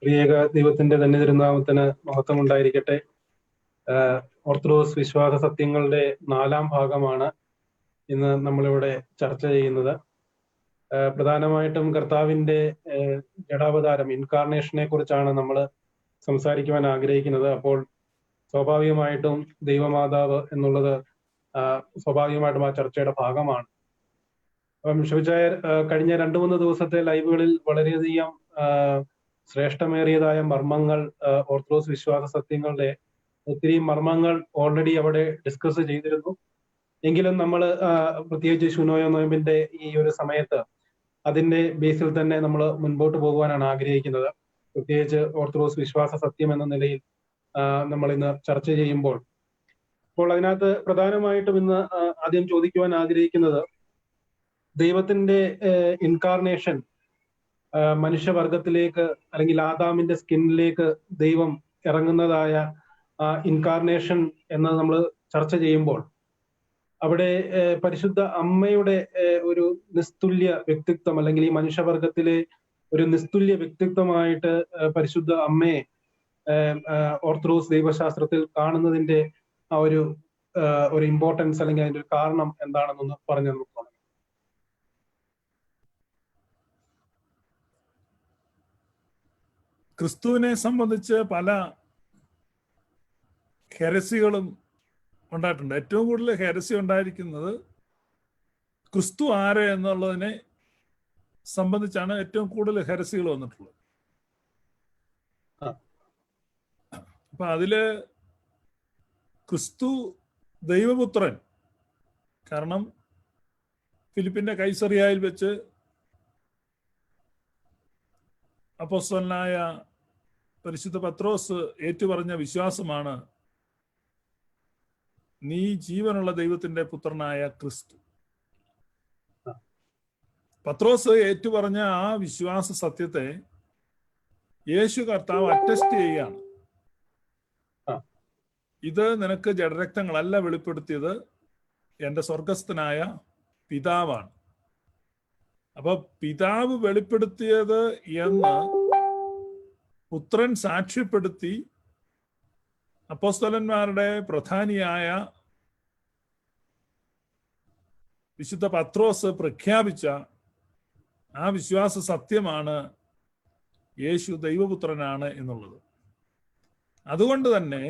ത്രിയേക ദൈവത്തിന്റെ തന്നെ തിരുനാമത്തിന് മഹത്വം ഉണ്ടായിരിക്കട്ടെ. ഓർത്തഡോക്സ് വിശ്വാസ സത്യങ്ങളുടെ 4ാം ഭാഗമാണ് ഇന്ന് നമ്മളിവിടെ ചർച്ച ചെയ്യുന്നത്. പ്രധാനമായിട്ടും കർത്താവിന്റെ ജഡാവതാരം, ഇൻകാർണേഷനെ കുറിച്ചാണ് നമ്മൾ സംസാരിക്കുവാൻ ആഗ്രഹിക്കുന്നത്. അപ്പോൾ സ്വാഭാവികമായിട്ടും ദൈവമാതാവ് എന്നുള്ളത് സ്വാഭാവികമായിട്ടും ആ ചർച്ചയുടെ ഭാഗമാണ്. അപ്പം ഷോച്ചായ കഴിഞ്ഞ 2-3 ദിവസത്തെ ലൈവുകളിൽ വളരെയധികം ശ്രേഷ്ഠമേറിയതായ മർമ്മങ്ങൾ, ഓർത്തഡോക്സ് വിശ്വാസ സത്യങ്ങളുടെ ഒത്തിരി മർമ്മങ്ങൾ ഓൾറെഡി അവിടെ ഡിസ്കസ് ചെയ്തിരുന്നു. എങ്കിലും നമ്മൾ പ്രത്യേകിച്ച് ശുനോയ നോയമ്പിന്റെ ഈ ഒരു സമയത്ത് അതിന്റെ ബേസിൽ തന്നെ നമ്മൾ മുൻപോട്ട് പോകുവാനാണ് ആഗ്രഹിക്കുന്നത്. പ്രത്യേകിച്ച് ഓർത്തഡോക്സ് വിശ്വാസ സത്യം എന്ന നിലയിൽ നമ്മൾ ഇന്ന് ചർച്ച ചെയ്യുമ്പോൾ അതിനകത്ത് പ്രധാനമായിട്ടും ഇന്ന് ആദ്യം ചോദിക്കുവാൻ ആഗ്രഹിക്കുന്നത്, ദൈവത്തിന്റെ ഇൻകാർണേഷൻ മനുഷ്യവർഗത്തിലേക്ക് അല്ലെങ്കിൽ ആദാമിന്റെ സ്കിന്നിലേക്ക് ദൈവം ഇറങ്ങുന്നതായ ഇൻകാർണേഷൻ എന്ന് നമ്മൾ ചർച്ച ചെയ്യുമ്പോൾ അവിടെ പരിശുദ്ധ അമ്മയുടെ ഒരു നിസ്തുല്യ വ്യക്തിത്വം, അല്ലെങ്കിൽ ഈ മനുഷ്യവർഗത്തിലെ ഒരു നിസ്തുല്യ വ്യക്തിത്വമായിട്ട് പരിശുദ്ധ അമ്മയെ ഓർത്തഡോക്സ് ദൈവശാസ്ത്രത്തിൽ കാണുന്നതിന്റെ ആ ഒരു ഇമ്പോർട്ടൻസ് അല്ലെങ്കിൽ അതിന്റെ ഒരു കാരണം എന്താണെന്നൊന്ന് പറഞ്ഞു നമുക്ക് തുടങ്ങാം. ക്രിസ്തുവിനെ സംബന്ധിച്ച് പല ഹെരസികളും ഉണ്ടായിട്ടുണ്ട്. ഏറ്റവും കൂടുതൽ ഹെരസി ഉണ്ടായിരിക്കുന്നത് ക്രിസ്തു ആര് എന്നുള്ളതിനെ സംബന്ധിച്ചാണ് ഏറ്റവും കൂടുതൽ ഹെരസികൾ വന്നിട്ടുള്ളത്. അപ്പൊ അതില് ക്രിസ്തു ദൈവപുത്രൻ, കാരണം ഫിലിപ്പിന്റെ കൈസറിയായിൽ വെച്ച് അപ്പോസ്തലനായ പരിശുദ്ധ പത്രോസ് ഏറ്റുപറഞ്ഞ വിശ്വാസമാണ് നീ ജീവനുള്ള ദൈവത്തിന്റെ പുത്രനായ ക്രിസ്തു. പത്രോസ് ഏറ്റുപറഞ്ഞ ആ വിശ്വാസ സത്യത്തെ യേശു കർത്താവ് അറ്റസ്റ്റ് ചെയ്യുകയാണ്. ഇത് നിനക്ക് ജഡരക്തങ്ങളല്ല വെളിപ്പെടുത്തിയത്, എൻ്റെ സ്വർഗസ്ഥനായ പിതാവാണ്. അപ്പൊ പിതാവ് വെളിപ്പെടുത്തിയത് എന്ന് പുത്രൻ സാക്ഷ്യപ്പെടുത്തി അപ്പോസ്തലന്മാരുടെ പ്രധാനിയായ വിശുദ്ധ പത്രോസ് പ്രഖ്യാപിച്ച ആ വിശ്വാസ സത്യമാണ് യേശു ദൈവപുത്രനാണ് എന്നുള്ളത്. അതുകൊണ്ട് തന്നെ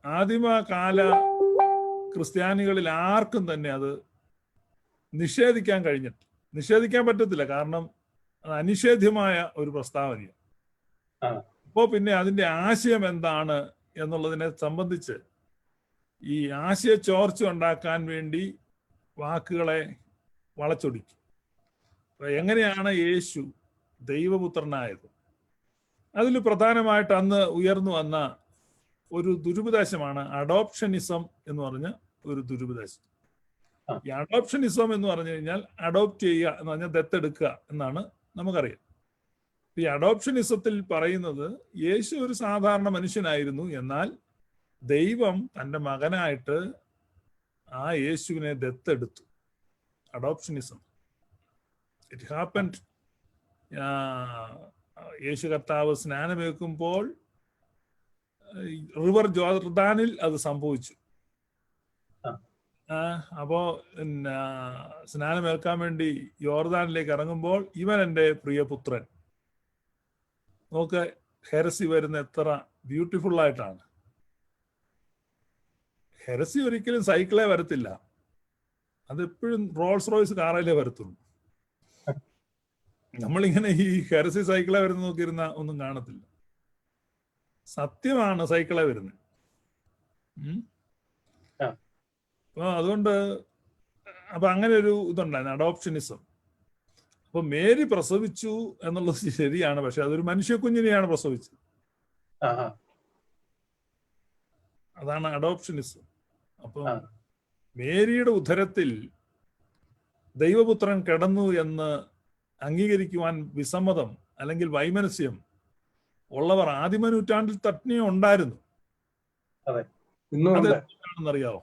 ആദിമകാല ക്രിസ്ത്യാനികളിൽ ആർക്കും തന്നെ അത് നിഷേധിക്കാൻ പറ്റത്തില്ല. കാരണം അത് അനിഷേധ്യമായ ഒരു പ്രസ്താവനയാണ്. അപ്പോ പിന്നെ അതിന്റെ ആശയം എന്താണ് എന്നുള്ളതിനെ സംബന്ധിച്ച് ഈ ആശയ ചോർച്ച ഉണ്ടാക്കാൻ വേണ്ടി വാക്കുകളെ വളച്ചൊടിക്കും. അപ്പൊ എങ്ങനെയാണ് യേശു ദൈവപുത്രനായത്? അതിൽ പ്രധാനമായിട്ട് അന്ന് ഉയർന്നു വന്ന ഒരു ദുരുപദേശമാണ് അഡോപ്ഷനിസം എന്ന് പറഞ്ഞ ഒരു ദുരുപദേശം. ഈ അഡോപ്ഷനിസം എന്ന് പറഞ്ഞു കഴിഞ്ഞാൽ അഡോപ്റ്റ് ചെയ്യുക എന്ന് പറഞ്ഞാൽ ദത്തെടുക്കുക എന്നാണ് നമുക്കറിയാം. ഈ അഡോപ്ഷനിസത്തിൽ പറയുന്നത് യേശു ഒരു സാധാരണ മനുഷ്യനായിരുന്നു, എന്നാൽ ദൈവം തൻ്റെ മകനായിട്ട് ആ യേശുവിനെ ദത്തെടുത്തു. അഡോപ്ഷനിസം ഇറ്റ് ഹാപ്പൻഡ്. യേശു കർത്താവ് സ്നാനമേൽക്കുമ്പോൾ റിവർ ജോർദാനിൽ അത് സംഭവിച്ചു. അപ്പോ സ്നാനമേൽക്കാൻ വേണ്ടി യോർദാനിലേക്ക് ഇറങ്ങുമ്പോൾ ഇവൻ എൻ്റെ പ്രിയപുത്രൻ. നോക്ക്, ഹെരസി വരുന്ന എത്ര ബ്യൂട്ടിഫുൾ ആയിട്ടാണ്. ഹെരസി ഒരിക്കലും സൈക്കിളേ വരത്തില്ല, അതെപ്പോഴും റോൾസ് റോയ്സ് കാറിലേ വരത്തുള്ളൂ. നമ്മളിങ്ങനെ ഈ ഹെരസി സൈക്കിളെ വരുന്ന നോക്കിയിരുന്ന ഒന്നും കാണത്തില്ല. സത്യമാണ് സൈക്കിളെ വരുന്നത്. അപ്പൊ അതുകൊണ്ട് അങ്ങനെ ഒരു ഇതുണ്ടായിരുന്നു, അഡോപ്ഷനിസം. അപ്പൊ മേരി പ്രസവിച്ചു എന്നുള്ളത് ശരിയാണ്, പക്ഷെ അതൊരു മനുഷ്യ കുഞ്ഞിനെയാണ് പ്രസവിച്ചത്. അതാണ് അഡോപ്ഷനിസം. അപ്പൊ മേരിയുടെ ഉദരത്തിൽ ദൈവപുത്രൻ കിടന്നു എന്ന് അംഗീകരിക്കുവാൻ വിസമ്മതം അല്ലെങ്കിൽ വൈമനസ്യം ഉള്ളവർ ആദിമ നൂറ്റാണ്ടിൽ തന്നെ ഉണ്ടായിരുന്നു. അതെന്താണെന്നറിയാവോ?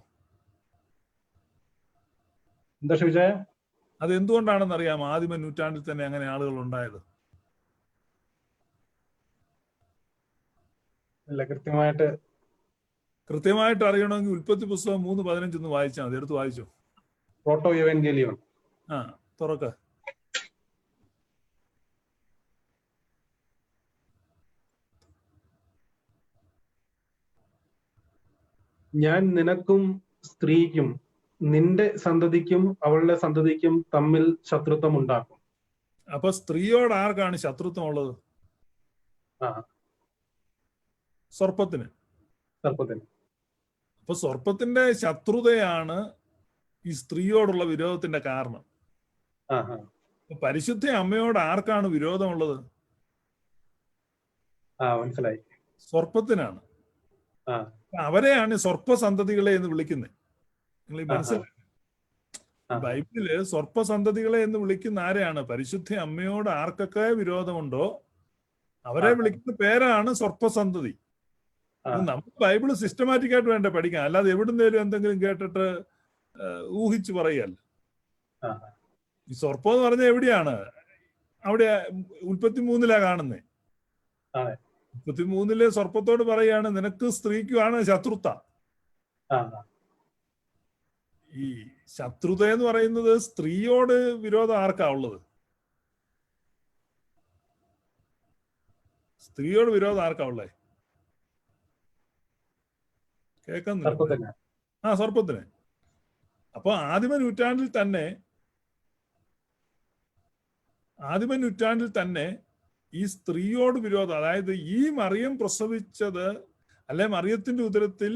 അതെന്തുകൊണ്ടാണെന്ന് അറിയാമോ? ആദിമ നൂറ്റാണ്ടിൽ തന്നെ അങ്ങനെ ആളുകൾ ഉണ്ടായത്. ഇല്ല, കൃത്യമായിട്ട് അറിയണമെങ്കിൽ ഉൽപ്പത്തി പുസ്തകം 3:15 ഒന്ന് വായിച്ചാൽ മതി. എടുത്ത് വായിച്ചു. പ്രോട്ടോ എവൻഗേലിയോൺ. തുറക്ക. ഞാൻ നിനക്കും സ്ത്രീക്കും നിന്റെ സന്തതിക്കും അവളുടെ സന്തതിക്കും തമ്മിൽ ശത്രുത്വം ഉണ്ടാക്കും. അപ്പൊ സ്ത്രീയോട് ആർക്കാണ് ശത്രുത്വം ഉള്ളത്? സർപ്പത്തിന്. അപ്പൊ സർപ്പത്തിന്റെ ശത്രുതയാണ് ഈ സ്ത്രീയോടുള്ള വിരോധത്തിന്റെ കാരണം. പരിശുദ്ധ അമ്മയോട് ആർക്കാണ് വിരോധമുള്ളത്? മനസ്സിലായി, സർപ്പത്തിനാണ്. അവരെയാണ് സർപ്പസന്തതികളെ എന്ന് വിളിക്കുന്നത്. നിങ്ങൾ മനസ്സിലായി? ബൈബിളില് സർപ്പസന്തതികളെ എന്ന് വിളിക്കുന്ന ആരെയാണ്? പരിശുദ്ധ അമ്മയോട് ആർക്കൊക്കെ വിരോധമുണ്ടോ അവരെ വിളിക്കുന്ന പേരാണ് സർപ്പസന്തതി. നമ്മൾ ബൈബിള് സിസ്റ്റമാറ്റിക് ആയിട്ട് വേണ്ട പഠിക്കാൻ, അല്ലാതെ എവിടുന്നേലും എന്തെങ്കിലും കേട്ടിട്ട് ഊഹിച്ച് പറയല്ല. ഈ സർപ്പം എന്ന് പറഞ്ഞാൽ എവിടെയാണ്? അവിടെ ഉൽപ്പത്തി 3 കാണുന്നേ. 33 സർപ്പത്തോട് പറയാണ് നിനക്ക് സ്ത്രീക്കുമാണ് ശത്രുത. ഈ ശത്രുത എന്ന് പറയുന്നത് സ്ത്രീയോട് വിരോധം ആർക്കാ ഉള്ളത്? സ്ത്രീയോട് വിരോധം ആർക്കാ ഉള്ളേ? കേൾക്കുന്നില്ല. സർപ്പത്തിന്. അപ്പൊ ആദിമ നൂറ്റാണ്ടിൽ തന്നെ ഈ സ്ത്രീയോട് വിരോധം, അതായത് ഈ മറിയം പ്രസവിച്ചത് അല്ലെ മറിയത്തിന്റെ ഉദരത്തിൽ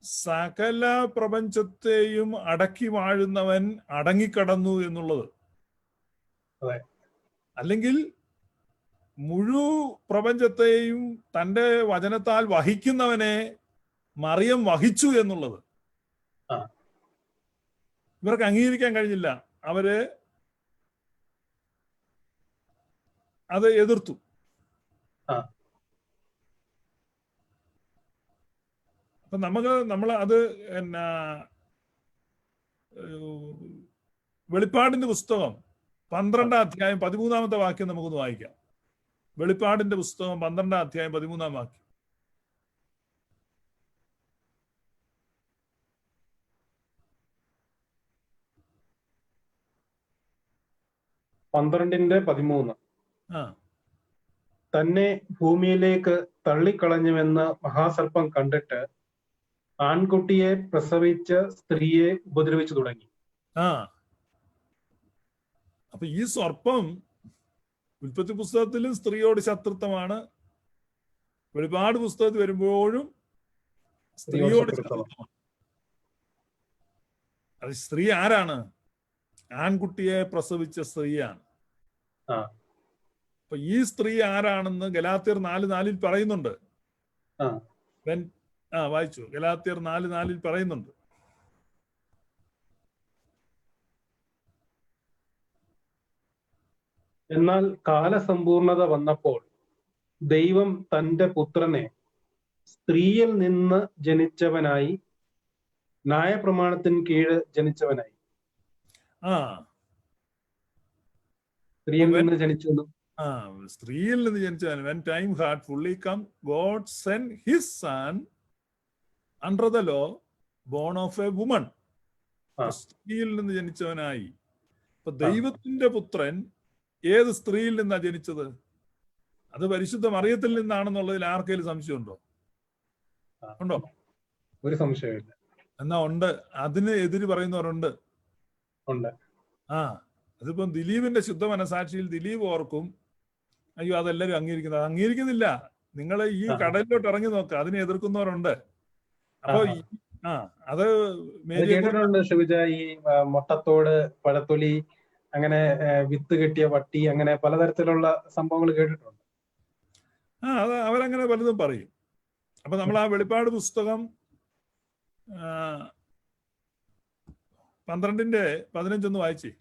സകല പ്രപഞ്ചത്തെയും അടക്കി വാഴുന്നവൻ അടങ്ങിക്കടന്നു എന്നുള്ളത്, അല്ലെങ്കിൽ മുഴു പ്രപഞ്ചത്തെയും തന്റെ വചനത്താൽ വഹിക്കുന്നവനെ മറിയം വഹിച്ചു എന്നുള്ളത് ഇവർക്ക് അംഗീകരിക്കാൻ കഴിഞ്ഞില്ല. അവര് അത് എതിർത്തു. അപ്പൊ നമ്മൾ അത് വെളിപ്പാടിന്റെ പുസ്തകം 12-ാം അധ്യായം 13-ാമത്തെ വാക്യം നമുക്കൊന്ന് വായിക്കാം. വെളിപ്പാടിന്റെ പുസ്തകം 12-ാം അധ്യായം 13-ാം വാക്യം. തന്നെ ഭൂമിയിലേക്ക് തള്ളിക്കളഞ്ഞുവെന്ന് മഹാസർപ്പം കണ്ടിട്ട് ആൺകുട്ടിയെ പ്രസവിച്ച സ്ത്രീയെ ഉപദ്രവിച്ചു തുടങ്ങി. അപ്പൊ ഈ സർപ്പം ഉൽപ്പത്തി പുസ്തകത്തിലും സ്ത്രീയോട് ശത്രുത്വമാണ്, വെളിപാട് പുസ്തകത്തിൽ വരുമ്പോഴും സ്ത്രീയോട് ശത്രുത്വമാണ്. അത് സ്ത്രീ ആരാണ്? ആൺകുട്ടിയെ പ്രസവിച്ച സ്ത്രീയാണ്. അപ്പൊ ഈ സ്ത്രീ ആരാണെന്ന് ഗലാത്യർ 4:4 പറയുന്നുണ്ട്. വായിച്ചു. ഗലാത്യർ 4:4 പറയുന്നുണ്ട്. എന്നാൽ കാലസമ്പൂർണത വന്നപ്പോൾ ദൈവം തന്റെ പുത്രനെ സ്ത്രീയിൽ നിന്ന് ജനിച്ചവനായി, ന്യായപ്രമാണത്തിന് കീഴ് ജനിച്ചവനായി. സ്ത്രീയിൽ നിന്ന് ജനിച്ചു. സ്ത്രീയിൽ നിന്ന് ജനിച്ചവൻ. When time had fully come, God sent his son under the law, born of a woman. സ്ത്രീയിൽ നിന്ന് ജനിച്ചവനായി. അപ്പൊ ദൈവത്തിന്റെ പുത്രൻ ഏത് സ്ത്രീയിൽ നിന്നാ ജനിച്ചത്? അത് പരിശുദ്ധ മറിയത്തിൽ നിന്നാണെന്നുള്ളതിൽ ആർക്കെങ്കിലും സംശയമുണ്ടോ? ഉണ്ടോ? ഒരു സംശയമില്ല. എന്നാ ഉണ്ട്. അതിന് എതിര് പറയുന്നവരുണ്ട്. അതിപ്പം ദിലീപിന്റെ ശുദ്ധ മനസാക്ഷിയിൽ ദിലീപ് ഓർക്കും, അയ്യോ അതെല്ലാരും അംഗീകരിക്കുന്നില്ല. നിങ്ങൾ ഈ കടലിലോട്ട് ഇറങ്ങി നോക്കുക, അതിനെ എതിർക്കുന്നവരുണ്ട്. അപ്പൊ അത് ഷിബിജ, ഈ മുട്ടത്തോട്, പഴത്തൊലി, അങ്ങനെ വിത്ത് കെട്ടിയ വട്ടി, അങ്ങനെ പലതരത്തിലുള്ള സംഭവങ്ങൾ കേട്ടിട്ടുണ്ട്. അത് അവരങ്ങനെ പലതും പറയും. അപ്പൊ നമ്മൾ ആ വെളിപ്പാട് പുസ്തകം 12:15 വായിച്ചേ.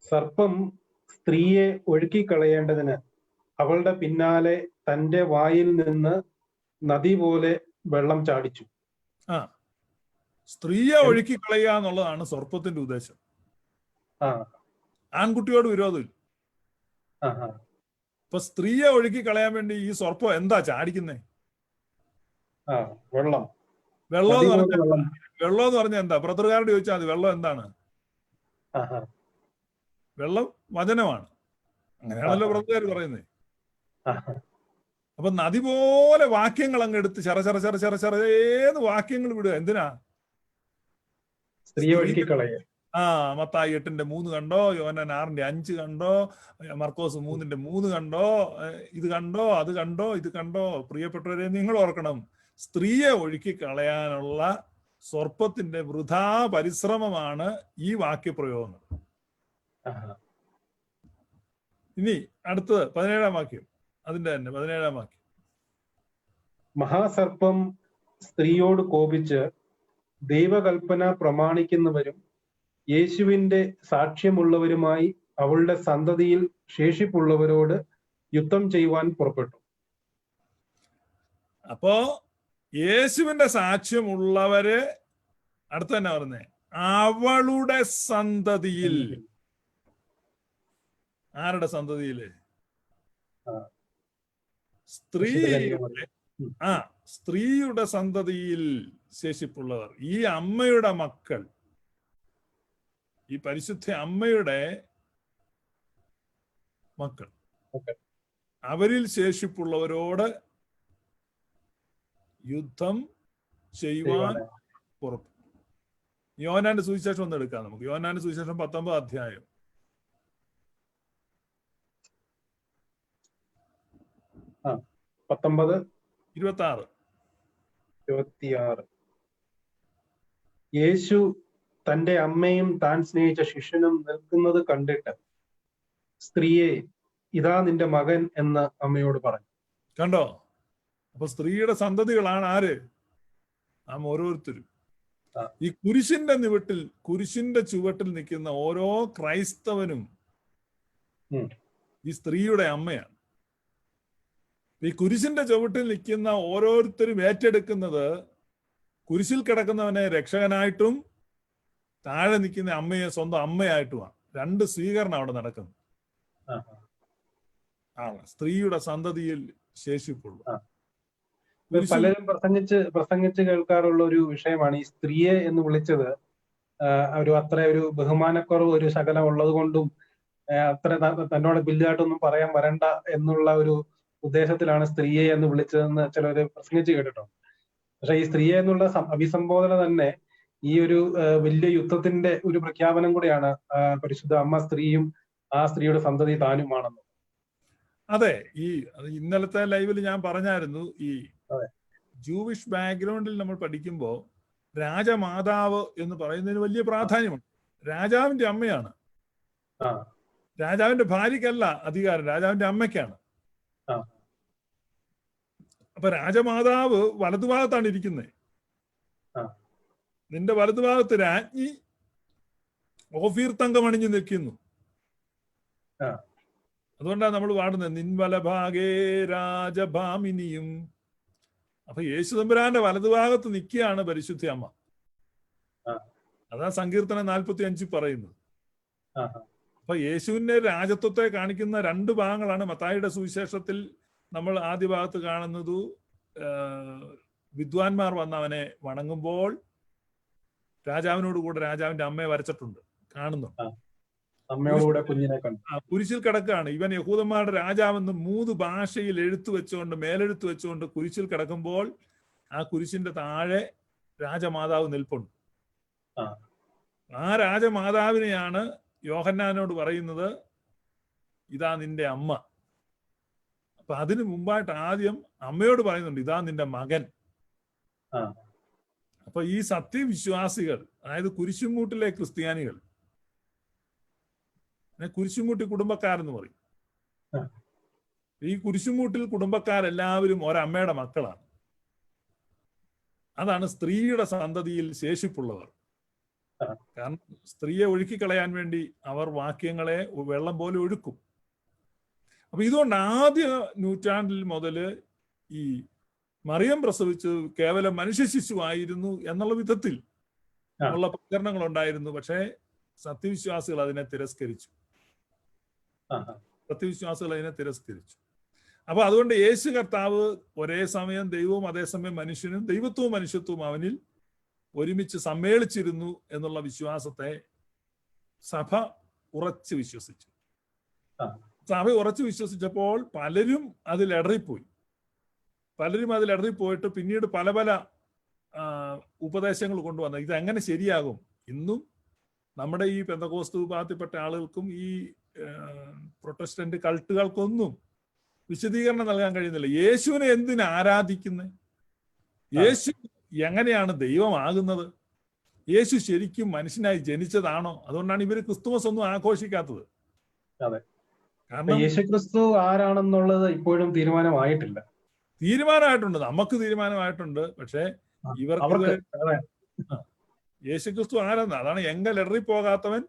സർപ്പം സ്ത്രീയെ ഒഴുക്കിക്കളയേണ്ടതിന് അവളുടെ പിന്നാലെ തന്റെ വായിൽ നിന്ന് നദി പോലെ വെള്ളം ചാടിച്ചു. സ്ത്രീയെ ഒഴുക്കിക്കളയുക എന്നുള്ളതാണ് സർപ്പത്തിന്റെ ഉദ്ദേശം. ആൺകുട്ടിയോട് വിരോധമില്ല. ഇപ്പൊ സ്ത്രീയെ ഒഴുക്കി കളയാൻ വേണ്ടി ഈ സർപ്പം എന്താ ചാടിക്കുന്നേ? വെള്ളം എന്ന് പറഞ്ഞാൽ എന്താ? ബ്രദറുകാരോട് ചോദിച്ചാൽ അത് വെള്ളം എന്താണ്? വെള്ളം വചനമാണ്. അങ്ങനെയാണല്ലോ ബ്രദറുകാർ പറയുന്നത്. അപ്പൊ നദി പോലെ വാക്യങ്ങൾ അങ്ങ് എടുത്ത് ചെറേന്ന് വാക്യങ്ങൾ വിടുക. എന്തിനാ? മത്തായി 8:3 കണ്ടോ, യോഹന്നാൻ 6:5 കണ്ടോ, മർക്കോസ് 3:3 കണ്ടോ, ഇത് കണ്ടോ, അത് കണ്ടോ, ഇത് കണ്ടോ? പ്രിയപ്പെട്ടവരെ, നിങ്ങൾ ഓർക്കണം, സ്ത്രീയെ ഒഴുക്കി കളയാനുള്ള സർപ്പത്തിന്റെ വൃഥാ പരിശ്രമമാണ് ഈ വാക്യപ്രയോഗങ്ങൾ. ഇനി അടുത്തത് 17-ാം വാക്യം. അതിന്റെ തന്നെ 17-ാം വാക്യം. മഹാസർപ്പം സ്ത്രീയോട് കോപിച്ച് ദൈവകൽപ്പന പ്രമാണിക്കുന്നവരും യേശുവിന്റെ സാക്ഷ്യമുള്ളവരുമായി അവളുടെ സന്തതിയിൽ ശേഷിപ്പുള്ളവരോട് യുദ്ധം ചെയ്യുവാൻ പുറപ്പെട്ടു. അപ്പോ യേശുവിന്റെ സാക്ഷ്യമുള്ളവര് അടുത്ത തന്നെ പറഞ്ഞേ, അവളുടെ സന്തതിയിൽ. ആരുടെ സന്തതിയില്? സ്ത്രീയുടെ സന്തതിയിൽ ശേഷിപ്പുള്ളവർ. ഈ അമ്മയുടെ മക്കൾ, ഈ പരിശുദ്ധ അമ്മയുടെ മക്കൾ, അവരിൽ ശേഷിപ്പുള്ളവരോട് യുദ്ധം ചെയ്യുവാൻ പുറപ്പെട്ടു. യോഹന്നാന്റെ സുവിശേഷം ഒന്ന് എടുക്കാം നമുക്ക്. യോഹന്നാന്റെ സുവിശേഷം 19-ാം അധ്യായം. 26. യേശു തന്റെ അമ്മയും താൻ സ്നേഹിച്ച ശിഷ്യനും നിൽക്കുന്നത് കണ്ടിട്ട്, സ്ത്രീയെ, ഇതാ നിന്റെ മകൻ എന്ന് അമ്മയോട് പറഞ്ഞു. കണ്ടോ? അപ്പൊ സ്ത്രീയുടെ സന്തതികളാണ് ആര്? നാം ഓരോരുത്തരും. ഈ കുരിശിന്റെ ചുവട്ടിൽ നിൽക്കുന്ന ഓരോ ക്രൈസ്തവനും ഈ സ്ത്രീയുടെ അമ്മയാണ്. ഈ കുരിശിന്റെ ചുവട്ടിൽ നിൽക്കുന്ന ഓരോരുത്തരും ഏറ്റെടുക്കുന്നത് കുരിശിൽ കിടക്കുന്നവനെ രക്ഷകനായിട്ടും താഴെ നിൽക്കുന്ന അമ്മയെ സ്വന്തം അമ്മയായിട്ടുമാണ്. രണ്ട് സ്വീകരണം അവിടെ നടക്കുന്നു. സ്ത്രീയുടെ സന്തതിയിൽ ശേഷിപ്പുള്ളൂ. പലരും പ്രസംഗിച്ച് കേൾക്കാറുള്ള ഒരു വിഷയമാണ് ഈ സ്ത്രീയെ എന്ന് വിളിച്ചത്. അത്ര ഒരു ബഹുമാനക്കുറവ് ഒരു ശകലം ഉള്ളത് കൊണ്ടും അത്ര തന്നോട് ബില്ലായിട്ടൊന്നും പറയാൻ വരണ്ട എന്നുള്ള ഒരു ഉദ്ദേശത്തിലാണ് സ്ത്രീയെ എന്ന് വിളിച്ചതെന്ന് ചിലര് പ്രസംഗിച്ച് കേട്ടിട്ടുണ്ട്. പക്ഷെ ഈ സ്ത്രീയെ എന്നുള്ള അഭിസംബോധന തന്നെ ഈ ഒരു വലിയ യുദ്ധത്തിന്റെ ഒരു പ്രഖ്യാപനം കൂടിയാണ്. പരിശുദ്ധ അമ്മ സ്ത്രീയും ആ സ്ത്രീയുടെ സന്തതി താനുമാണെന്ന്. അതെ, ഈ ഇന്നലത്തെ ലൈവിൽ ഞാൻ പറഞ്ഞായിരുന്നു, ഈ ജൂവിഷ് ബാക്ക്ഗ്രൗണ്ടിൽ നമ്മൾ പഠിക്കുമ്പോൾ രാജമാതാവ് എന്ന് പറയുന്നതിന് വലിയ പ്രാധാന്യമുണ്ട്. രാജാവിന്റെ അമ്മയാണ്. രാജാവിന്റെ ഭാര്യയ്ക്കല്ല അധികാരം, രാജാവിന്റെ അമ്മയ്ക്കാണ്. അപ്പൊ രാജമാതാവ് വലതുഭാഗത്താണ് ഇരിക്കുന്നത്. നിന്റെ വലതുഭാഗത്ത് രാജ്ഞി ഓഫീർ തങ്കം അണിഞ്ഞു നിൽക്കുന്നു. അതുകൊണ്ടാണ് നമ്മൾ പാടുന്നത്, നിൻവലഭാഗേ രാജഭാമിനിയും. അപ്പൊ യേശുദമ്പുരാന്റെ വലതുഭാഗത്ത് നിൽക്കുകയാണ് പരിശുദ്ധ അമ്മ. അതാ സങ്കീർത്തനം 45 പറയുന്നത്. അപ്പൊ യേശുവിന്റെ രാജത്വത്തെ കാണിക്കുന്ന രണ്ട് ഭാഗങ്ങളാണ് മത്തായിയുടെ സുവിശേഷത്തിൽ നമ്മൾ ആദ്യ ഭാഗത്ത് കാണുന്നത്. വിദ്വാൻമാർ വന്ന് അവനെ വണങ്ങുമ്പോൾ രാജാവിനോട് കൂടെ രാജാവിന്റെ അമ്മയെ വരച്ചിട്ടുണ്ട്, കാണുന്നുണ്ട്. കുരിശിൽ കിടക്കുകയാണ്. ഇവൻ യഹൂദന്മാരുടെ രാജാവെന്ന് 3 ഭാഷയിൽ മേലെഴുത്ത് വെച്ചുകൊണ്ട് കുരിശിൽ കിടക്കുമ്പോൾ ആ കുരിശിന്റെ താഴെ രാജമാതാവ് നിൽപ്പുണ്ട്. ആ രാജമാതാവിനെയാണ് യോഹന്നാനോട് പറയുന്നത്, ഇതാ നിന്റെ അമ്മ. അപ്പൊ അതിനു മുമ്പായിട്ട് ആദ്യം അമ്മയോട് പറയുന്നുണ്ട്, ഇതാ നിന്റെ മകൻ. അപ്പൊ ഈ സത്യവിശ്വാസികൾ, അതായത് കുരിശുമൂട്ടിലെ ക്രിസ്ത്യാനികൾ, കുരിശുമൂട്ടി കുടുംബക്കാരെന്ന് പറയും. ഈ കുരിശുമൂട്ടിൽ കുടുംബക്കാരെല്ലാവരും ഒരമ്മയുടെ മക്കളാണ്. അതാണ് സ്ത്രീയുടെ സന്തതിയിൽ ശേഷിപ്പുള്ളവർ. കാരണം സ്ത്രീയെ ഒഴുക്കിക്കളയാൻ വേണ്ടി അവർ വാക്യങ്ങളെ വെള്ളം പോലെ ഒഴുക്കും. അപ്പൊ ഇതുകൊണ്ട് ആദ്യ നൂറ്റാണ്ടിൽ മുതല് ഈ മറിയം പ്രസവിച്ച് കേവലം മനുഷ്യ ശിശുവായിരുന്നു എന്നുള്ള വിധത്തിൽ ഉള്ള പ്രചരണങ്ങൾ ഉണ്ടായിരുന്നു. പക്ഷേ സത്യവിശ്വാസികൾ അതിനെ തിരസ്കരിച്ചു. സത്യവിശ്വാസികൾ അതിനെ തിരസ്കരിച്ചു. അപ്പൊ അതുകൊണ്ട് യേശു കർത്താവ് ഒരേ സമയം ദൈവവും അതേസമയം മനുഷ്യനും, ദൈവത്വവും മനുഷ്യത്വവും അവനിൽ ഒരുമിച്ച് സമ്മേളിച്ചിരുന്നു എന്നുള്ള വിശ്വാസത്തെ സഭ ഉറച്ചു വിശ്വസിച്ചു. സഭ ഉറച്ചു വിശ്വസിച്ചപ്പോൾ പലരും അതിൽ ഇടറിപ്പോയിട്ട് പിന്നീട് പല പല ഉപദേശങ്ങൾ കൊണ്ടുവന്നത്. ഇതെങ്ങനെ ശരിയാകും? ഇന്നും നമ്മുടെ ഈ പെന്തക്കോസ്ത് വിഭാഗത്തിൽപ്പെട്ട ആളുകൾക്കും ഈ പ്രൊട്ടസ്റ്റന്റ് കൾട്ടുകൾക്കൊന്നും വിശദീകരണം നൽകാൻ കഴിയുന്നില്ല. യേശുവിനെ എന്തിന് ആരാധിക്കുന്നത്? യേശു എങ്ങനെയാണ് ദൈവമാകുന്നത്? യേശു ശരിക്കും മനുഷ്യനായി ജനിച്ചതാണോ? അതുകൊണ്ടാണ് ഇവര് ക്രിസ്തുമസ് ഒന്നും ആഘോഷിക്കാത്തത്. കാരണം യേശുക്രിസ്തു ആരാണെന്നുള്ളത് ഇപ്പോഴും തീരുമാനമായിട്ടില്ല. തീരുമാനമായിട്ടുണ്ട്, നമുക്ക് തീരുമാനമായിട്ടുണ്ട്. പക്ഷെ ഇവർക്ക് യേശുക്രിസ്തു ആരെന്ന്, അതാണ് എങ്കൽ ഇടറിപ്പോകാത്തവൻ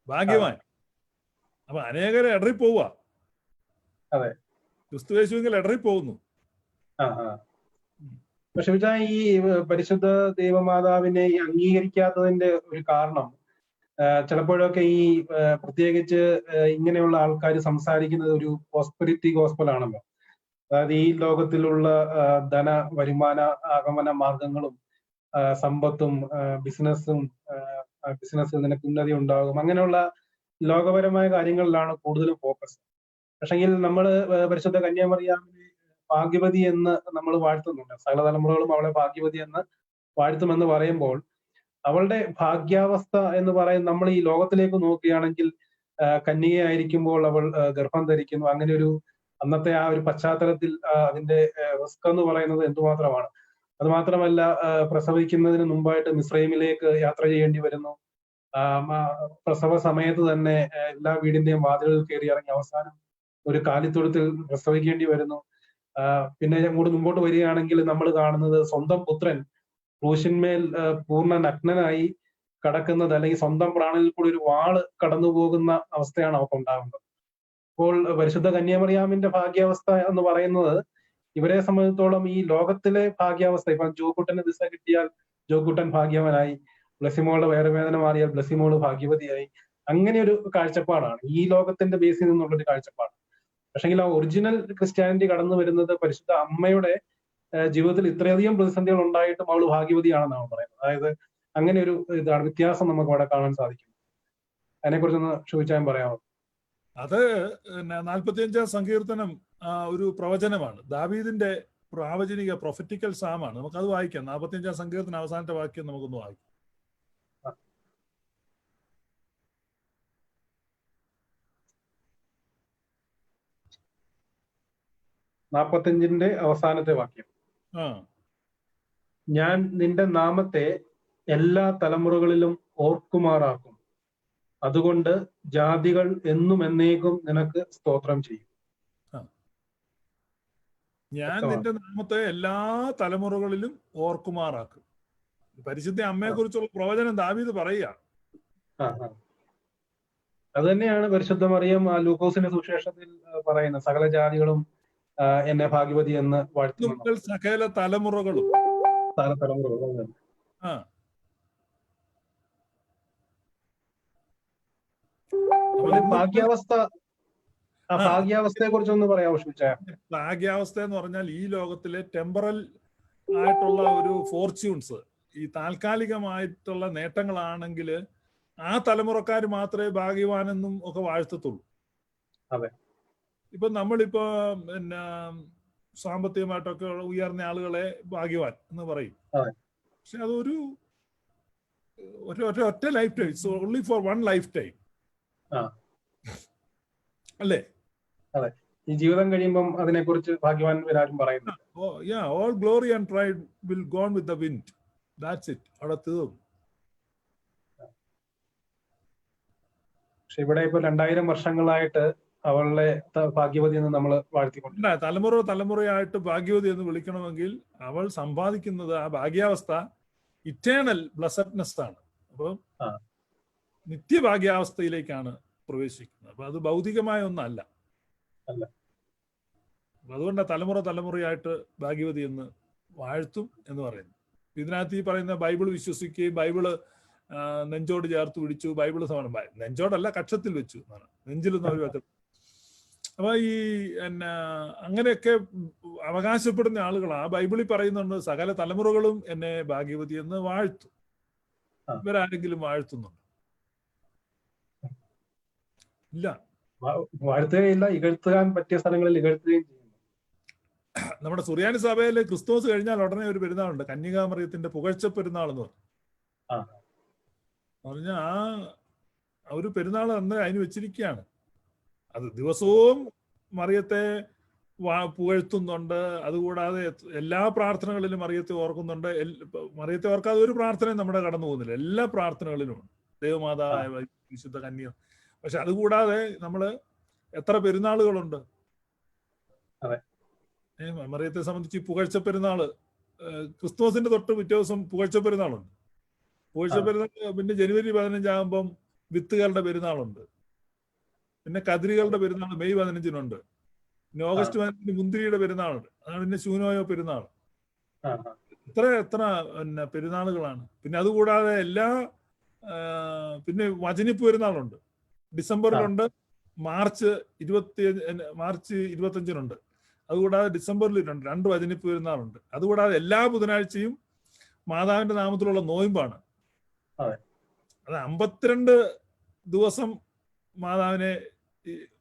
ഭാഗ്യവാൻ. അപ്പൊ അനേകരെ ഇടറിപ്പോവുക. ക്രിസ്തു യേശുവിൽ ഇടറിപ്പോകുന്നു. പക്ഷെ ഈ പരിശുദ്ധ ദൈവമാതാവിനെ അംഗീകരിക്കാത്തതിന്റെ ഒരു കാരണം ചിലപ്പോഴൊക്കെ ഈ പ്രത്യേകിച്ച് ഇങ്ങനെയുള്ള ആൾക്കാർ സംസാരിക്കുന്നത് ഒരു പ്രോസ്പെരിറ്റി ഗോസ്പൽ ആണല്ലോ. അതായത് ഈ ലോകത്തിലുള്ള ധന വരുമാന ആഗമന മാർഗങ്ങളും സമ്പത്തും ബിസിനസ് നിനക്ക് ഉന്നതി ഉണ്ടാകും, അങ്ങനെയുള്ള ലോകപരമായ കാര്യങ്ങളിലാണ് കൂടുതലും ഫോക്കസ്. പക്ഷെങ്കിൽ നമ്മൾ പരിശുദ്ധ കന്യാമറിയാമിനെ ഭാഗ്യവതി എന്ന് നമ്മൾ വാഴ്ത്തുന്നുണ്ട്. സകല തലമുറകളും അവളെ ഭാഗ്യവതി എന്ന് വാഴ്ത്തുമെന്ന് പറയുമ്പോൾ അവളുടെ ഭാഗ്യാവസ്ഥ എന്ന് പറയുന്നത്, നമ്മൾ ഈ ലോകത്തിലേക്ക് നോക്കുകയാണെങ്കിൽ കന്യകയായിരിക്കുമ്പോൾ അവൾ ഗർഭം ധരിക്കുന്നു. അങ്ങനെ ഒരു അന്നത്തെ ആ ഒരു പശ്ചാത്തലത്തിൽ അതിന്റെ റിസ്ക് എന്ന് പറയുന്നത് എന്തുമാത്രമാണ്. അത് മാത്രമല്ല, പ്രസവിക്കുന്നതിന് മുമ്പായിട്ട് മിസ്രൈമിലേക്ക് യാത്ര ചെയ്യേണ്ടി വരുന്നു. പ്രസവ സമയത്ത് തന്നെ എല്ലാ വീടിന്റെയും വാതിലുകൾ കയറി ഇറങ്ങി അവസാനം ഒരു കാലിത്തൊഴുത്തിൽ പ്രസവിക്കേണ്ടി വരുന്നു. പിന്നെ അങ്ങോട്ട് മുമ്പോട്ട് വരികയാണെങ്കിൽ നമ്മൾ കാണുന്നത് സ്വന്തം പുത്രൻ ക്രൂശിന്മേൽ പൂർണ്ണ നഗ്നനായി കടക്കുന്നത്, അല്ലെങ്കിൽ സ്വന്തം പ്രാണനിൽ കൂടി ഒരു വാള് കടന്നു പോകുന്ന അവസ്ഥയാണ് അവർക്ക് ഉണ്ടാകുന്നത്. അപ്പോൾ പരിശുദ്ധ കന്യാമറിയാമിന്റെ ഭാഗ്യാവസ്ഥ എന്ന് പറയുന്നത് ഇവരെ സംബന്ധിച്ചിടത്തോളം ഈ ലോകത്തിലെ ഭാഗ്യാവസ്ഥ, ഇപ്പൊ ജോക്കുട്ടന് ദിശ കിട്ടിയാൽ ജോക്കുട്ടൻ ഭാഗ്യവനായി, ബ്ലസിമോളുടെ വയറുവേദന മാറിയാൽ ബ്ലസിമോള് ഭാഗ്യവതിയായി, അങ്ങനെ ഒരു കാഴ്ചപ്പാടാണ് ഈ ലോകത്തിന്റെ ബേസിൽ നിന്നുള്ളൊരു കാഴ്ചപ്പാട്. പക്ഷെങ്കിൽ ആ ഒറിജിനൽ ക്രിസ്ത്യാനിറ്റി കടന്നു വരുന്നത് പരിശുദ്ധ അമ്മയുടെ ജീവിതത്തിൽ ഇത്രയധികം പ്രതിസന്ധികൾ ഉണ്ടായിട്ടും അവള് ഭാഗ്യവതിയാണെന്നാണ് പറയുന്നത്. അതായത് അങ്ങനെ ഒരു ഇതാണ് വ്യത്യാസം നമുക്ക് അവിടെ കാണാൻ സാധിക്കും. അതിനെക്കുറിച്ചൊന്ന് ചോദിച്ചാൽ പറയാമോ? അത് 45-ാം സങ്കീർത്തനം ഒരു പ്രവചനമാണ്, ദാവീദിന്റെ പ്രൊഫറ്റിക്കൽ സാമാണ്. നമുക്കത് വായിക്കാം. 45-ാം സങ്കീർത്തനം അവസാനത്തെ വാക്യം നമുക്കൊന്ന് വായിക്കാം. നാൽപ്പത്തിയഞ്ചിന്റെ അവസാനത്തെ വാക്യം. ഞാൻ നിന്റെ നാമത്തെ എല്ലാ തലമുറകളിലും ഓർക്കുമാറാക്കും, അതുകൊണ്ട് ജാതികൾ എന്നും എന്നേക്കും നിനക്ക് സ്തോത്രം ചെയ്യും. ഞാൻ നിന്റെ നാമത്തെ എല്ലാ തലമുറകളിലും ഓർക്കുമാറാക്കും. പരിശുദ്ധ അമ്മയെ കുറിച്ചുള്ള പ്രവചനം ദാവീദ് പറയുക. അത് തന്നെയാണ് പരിശുദ്ധ മറിയം ലൂക്കോസിന്റെ സുവിശേഷത്തിൽ പറയുന്നത്, സകല ജാതികളും എന്നെ ഭാഗ്യവതി എന്ന് വാഴ്ത്തുന്നു. സകല തലമുറകളും ഭാഗ്യാവസ്ഥയെ കുറിച്ചൊന്ന് പറയാമോ? ഭാഗ്യാവസ്ഥ എന്ന് പറഞ്ഞാൽ ഈ ലോകത്തിലെ ടെമ്പറൽ ആയിട്ടുള്ള ഒരു ഫോർച്യൂൺസ്, ഈ താൽക്കാലികമായിട്ടുള്ള നേട്ടങ്ങളാണെങ്കിൽ ആ തലമുറക്കാർ മാത്രമേ ഭാഗ്യവാനെന്നും ഒക്കെ വാഴ്ത്തത്തുള്ളൂ. അതെ, ഇപ്പൊ നമ്മളിപ്പോ പിന്നെ സാമ്പത്തികമായിട്ടൊക്കെ ഉയർന്ന ആളുകളെ ഭാഗ്യവാൻ എന്ന് പറയും. പക്ഷെ അതൊരു ഒറ്റ lifetime, it's only for one lifetime അല്ലേ? അതെ, ഈ ജീവിതം കഴിയുമ്പം അതിനെക്കുറിച്ച് ഭാഗ്യവാന്മാരും പറയുന്നു. All glory and pride will go on with the wind. That's it. അവിടെ തീർന്നു. പക്ഷെ ഇവിടെ ഇപ്പൊ 2000 വർഷങ്ങളായിട്ട് അവളെ ഭാഗ്യവതി എന്ന് നമ്മൾ വാഴ്ത്തിക്കൊണ്ട്, തലമുറയായിട്ട് ഭാഗ്യവതി എന്ന് വിളിക്കണമെങ്കിൽ അവൾ സമ്പാദിക്കുന്നത് ആ ഭാഗ്യാവസ്ഥ ഇറ്റേണൽ ബ്ലസഡ്നെസ് ആണ്. അപ്പം നിത്യഭാഗ്യാവസ്ഥയിലേക്കാണ് പ്രവേശിക്കുന്നത്. അപ്പൊ അത് ഭൗതികമായ ഒന്നല്ല. അതുകൊണ്ട് തലമുറയായിട്ട് ഭാഗ്യവതി എന്ന് വാഴ്ത്തും എന്ന് പറയുന്നു. ഇതിനകത്ത് ഈ പറയുന്ന ബൈബിൾ വിശ്വസിക്കുകയും ബൈബിള് നെഞ്ചോട് ചേർത്ത് പിടിച്ചു, ബൈബിള് നെഞ്ചോടല്ല കക്ഷത്തിൽ വെച്ചു എന്നാണ്, നെഞ്ചിലൊന്നും അവർ അപ്പൊ ഈ എന്നാ അങ്ങനെയൊക്കെ അവകാശപ്പെടുന്ന ആളുകൾ ആ ബൈബിളിൽ പറയുന്നുണ്ട്, സകല തലമുറകളും എന്നെ ഭാഗ്യവതി എന്ന് വാഴ്ത്തും. ഇവരാരെങ്കിലും വാഴ്ത്തുന്നുണ്ട്? ഇല്ല. വാഴ്ത്തുകയില്ല, ഇകഴ്ത്താൻ പറ്റിയ സ്ഥലങ്ങളിൽ ഇകഴ്ത്തുകയും ചെയ്യുന്നു. നമ്മുടെ സുറിയാനി സഭയിൽ ക്രിസ്തുമസ് കഴിഞ്ഞാൽ ഉടനെ ഒരു പെരുന്നാളുണ്ട്, കന്യകാമറിയത്തിന്റെ പുകഴ്ച പെരുന്നാൾ എന്ന് പറഞ്ഞാൽ ആ ഒരു പെരുന്നാൾ അന്ന് അതിന് വെച്ചിരിക്കുകയാണ്. അത് ദിവസവും മറിയത്തെ പുകഴ്ത്തുന്നുണ്ട്. അതുകൂടാതെ എല്ലാ പ്രാർത്ഥനകളിലും മറിയത്തെ ഓർക്കുന്നുണ്ട്. മറിയത്തെ ഓർക്കാതെ ഒരു പ്രാർത്ഥനയും നമ്മുടെ കടന്നു പോകുന്നില്ല, എല്ലാ പ്രാർത്ഥനകളിലും ദൈവമാതാവായ വിശുദ്ധ കന്യ. പക്ഷെ അതുകൂടാതെ നമ്മള് എത്ര പെരുന്നാളുകളുണ്ട് മറിയത്തെ സംബന്ധിച്ച്. പുകഴ്ച പെരുന്നാള്, ക്രിസ്തുമസിന്റെ തൊട്ട് പിറ്റേ ദിവസം പുകഴ്ച പെരുന്നാളുണ്ട്. പുകഴ്ച പെരുന്നാൾ പിന്നെ ജനുവരി 15 ആകുമ്പം വിത്തുകളുടെ പെരുന്നാളുണ്ട്. പിന്നെ കതിരികളുടെ പെരുന്നാൾ മെയ് 15-നുണ്ട്. പിന്നെ ഓഗസ്റ്റ് 15-ന് മുന്തിരിയുടെ പെരുന്നാളുണ്ട്. അതാണ് പിന്നെ ശൂനോയോ പെരുന്നാൾ. എത്ര പിന്നെ പെരുന്നാളുകളാണ്. പിന്നെ അതുകൂടാതെ പിന്നെ വചനിപ്പ് പെരുന്നാളുണ്ട്, ഡിസംബറിലുണ്ട്. മാർച്ച് 25-നുണ്ട്. അതുകൂടാതെ ഡിസംബറിലുണ്ട് 2 വചനിപ്പ് പെരുന്നാളുണ്ട്. അതുകൂടാതെ എല്ലാ ബുധനാഴ്ചയും മാതാവിന്റെ നാമത്തിലുള്ള നോയമ്പാണ്. അത് 52 ദിവസം മാതാവിനെ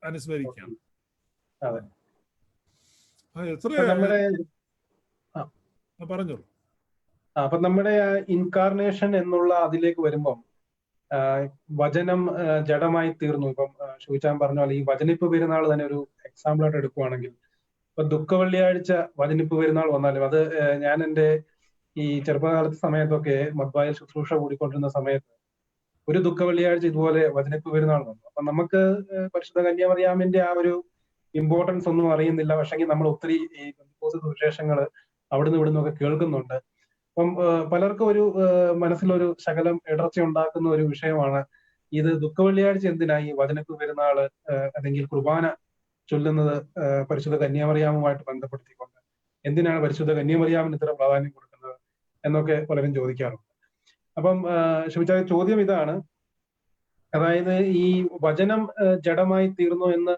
അനുസ്മരിക്കാം. പറഞ്ഞോളൂ. അപ്പൊ നമ്മുടെ ഇൻകാർണേഷൻ എന്നുള്ള അതിലേക്ക് വരുമ്പം വചനം ജഡമായി തീർന്നു. ഇപ്പം ഷൂച്ചാൻ പറഞ്ഞ പോലെ ഈ വചനിപ്പ് പെരുന്നാൾ തന്നെ ഒരു എക്സാമ്പിൾ ആയിട്ട് എടുക്കുവാണെങ്കിൽ, ഇപ്പൊ ദുഃഖവെള്ളിയാഴ്ച വചനിപ്പ് പെരുന്നാൾ വന്നാലും അത് ഞാൻ എൻ്റെ ഈ ചെറുപ്പകാലത്തെ സമയത്തൊക്കെ മദ്ബായിൽ ശുശ്രൂഷ കൂടിക്കൊണ്ടിരുന്ന സമയത്ത് ഒരു ദുഃഖവെള്ളിയാഴ്ച ഇതുപോലെ വചനിപ്പ് പെരുന്നാൾ വന്നു. അപ്പൊ നമുക്ക് പരിശുദ്ധ കന്യാമറിയാമിന്റെ ആ ഒരു ഇമ്പോർട്ടൻസ് ഒന്നും അറിയുന്നില്ല. പക്ഷെങ്കിൽ നമ്മൾ ഒത്തിരി ഈ സുവിശേഷങ്ങൾ അവിടുന്ന് ഇവിടുന്ന് ഒക്കെ കേൾക്കുന്നുണ്ട്. അപ്പം പലർക്കും ഒരു മനസ്സിലൊരു ശകലം ഇടർച്ച ഉണ്ടാക്കുന്ന ഒരു വിഷയമാണ് ഇത്. ദുഃഖവെള്ളിയാഴ്ച എന്തിനാ ഈ വചനിപ്പ് പെരുന്നാള് അല്ലെങ്കിൽ കുർബാന ചൊല്ലുന്നത് പരിശുദ്ധ കന്യാമറിയാമുമായിട്ട് ബന്ധപ്പെടുത്തിക്കൊണ്ട്? എന്തിനാണ് പരിശുദ്ധ കന്യാമറിയാമിന് ഇത്ര പ്രാധാന്യം കൊടുക്കുന്നത് എന്നൊക്കെ പലരും ചോദിക്കാറുണ്ട്. അപ്പം ക്ഷമിച്ചാൽ ചോദ്യം ഇതാണ്, അതായത് ഈ വചനം ജഡമായി തീർന്നു എന്ന്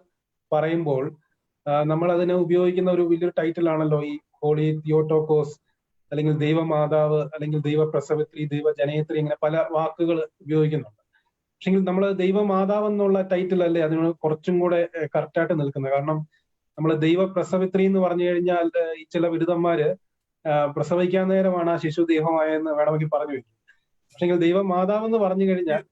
പറയുമ്പോൾ നമ്മൾ അതിനെ ഉപയോഗിക്കുന്ന ഒരു വലിയൊരു ടൈറ്റിൽ ആണല്ലോ ഈ ഹോളി തിയോട്ടോക്കോസ്, അല്ലെങ്കിൽ ദൈവമാതാവ്, അല്ലെങ്കിൽ ദൈവപ്രസവിത്രി, ദൈവജനയത്രി, ഇങ്ങനെ പല വാക്കുകൾ ഉപയോഗിക്കുന്നുണ്ട്. പക്ഷെങ്കിൽ നമ്മൾ ദൈവമാതാവ് എന്നുള്ള ടൈറ്റിൽ അല്ലേ അതിന് കുറച്ചും കൂടെ കറക്റ്റായിട്ട് നിൽക്കുന്നത്. കാരണം നമ്മൾ ദൈവപ്രസവിത്രി എന്ന് പറഞ്ഞു കഴിഞ്ഞാൽ ഈ ചില ബിരുദന്മാര് പ്രസവിക്കാൻ നേരമാണ് ആ ശിശു ദൈവമായെന്ന് വേണമെങ്കിൽ പറഞ്ഞു വെക്കും. പക്ഷെങ്കിൽ ദൈവമാതാവെന്ന് പറഞ്ഞു കഴിഞ്ഞാൽ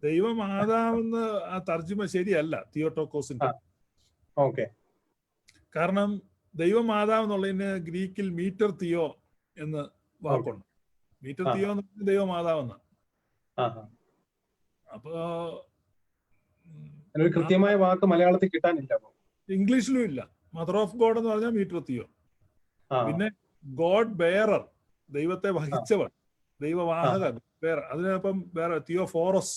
ദൈവമാതാവെന്ന് ആ തർജ്ജിമ ശരിയല്ല തിയോട്ടോക്കോസിന്റെ. ഓക്കെ. കാരണം ദൈവമാതാവ് എന്നുള്ളതിന് ഗ്രീക്കിൽ മീറ്റർ തിയോ എന്ന് വാക്കുണ്ട്. മീറ്റർ തിയോ എന്ന് പറഞ്ഞാൽ ദൈവമാതാവെന്ന. അപ്പൊ കൃത്യമായ വാക്ക് മലയാളത്തിൽ കിട്ടാനില്ല, ഇംഗ്ലീഷിലും ഇല്ല. മദർ ഓഫ് ഗോഡ് എന്ന് പറഞ്ഞാൽ മീറ്റർ തിയോ. പിന്നെ ഗോഡ് ബെയറർ, ദൈവത്തെ വഹിച്ചവർ, ദൈവവാഹകൻ, അതിനൊപ്പം വേറെ തിയോഫോറസ്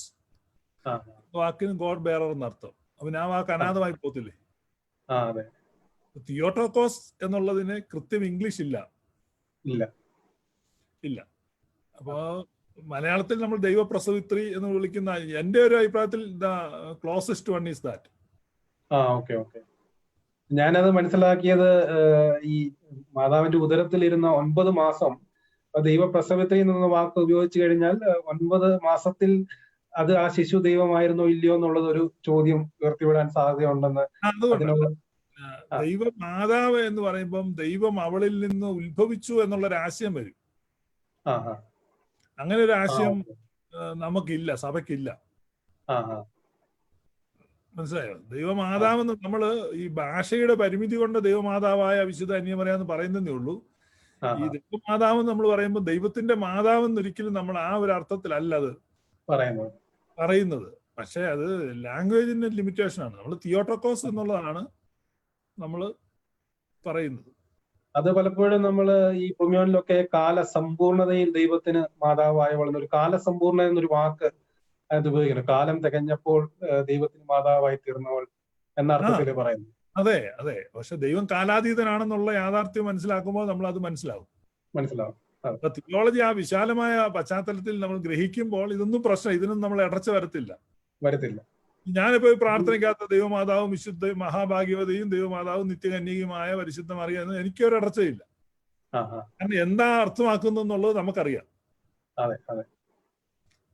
വാക്കിന് ഗോഡ് ബെയറർ എന്നർത്ഥം. അപ്പൊ ആ വാക്ക് അനാഥമായി പോത്തില്ലേ? തിയോട്ടോക്കോസ് എന്നുള്ളതിന് കൃത്യം ഇംഗ്ലീഷ് ഇല്ല. അപ്പൊ മലയാളത്തിൽ നമ്മൾ ദൈവപ്രസവിത്രി എന്ന് വിളിക്കുന്ന, എന്റെ ഒരു അഭിപ്രായത്തിൽ ക്ലോസസ്റ്റ് വൺ ഈസ് ദാറ്റ്. ഞാനത് മനസ്സിലാക്കിയത് ഈ മാതാവിന്റെ ഉദരത്തിലിരുന്ന 9 മാസം ദൈവപ്രസവിത്രി എന്ന വാക്ക് ഉപയോഗിച്ചു കഴിഞ്ഞാൽ 9 മാസത്തിൽ അത് ആ ശിശു ദൈവമായിരുന്നോ ഇല്ലയോ എന്നുള്ളത് ഒരു ചോദ്യം ഉയർത്തിവിടാൻ സാധ്യതയുണ്ടെന്ന്. ദൈവമാതാവ് എന്ന് പറയുമ്പം ദൈവം അവളിൽ നിന്ന് ഉത്ഭവിച്ചു എന്നുള്ളൊരു ആശയം വരും. അങ്ങനെ ഒരു ആശയം നമുക്കില്ല, സഭയ്ക്കില്ല. മനസ്സിലായോ? ദൈവമാതാവെന്ന് നമ്മള് ഈ ഭാഷയുടെ പരിമിതി കൊണ്ട് ദൈവമാതാവായ വിശുദ്ധ കന്യാമറിയാമെന്ന് പറയുന്നതേ ഉള്ളൂ. ഈ ദൈവമാതാവെന്ന് നമ്മൾ പറയുമ്പോൾ ദൈവത്തിന്റെ മാതാവെന്ന് ഒരിക്കലും നമ്മൾ ആ ഒരു അർത്ഥത്തിലല്ല അത് പറയുന്നത്. പക്ഷെ അത് ലാംഗ്വേജിന്റെ ലിമിറ്റേഷൻ ആണ്. നമ്മൾ തിയോട്ടോക്കോസ് എന്നുള്ളതാണ് നമ്മൾ പറയുന്നത്. അത് പലപ്പോഴും നമ്മൾ ഈ പുണ്യോനിലൊക്കെ കാലസമ്പൂർണതയിൽ ദൈവത്തിന് മാതാവായവൾ എന്നൊരു കാലസമ്പൂർണ എന്നൊരു വാക്ക് അത് ഉപയോഗിക്കുന്നു. കാലം തികഞ്ഞപ്പോൾ ദൈവത്തിന് മാതാവായി തീർന്നവൾ എന്ന അർത്ഥത്തിൽ പറയുന്നു. അതെ. പക്ഷെ ദൈവം കാലാതീതനാണെന്നുള്ള യാഥാർത്ഥ്യം മനസ്സിലാക്കുമ്പോൾ നമ്മൾ അത് മനസ്സിലാവും. തിയോളജി ആ വിശാലമായ പശ്ചാത്തലത്തിൽ നമ്മൾ ഗ്രഹിക്കുമ്പോൾ ഇതൊന്നും പ്രശ്നം, ഇതിനും നമ്മൾ ഇടർച്ച വരത്തില്ല. ഞാനിപ്പോ പ്രാർത്ഥനയ്ക്കകത്ത് ദൈവമാതാവും വിശുദ്ധ മഹാഭാഗ്യവതിയും ദൈവമാതാവും നിത്യകന്യകയുമായ പരിശുദ്ധ മറിയം എന്ന് എനിക്കൊരു ഇടർച്ചയില്ല. കാരണം എന്താ അർത്ഥമാക്കുന്നു എന്നുള്ളത് നമുക്കറിയാം.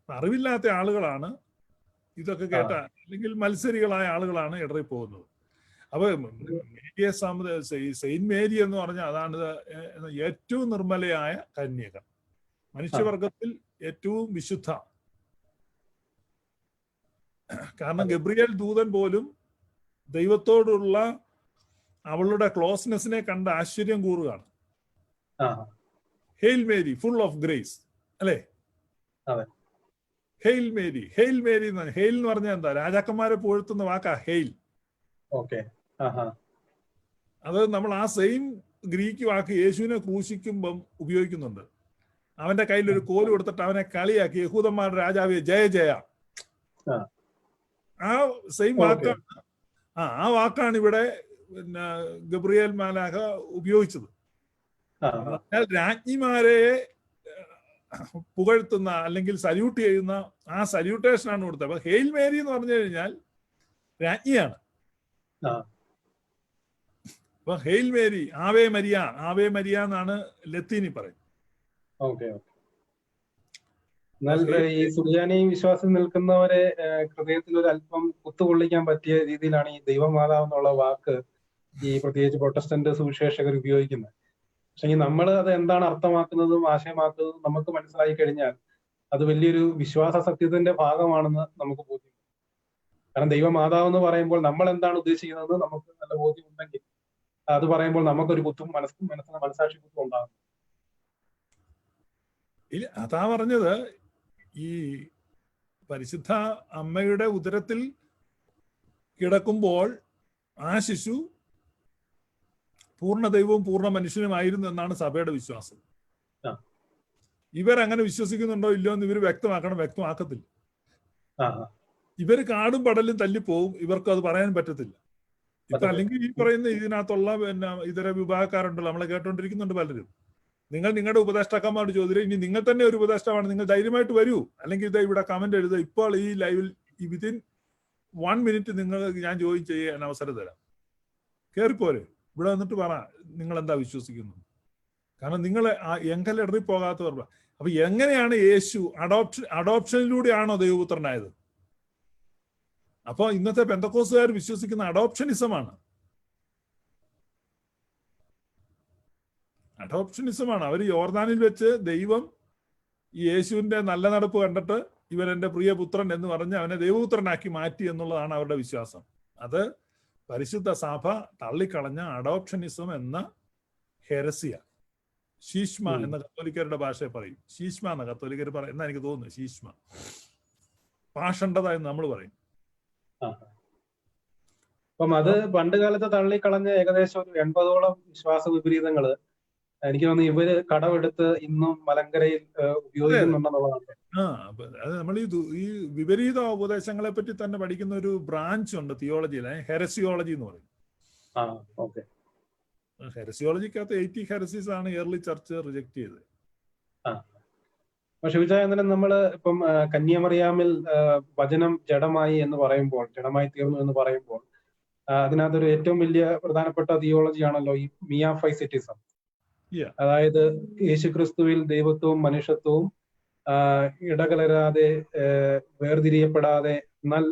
അറിവില്ലാത്ത ആളുകളാണ് ഇതൊക്കെ കേട്ട, അല്ലെങ്കിൽ മത്സരികളായ ആളുകളാണ് ഇടറി പോകുന്നത്. അപ്പൊ മേരിയെ സെയിന്റ് മേരി എന്ന് പറഞ്ഞാൽ അതാണ് ഏറ്റവും നിർമ്മലയായ കന്യക, മനുഷ്യവർഗത്തിൽ ഏറ്റവും വിശുദ്ധ. കാരണം ഗബ്രിയേൽ ദൂതൻ പോലും ദൈവത്തോടുള്ള അവളുടെ ക്ലോസ്നെസ്സിനെ കണ്ട് ആശ്ചര്യം കൂറുകയാണ്. Hail Mary full of grace, അല്ലേ? ഹെയിൽ മേരി, ഹെയിൽ മേരി എന്ന്, ഹെയിൽ എന്ന് പറഞ്ഞാൽ എന്താ? രാജാക്കന്മാരെ പുകഴ്ത്തുന്ന വാക്കാ ഹെയിൽ. അത് നമ്മൾ ആ സെയിം ഗ്രീക്ക് വാക്ക് യേശുവിനെ ക്രൂശിക്കുമ്പം ഉപയോഗിക്കുന്നുണ്ട്. അവന്റെ കയ്യിൽ ഒരു കോല് കൊടുത്തിട്ട് അവനെ കളിയാക്കി, യഹൂദന്മാരുടെ രാജാവേ ജയ ജയ. ആ സെയിം വാക്കാണ്, ആ വാക്കാണ് ഇവിടെ പിന്നെ ഗബ്രിയേൽ മാലാഖ ഉപയോഗിച്ചത്. രാജ്ഞിമാരെ പുകഴ്ത്തുന്ന അല്ലെങ്കിൽ സല്യൂട്ട് ചെയ്യുന്ന ആ സല്യൂട്ടേഷനാണ് കൊടുത്തത്. അപ്പൊ ഹെയിൽ മേരി എന്ന് പറഞ്ഞു കഴിഞ്ഞാൽ രാജ്ഞിയാണ്. അപ്പൊ hail Mary, Ave Maria, Ave Maria എന്നാണ് ലത്തീനി പറയും. എന്നാൽ ഈ സുറിയാനി വിശ്വാസം നിൽക്കുന്നവരെ ഹൃദയത്തിൽ ഒരു അല്പം കുത്തുകൊള്ളിക്കാൻ പറ്റിയ രീതിയിലാണ് ഈ ദൈവമാതാവ് എന്നുള്ള വാക്ക് ഈ പ്രത്യേകിച്ച് പ്രൊട്ടസ്റ്റന്റ് സുവിശേഷകർ ഉപയോഗിക്കുന്നത്. പക്ഷെ നമ്മൾ അത് എന്താണ് അർത്ഥമാക്കുന്നതും ആശയമാക്കുന്നതും നമുക്ക് മനസ്സിലായി കഴിഞ്ഞാൽ അത് വലിയൊരു വിശ്വാസ സത്യത്തിന്റെ ഭാഗമാണെന്ന് നമുക്ക് ബോധ്യം. കാരണം ദൈവമാതാവ് എന്ന് പറയുമ്പോൾ നമ്മൾ എന്താണ് ഉദ്ദേശിക്കുന്നത് നമുക്ക് നല്ല ബോധ്യമുണ്ടെങ്കിൽ അത് പറയുമ്പോൾ നമുക്കൊരു കുത്തും മനസാക്ഷി കുത്തും ഉണ്ടാകും. ഇല്ല, അതാ പറഞ്ഞത്, ഈ പരിശുദ്ധ അമ്മയുടെ ഉദരത്തിൽ കിടക്കുമ്പോൾ ആ ശിശു പൂർണ്ണ ദൈവവും പൂർണ്ണ മനുഷ്യനുമായിരുന്നു എന്നാണ് സഭയുടെ വിശ്വാസം. ഇവരങ്ങനെ വിശ്വസിക്കുന്നുണ്ടോ ഇല്ലയോ എന്ന് ഇവർ വ്യക്തമാക്കത്തില്ല. ഇവർ കാടും പടലും തല്ലിപ്പോവും, ഇവർക്ക് അത് പറയാൻ പറ്റത്തില്ല. ഇപ്പൊ അല്ലെങ്കിൽ ഈ പറയുന്ന ഇതിനകത്തുള്ള പിന്നെ ഇതര വിഭാഗക്കാരുണ്ടല്ലോ, നമ്മളെ കേട്ടോണ്ടിരിക്കുന്നുണ്ട് പലരും. നിങ്ങൾ നിങ്ങളുടെ ഉപദേഷ്ടാക്കന്മാരോട് ചോദിച്ചു, ഇനി നിങ്ങൾ തന്നെ ഒരു ഉപദേഷ്ടാവാണ്, നിങ്ങൾ ധൈര്യമായിട്ട് വരൂ, അല്ലെങ്കിൽ ഇതാ ഇവിടെ കമന്റ് എഴുതുക, ഇപ്പോൾ ഈ ലൈവിൽ വിതിൻ 1 മിനിറ്റ് നിങ്ങൾ ഞാൻ ജോയിൻ ചെയ്യാൻ അവസരം തരാം, കേറിപ്പോരെ, ഇവിടെ വന്നിട്ട് പറ നിങ്ങൾ എന്താ വിശ്വസിക്കുന്നത്. കാരണം നിങ്ങൾ എങ്കലിടറി പോകാത്തവർ. അപ്പൊ എങ്ങനെയാണ് യേശു അഡോപ്ഷനിലൂടെയാണോ ദൈവപുത്രനായത്? അപ്പൊ ഇന്നത്തെ പെന്തക്കോസ്തുകാർ വിശ്വസിക്കുന്ന അഡോപ്ഷനിസമാണ്. അവർ യോർദാനിൽ വെച്ച് ദൈവം ഈ യേശുവിന്റെ നല്ല നടപ്പ് കണ്ടിട്ട് ഇവൻ എന്റെ പ്രിയപുത്രൻ എന്ന് പറഞ്ഞ് അവനെ ദൈവപുത്രനാക്കി മാറ്റി എന്നുള്ളതാണ് അവരുടെ വിശ്വാസം. അത് പരിശുദ്ധ സഭ തള്ളിക്കളഞ്ഞ അഡോപ്ഷനിസം എന്ന ഹെരസിയ. ശീഷ്മ എന്ന കത്തോലിക്കരുടെ ഭാഷയെ പറയും. ശീഷ്മ എന്ന കത്തോലിക്കർ പറയും എന്നാ എനിക്ക് തോന്നുന്നു. ശീഷ്മ പാഷണ്ഡത എന്ന് നമ്മൾ പറയും. അപ്പം അത് പണ്ട് കാലത്ത് തള്ളിക്കളഞ്ഞ ഏകദേശം ഒരു 80ഓളം വിശ്വാസ വിപരീതങ്ങള് എനിക്ക് തോന്നുന്നു ഇവര് കടമെടുത്ത് ഇന്നും മലങ്കരയിൽ ഉപയോഗിക്കുന്നുണ്ടെന്നുള്ളതാണ്. അത് നമ്മൾ ഈ വിപരീത ഉപദേശങ്ങളെ പറ്റി തന്നെ പഠിക്കുന്ന ഒരു ബ്രാഞ്ച് ഉണ്ട് തിയോളജിയിൽ, ഹെരസിയോളജി എന്ന് പറയും. ഹെരസിയോളജിക്കകത്ത് 80 ഹെരസീസ് ആണ് ഏർലി ചർച്ച് റിജക്ട് ചെയ്തത്. പക്ഷെ വിചാരം നമ്മള് ഇപ്പം കന്യാമറിയാമിൽ വചനം ജഡമായി എന്ന് പറയുമ്പോൾ, ജഡമായി തീർന്നു എന്ന് പറയുമ്പോൾ അതിനകത്തൊരു ഏറ്റവും വലിയ പ്രധാനപ്പെട്ട തിയോളജി ആണല്ലോ ഈ മിയാഫൈസിറ്റിസം. അതായത് യേശുക്രിസ്തുവിൽ ദൈവത്വവും മനുഷ്യത്വവും ഇടകലരാതെ വേർതിരിയപ്പെടാതെ എന്നാൽ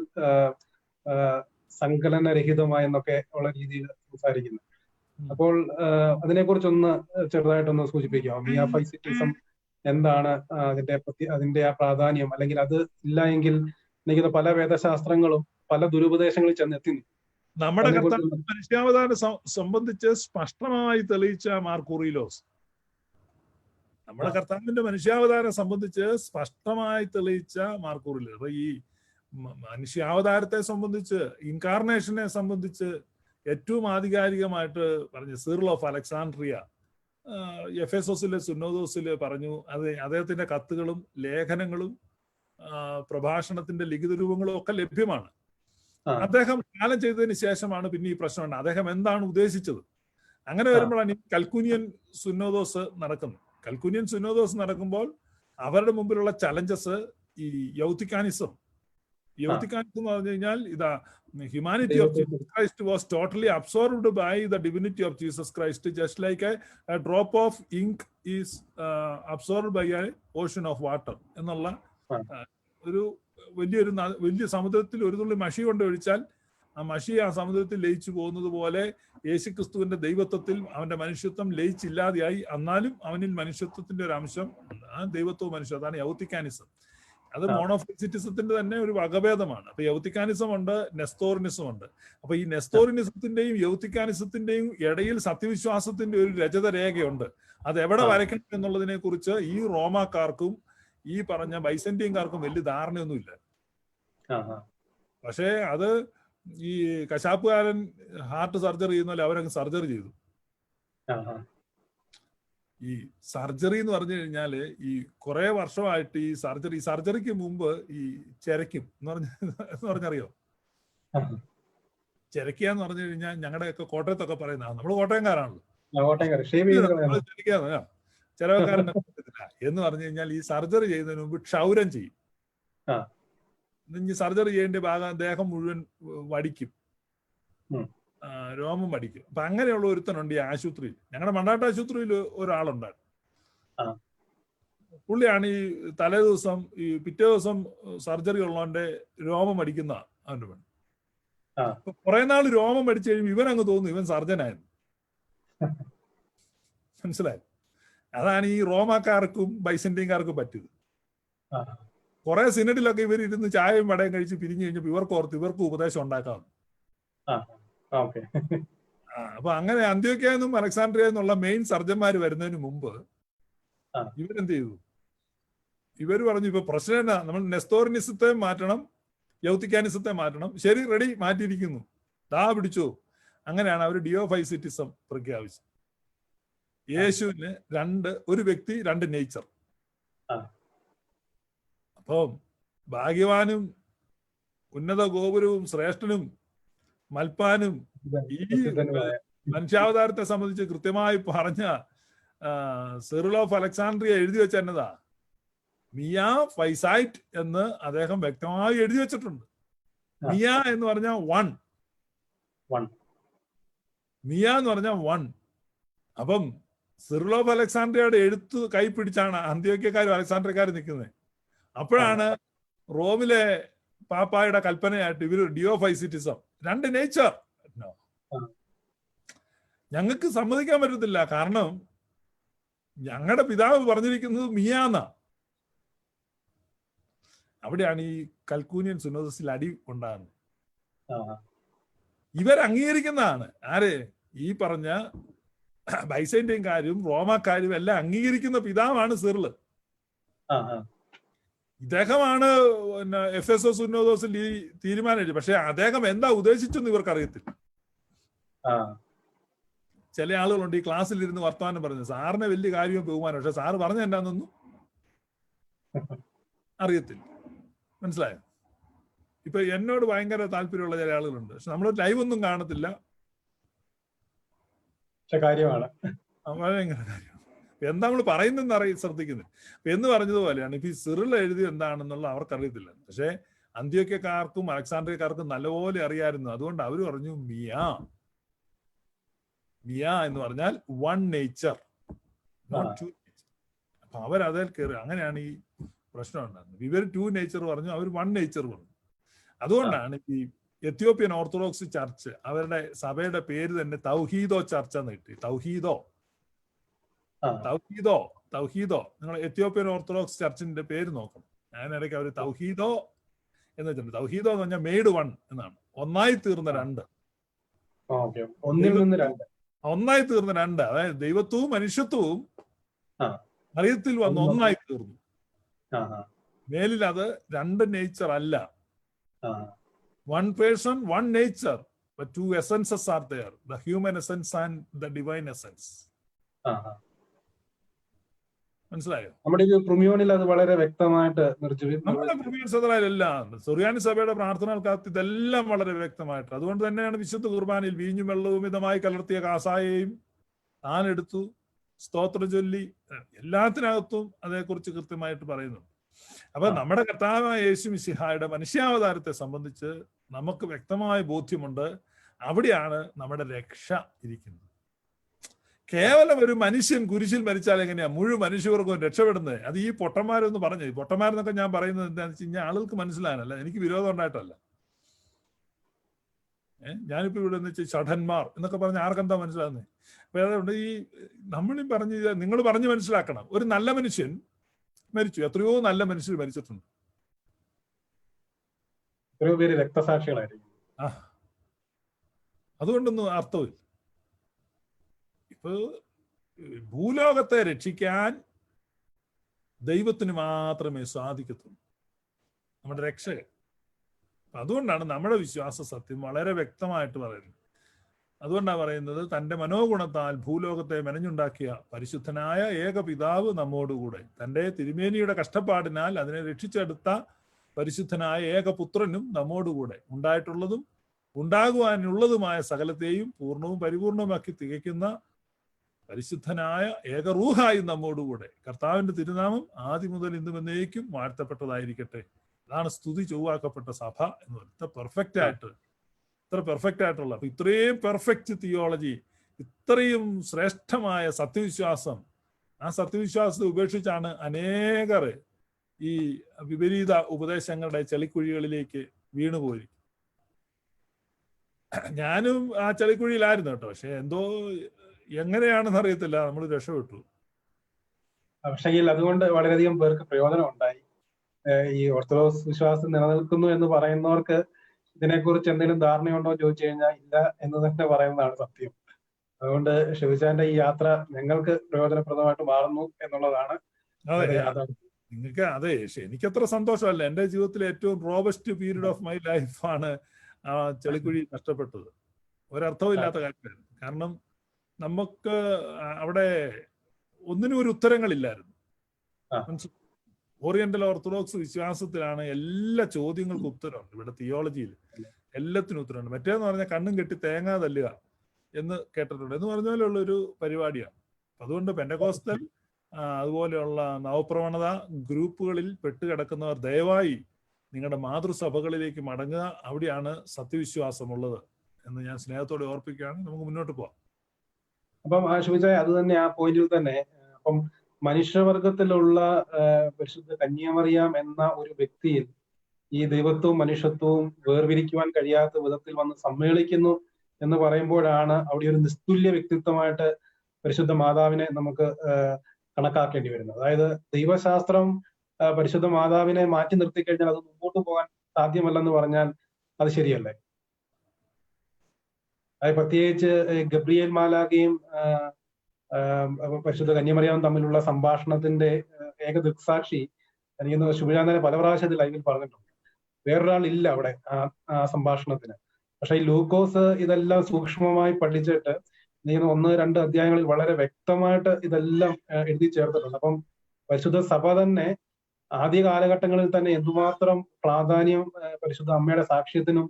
സങ്കലനരഹിതമായെന്നൊക്കെ ഉള്ള രീതിയിൽ സംസാരിക്കുന്നു. അപ്പോൾ അതിനെക്കുറിച്ചൊന്ന് ചെറുതായിട്ടൊന്ന് സൂചിപ്പിക്കാം. മിയാഫൈസിറ്റിസം എന്താണ്, അതിന്റെ ആ പ്രാധാന്യം, അല്ലെങ്കിൽ അത് ഇല്ല എങ്കിൽ എനിക്ക് പല വേദശാസ്ത്രങ്ങളും പല ദുരുപദേശങ്ങളിൽ ചെന്നെത്തി. നമ്മുടെ കർത്താവിന്റെ മനുഷ്യാവതാരം സംബന്ധിച്ച് സ്പഷ്ടമായി തെളിയിച്ച മാർ കൂറിലോസ്, നമ്മുടെ കർത്താവിന്റെ മനുഷ്യാവതാരം സംബന്ധിച്ച് സ്പഷ്ടമായി തെളിയിച്ച മാർ കൂറിലോസ്. അപ്പൊ ഈ മനുഷ്യാവതാരത്തെ സംബന്ധിച്ച്, ഇൻകാർണേഷനെ സംബന്ധിച്ച് ഏറ്റവും ആധികാരികമായിട്ട് പറഞ്ഞ സിറിൽ ഓഫ് അലക്സാൻഡ്രിയ എഫേസോസിലെ സുന്നോദോസില് പറഞ്ഞു. അത് അദ്ദേഹത്തിന്റെ കത്തുകളും ലേഖനങ്ങളും പ്രഭാഷണത്തിന്റെ ലിഖിത രൂപങ്ങളും ഒക്കെ ലഭ്യമാണ്. അദ്ദേഹം കാലം ചെയ്തതിന് ശേഷമാണ് പിന്നെ ഈ പ്രശ്നമുണ്ട്. അദ്ദേഹം എന്താണ് ഉദ്ദേശിച്ചത്? അങ്ങനെ വരുമ്പോഴാണ് ഈ കൽക്കുനിയൻ സുന്നോദോസ് നടക്കുന്നത്. കൽക്കുനിയൻ സുന്നോദോസ് നടക്കുമ്പോൾ അവരുടെ മുമ്പിലുള്ള ചലഞ്ചസ് ഈ യൗത്തിക്കാനിസം, യൗത്തിക്കാനിസം എന്ന് പറഞ്ഞു കഴിഞ്ഞാൽ ഇതാ humanity of Jesus Christ was totally absorbed by the divinity of Jesus Christ, just like a drop of ink is absorbed by a ocean of water എന്നുള്ള ഒരു വലിയ സമുദ്രത്തിൽ ഒരു തുള്ളി മഷി കൊണ്ട് ഒഴിച്ചാൽ ആ മഷി ആ സമുദ്രത്തിൽ ലയിച്ചു പോകുന്നത് പോലെ യേശുക്രിസ്തുവിന്റെ ദൈവത്വത്തിൽ അവന്റെ മനുഷ്യത്വം ലയിച്ചില്ലാതെയായി. എന്നാലും അവനിൽ മനുഷ്യത്വത്തിന്റെ ഒരു അംശം, ആ ദൈവത്വവും മനുഷ്യ, അതാണ് യൗത്തിക്കാനിസം. അത് മോണോഫിസിറ്റിസത്തിന്റെ തന്നെ ഒരു വകഭേദമാണ്. അപ്പൊ യൗത്തിക്കാനിസം ഉണ്ട്, നെസ്തോറിനിസം ഉണ്ട്. അപ്പൊ ഈ നെസ്തോറിനിസത്തിന്റെയും യൗത്തിക്കാനിസത്തിന്റെയും ഇടയിൽ സത്യവിശ്വാസത്തിന്റെ ഒരു രചത രേഖയുണ്ട്. അത് എവിടെ വരയ്ക്കണം എന്നുള്ളതിനെ കുറിച്ച് ഈ റോമാക്കാർക്കും ഈ പറഞ്ഞ ബൈസന്റിയൻകാർക്കും വലിയ ധാരണയൊന്നുമില്ല. പക്ഷേ അത് ഈ കശാപ്പുകാരൻ ഹാർട്ട് സർജറി ചെയ്യുന്നപോലെ അവരങ്ങ് സർജറി ചെയ്തു. ഈ സർജറി എന്ന് പറഞ്ഞു കഴിഞ്ഞാല് ഈ കുറെ വർഷമായിട്ട് ഈ സർജറിക്ക് മുമ്പ് ഈ ചെരയ്ക്കും എന്ന് പറഞ്ഞറിയോ? ചെരക്കുക എന്ന് പറഞ്ഞു കഴിഞ്ഞാൽ ഞങ്ങളുടെയൊക്കെ കോട്ടയത്തൊക്കെ പറയുന്നതാണ്. നമ്മള് കോട്ടയംകാരാണല്ലോ, ചെലവക്കാരൻ എന്ന് പറഞ്ഞു കഴിഞ്ഞാൽ ഈ സർജറി ചെയ്യുന്നതിന് മുമ്പ് ക്ഷൗരം ചെയ്യും. സർജറി ചെയ്യേണ്ട ഭാഗം ദേഹം മുഴുവൻ വടിക്കും, രോമം വടിക്കും. അപ്പൊ അങ്ങനെയുള്ള ഒരുത്തനുണ്ട് ഈ ആശുപത്രിയിൽ. ഞങ്ങളുടെ മണ്ടാട്ട് ആശുപത്രിയിൽ ഒരാളുണ്ടായിരുന്നു. പുള്ളിയാണ് ഈ തലേ ദിവസം ഈ പിറ്റേ ദിവസം സർജറി ഉള്ളവന്റെ രോമം വടിക്കുന്ന അവന്റെ പണി. അപ്പൊ കുറെ നാൾ രോമം വടിച്ചു കഴിയുമ്പോൾ ഇവൻ അങ്ങ് തോന്നുന്നു ഇവൻ സർജനായിരുന്നു. മനസ്സിലായി? അതാണ് ഈ റോമാക്കാർക്കും ബൈസന്റിയൻകാർക്കും പറ്റിയത്. കുറെ സിനഡിലൊക്കെ ഇവരിരുന്ന് ചായയും വടയും കഴിച്ച് പിരിഞ്ഞു കഴിഞ്ഞപ്പോൾ ഇവർക്ക് ഉപദേശം ഉണ്ടാക്കാം. അപ്പൊ അങ്ങനെ അന്ത്യോക്യയെന്നും അലക്സാണ്ട്രിയ എന്നുള്ള മെയിൻ സർജന്മാര് വരുന്നതിന് മുമ്പ് ഇവരെന്ത് ചെയ്തു? ഇവര് പറഞ്ഞു ഇപ്പൊ പ്രശ്നം എന്നാ, നമ്മൾ നെസ്തോറിനിസത്തെ മാറ്റണം, യൗത്തിക്കാനിസത്തെ മാറ്റണം. ശരി, റെഡി, മാറ്റിയിരിക്കുന്നു, ദാ പിടിച്ചു. അങ്ങനെയാണ് അവർ ഡിയോഫൈസിറ്റിസം പ്രഖ്യാപിച്ചത്. യേശുവിന് ഒരു വ്യക്തി, രണ്ട് നേച്ചർ. അപ്പം ഭാഗ്യവാനും ഉന്നത ഗോപുരവും ശ്രേഷ്ഠനും മൽപ്പാനും ഈ മനുഷ്യാവതാരത്തെ സംബന്ധിച്ച് കൃത്യമായി പറഞ്ഞ സിറിൽ ഓഫ് അലക്സാണ്ട്രിയ എഴുതി വെച്ച എന്നതാ മിയ ഫൈസൈറ്റ് എന്ന് അദ്ദേഹം വ്യക്തമായി എഴുതി വെച്ചിട്ടുണ്ട്. മിയ എന്ന് പറഞ്ഞാൽ വൺ, മിയ എന്ന് പറഞ്ഞാൽ വൺ. അപ്പം സിറിൽ ഓഫ് അലക്സാണ്ട്രിയയുടെ എഴുത്ത് കൈ പിടിച്ചാണ് അന്ത്യോക്യക്കാരും അലക്സാണ്ട്രിയക്കാരും നിൽക്കുന്നത്. അപ്പോഴാണ് റോമിലെ പാപ്പായുടെ കൽപ്പനയായിട്ട് ഇവര് ഡിയോഫൈസിറ്റിസം, രണ്ട് നേച്ചർ. ഞങ്ങൾക്ക് സമ്മതിക്കാൻ പറ്റത്തില്ല, കാരണം ഞങ്ങളുടെ പിതാവ് പറഞ്ഞിരിക്കുന്നത് മിയാന്ന. അവിടെയാണ് ഈ കൽക്കൂനിയൻ സുനോദസിൽ അടി ഉണ്ടാകുന്നത്. ഇവർ അംഗീകരിക്കുന്നതാണ്. ആര്? ഈ പറഞ്ഞ ബൈസന്റിയൻകാരും റോമാക്കാരും എല്ലാം അംഗീകരിക്കുന്ന പിതാവാണ് സിറിൽ. ഇദ്ദേഹമാണ് പിന്നെ എഫെസോസ് സുന്നോദോസിൽ ഈ തീരുമാനം എഴുതി. പക്ഷെ അദ്ദേഹം എന്താ ഉദ്ദേശിച്ചെന്ന് ഇവർക്ക് അറിയത്തില്ല. ചില ആളുകളുണ്ട് ഈ ക്ലാസ്സിലിരുന്ന് വർത്തമാനം പറയുന്നത്, സാറിനെ വലിയ കാര്യവും ബഹുമാനം, പക്ഷെ സാറ് പറഞ്ഞ എന്താണെന്നൊന്നും അറിയത്തില്ല. മനസ്സിലായോ? ഇപ്പൊ എന്നോട് ഭയങ്കര താല്പര്യമുള്ള ചില ആളുകളുണ്ട്, പക്ഷെ നമ്മൾ ലൈവ് ഒന്നും കാണത്തില്ല. കാര്യമാണ് ഭയങ്കര കാര്യമാണ്. എന്താ നമ്മൾ പറയുന്നതെന്ന് ശ്രദ്ധിക്കുന്നില്ല. എന്ന് പറഞ്ഞതുപോലെയാണ് ഇപ്പൊ ഈ സിറിൽ എഴുതി എന്താണെന്നുള്ള അവർക്കറിയത്തില്ല. പക്ഷെ അന്ത്യോക്യക്കാർക്കും അലക്സാണ്ട്രിയക്കാർക്കും നല്ലപോലെ അറിയാമായിരുന്നു. അതുകൊണ്ട് അവർ പറഞ്ഞു മിയ എന്ന് പറഞ്ഞാൽ one nature, not two nature. അപ്പൊ അവരതിൽ കയറി. അങ്ങനെയാണ് ഈ പ്രശ്നം ഉണ്ടാകുന്നത്. ഇവർ ടു നേച്ചർ പറഞ്ഞു, അവർ വൺ നേച്ചർ പറഞ്ഞു. അതുകൊണ്ടാണ് ഈ എത്യോപ്യൻ ഓർത്തഡോക്സ് ചർച്ച് അവരുടെ സഭയുടെ പേര് തന്നെ തൗഹീദോ ചർച്ച് എന്ന് കിട്ടി. തൗഹീദോ നിങ്ങൾ എത്യോപ്യൻ ഓർത്തഡോക്സ് ചർച്ചിന്റെ പേര് നോക്കണം. ഞാനിടയ്ക്ക് അവർ തൗഹീദോ എന്ന് വെച്ചിട്ടുണ്ട്. തൗഹീദോ എന്ന് പറഞ്ഞാൽ മെയ്ഡ് വൺ എന്നാണ്, ഒന്നായി തീർന്ന രണ്ട്. ഒന്നായി തീർന്ന രണ്ട്, അതായത് ദൈവത്വവും മനുഷ്യത്വവും അറിയത്തിൽ വന്ന് ഒന്നായി തീർന്നു. മേലിൽ അത് രണ്ട് നേച്ചർ അല്ല. One person, one nature, but two essences are there, the human essence and the divine essence. മനസ്സിലായോ? നമ്മുടെ ഈ പ്രുമിയോണിൽ അത് വളരെ വ്യക്തമായിട്ട് നമ്മുടെ പ്രുമിയോൻ സഭയിലെല്ലാം സുറിയാനി സഭയുടെ പ്രാർത്ഥനകൾക്കകത്ത് ഇതെല്ലാം വളരെ വ്യക്തമായിട്ട്. അതുകൊണ്ട് തന്നെയാണ് വിശുദ്ധ കുർബാനയിൽ വീഞ്ഞും വെള്ളവും മിതമായി കലർത്തിയ കാസായയും താൻ എടുത്തു സ്തോത്രം ചൊല്ലി എല്ലാത്തിനകത്തും അതേക്കുറിച്ച് കൃത്യമായിട്ട് പറയുന്നു. അപ്പൊ നമ്മുടെ കർത്താവായ യേശു മിശിഹായുടെ മനുഷ്യാവതാരത്തെ സംബന്ധിച്ച് നമുക്ക് വ്യക്തമായ ബോധ്യമുണ്ട്. അവിടെയാണ് നമ്മുടെ രക്ഷ ഇരിക്കുന്നത്. കേവലം ഒരു മനുഷ്യൻ കുരിശിൽ മരിച്ചാൽ എങ്ങനെയാ മുഴുവൻ മനുഷ്യവർക്കും രക്ഷപ്പെടുന്നത്? അത് ഈ പൊട്ടന്മാരൊന്ന് പറഞ്ഞു. ഈ പൊട്ടന്മാരെന്നൊക്കെ ഞാൻ പറയുന്നത് എന്താണെന്ന് വെച്ച് കഴിഞ്ഞാൽ ആളുകൾക്ക് മനസ്സിലാകാനല്ല, എനിക്ക് വിരോധം ഉണ്ടായിട്ടല്ല. ഞാനിപ്പോ ഇവിടെ എന്ന് വെച്ചാൽ ഷഠന്മാർ എന്നൊക്കെ പറഞ്ഞ ആർക്കെന്താ മനസ്സിലാകുന്നത്? അപ്പൊ അതുകൊണ്ട് ഈ നമ്മളീ പറഞ്ഞ് നിങ്ങൾ പറഞ്ഞ് മനസ്സിലാക്കണം. ഒരു നല്ല മനുഷ്യൻ മരിച്ചു, എത്രയോ നല്ല മനുഷ്യർ മരിച്ചിട്ടുണ്ട്. എത്രയോ പേര് രക്തസാക്ഷികളായിരിക്കും. അതുകൊണ്ടൊന്നും അർത്ഥമില്ല. ഇപ്പൊ ഭൂലോകത്തെ രക്ഷിക്കാൻ ദൈവത്തിന് മാത്രമേ സാധിക്കത്തുള്ളൂ, നമ്മുടെ രക്ഷകൻ. അതുകൊണ്ടാണ് നമ്മുടെ വിശ്വാസ സത്യം വളരെ വ്യക്തമായിട്ട് പറയുന്നത്. അതുകൊണ്ടാണ് പറയുന്നത്, തന്റെ മനോഗുണത്താൽ ഭൂലോകത്തെ മെനഞ്ഞുണ്ടാക്കിയ പരിശുദ്ധനായ ഏക പിതാവ് നമ്മോടുകൂടെ, തന്റെ തിരുമേനിയുടെ കഷ്ടപ്പാടിനാൽ അതിനെ രക്ഷിച്ചെടുത്ത പരിശുദ്ധനായ ഏകപുത്രനും നമ്മോടുകൂടെ, ഉണ്ടായിട്ടുള്ളതും ഉണ്ടാകുവാനുള്ളതുമായ സകലത്തെയും പൂർണ്ണവും പരിപൂർണവുമാക്കി തികയ്ക്കുന്ന പരിശുദ്ധനായ ഏകറൂഹായി നമ്മോടുകൂടെ. കർത്താവിന്റെ തിരുനാമം ആദ്യം മുതൽ ഇന്നും എന്നേക്കും വാഴ്ത്തപ്പെട്ടതായിരിക്കട്ടെ. അതാണ് സ്തുതി ചൊവ്വാക്കപ്പെട്ട സഭ എന്ന് പറയുന്നത്. ഇത്ര പെർഫെക്റ്റ് ആയിട്ടുള്ള, അപ്പൊ ഇത്രയും പെർഫെക്റ്റ് തിയോളജി, ഇത്രയും ശ്രേഷ്ഠമായ സത്യവിശ്വാസം, ആ സത്യവിശ്വാസത്തെ ഉപേക്ഷിച്ചാണ് അനേകർ ഈ വിപരീത ഉപദേശങ്ങളുടെ ചെളിക്കുഴികളിലേക്ക് വീണുപോയി. ഞാനും ആ ചെളിക്കുഴിയിലായിരുന്നു കേട്ടോ. പക്ഷെ എന്തോ എങ്ങനെയാണെന്ന് അറിയത്തില്ല, നമ്മൾ രക്ഷപ്പെട്ടു. പക്ഷേ അതുകൊണ്ട് വളരെയധികം പേർക്ക് പ്രയോജനം ഉണ്ടായി. ഈ ഓർത്തഡോക്സ് വിശ്വാസം നിലനിൽക്കുന്നു എന്ന് പറയുന്നവർക്ക് ഇതിനെക്കുറിച്ച് എന്തെങ്കിലും ധാരണയുണ്ടോ എന്ന് ചോദിച്ചു കഴിഞ്ഞാൽ ഇല്ല എന്ന് തന്നെ പറയുന്നതാണ് സത്യം. അതുകൊണ്ട് ഷിബുചാന്റെ ഈ യാത്ര ഞങ്ങൾക്ക് പ്രയോജനപ്രദമായിട്ട് മാറുന്നു എന്നുള്ളതാണ്. നിങ്ങൾക്ക് അതെ, എനിക്കത്ര സന്തോഷമല്ല. എന്റെ ജീവിതത്തിലെ ഏറ്റവും റോബസ്റ്റ് പീരീഡ് ഓഫ് മൈ ലൈഫാണ് ആ ചെളിക്കുഴി നഷ്ടപ്പെട്ടത്. ഒരർത്ഥമില്ലാത്ത കാര്യമായിരുന്നു. കാരണം നമുക്ക് അവിടെ ഒന്നിനും ഒരു ഉത്തരങ്ങളില്ലായിരുന്നു. ഓറിയന്റൽ ഓർത്തഡോക്സ് വിശ്വാസത്തിലാണ് എല്ലാ ചോദ്യങ്ങൾക്കും ഉത്തരമുണ്ട്. ഇവിടെ തിയോളജിയിൽ എല്ലാത്തിനും ഉത്തരമുണ്ട്. മറ്റേന്ന് പറഞ്ഞാൽ കണ്ണും കെട്ടി തേങ്ങ തല്ലുക എന്ന് കേട്ടിട്ടുണ്ട് എന്ന് പറഞ്ഞ പോലെയുള്ള ഒരു പരിപാടിയാണ്. അതുകൊണ്ട് പെന്തക്കോസ്തൽ അതുപോലെയുള്ള നവപ്രവണത ഗ്രൂപ്പുകളിൽ പെട്ടുകിടക്കുന്നവർ ദയവായി നിങ്ങളുടെ മാതൃസഭകളിലേക്ക് മടങ്ങുക. അവിടെയാണ് സത്യവിശ്വാസമുള്ളത് എന്ന് ഞാൻ സ്നേഹത്തോടെ ഓർപ്പിക്കുകയാണ്. നമുക്ക് മുന്നോട്ട് പോവാം. അപ്പം ഷിബുചായ അത് തന്നെ ആ പോയിന്റിൽ തന്നെ അപ്പം മനുഷ്യവർഗത്തിലുള്ള പരിശുദ്ധ കന്യാമറിയാം എന്ന ഒരു വ്യക്തിയിൽ ഈ ദൈവത്വവും മനുഷ്യത്വവും വേർതിരിക്കുവാൻ കഴിയാത്ത വിധത്തിൽ വന്ന് സമ്മേളിക്കുന്നു എന്ന് പറയുമ്പോഴാണ് അവിടെ ഒരു നിസ്തുല്യ വ്യക്തിത്വമായിട്ട് പരിശുദ്ധ മാതാവിനെ നമുക്ക് കണക്കാക്കേണ്ടി വരുന്നത്. അതായത് ദൈവശാസ്ത്രം പരിശുദ്ധ മാതാവിനെ മാറ്റി നിർത്തിക്കഴിഞ്ഞാൽ അത് മുമ്പോട്ട് പോകാൻ സാധ്യമല്ലെന്ന് പറഞ്ഞാൽ അത് ശരിയല്ലേ? അത് പ്രത്യേകിച്ച് ഗബ്രിയേൽ മാലാഖയും പരിശുദ്ധ കന്യാമറിയാവും തമ്മിലുള്ള സംഭാഷണത്തിന്റെ ഏക ദൃക്സാക്ഷി എനിക്ക് ശുഭജാന്തനെ പല പ്രാവശ്യത്തിൽ ലൈവിൽ പറഞ്ഞിട്ടുണ്ട്. വേറൊരാൾ ഇല്ല അവിടെ ആ സംഭാഷണത്തിന്. പക്ഷെ ഈ ലൂക്കോസ് ഇതെല്ലാം സൂക്ഷ്മമായി പഠിച്ചിട്ട് നീങ്ങുന്ന 1-2 അധ്യായങ്ങളിൽ വളരെ വ്യക്തമായിട്ട് ഇതെല്ലാം എഴുതി ചേർത്തിട്ടുണ്ട്. അപ്പം പരിശുദ്ധ സഭ തന്നെ ആദ്യ കാലഘട്ടങ്ങളിൽ തന്നെ എന്തുമാത്രം പ്രാധാന്യം പരിശുദ്ധ അമ്മയുടെ സാക്ഷ്യത്തിനും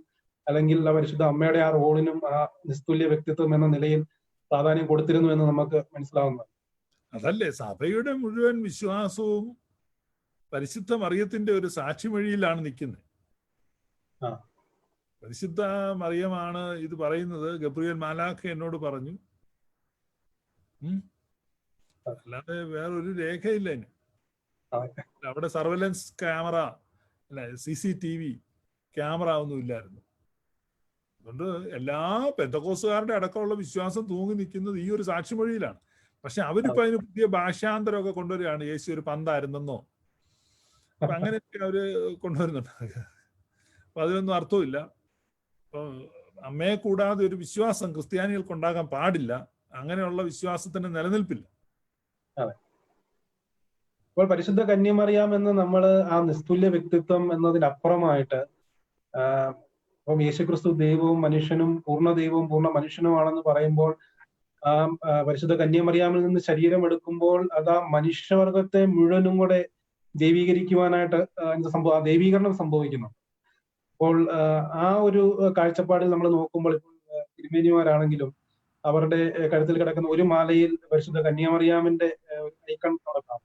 അല്ലെങ്കിൽ പരിശുദ്ധ അമ്മയുടെ ആ റോളിനും ആ നിസ്തുല്യ വ്യക്തിത്വം എന്ന നിലയിൽ പ്രാധാന്യം കൊടുത്തിരുന്നു എന്ന് നമുക്ക് മനസ്സിലാവുന്നത്. അതല്ലേ സഭയുടെ മുഴുവൻ വിശ്വാസവും പരിശുദ്ധ മറിയത്തിന്റെ ഒരു സാക്ഷിമൊഴിയിലാണ് നിൽക്കുന്നത്. പരിശുദ്ധ മറിയമാണ് ഇത് പറയുന്നത്. ഗബ്രിയേൽ മാലാഖ എന്നോട് പറഞ്ഞു, അല്ലാതെ വേറൊരു രേഖയില്ല. അവിടെ സർവൈലൻസ് ക്യാമറ അല്ല, CCTV ക്യാമറ ഒന്നും ഇല്ലായിരുന്നു. അതുകൊണ്ട് എല്ലാ പെന്തക്കോസ്തുകാരുടെ അടക്കമുള്ള വിശ്വാസം തൂങ്ങി നിൽക്കുന്നത് ഈ ഒരു സാക്ഷിമൊഴിയിലാണ്. പക്ഷെ അവരിപ്പോ അതിന് പുതിയ ഭാഷാന്തരമൊക്കെ കൊണ്ടുവരികയാണ്. യേശു ഒരു പന്തായിരുന്നെന്നോ അപ്പൊ അങ്ങനെയൊക്കെ അവര് കൊണ്ടുവരുന്നുണ്ട്. അപ്പൊ അതിനൊന്നും അർത്ഥമില്ല. അപ്പൊ അമ്മയെ കൂടാതെ ഒരു വിശ്വാസം ക്രിസ്ത്യാനികൾക്ക് ഉണ്ടാകാൻ പാടില്ല. അങ്ങനെയുള്ള വിശ്വാസത്തിന് നിലനിൽപ്പില്ല. അപ്പോൾ പരിശുദ്ധ കന്യമറിയാം എന്ന് നമ്മൾ ആ നിസ്തുല്യ വ്യക്തിത്വം എന്നതിനപ്പുറമായിട്ട് അപ്പം യേശുക്രിസ്തു ദൈവവും മനുഷ്യനും പൂർണ്ണ ദൈവവും പൂർണ്ണ മനുഷ്യനുമാണെന്ന് പറയുമ്പോൾ ആ പരിശുദ്ധ കന്യമറിയാമിൽ നിന്ന് ശരീരം എടുക്കുമ്പോൾ അത് ആ മനുഷ്യവർഗത്തെ മുഴുവനും കൂടെ ദൈവീകരിക്കുവാനായിട്ട് ദൈവീകരണം സംഭവിക്കുന്നു. അപ്പോൾ ആ ഒരു കാഴ്ചപ്പാടിൽ നമ്മൾ നോക്കുമ്പോൾ ഇപ്പോൾ തിരുമേനിമാരാണെങ്കിലും അവരുടെ കഴുത്തിൽ കിടക്കുന്ന ഒരു മാലയിൽ പരിശുദ്ധ കന്യാമറിയാമിന്റെ ഐക്കൺ നടക്കാം.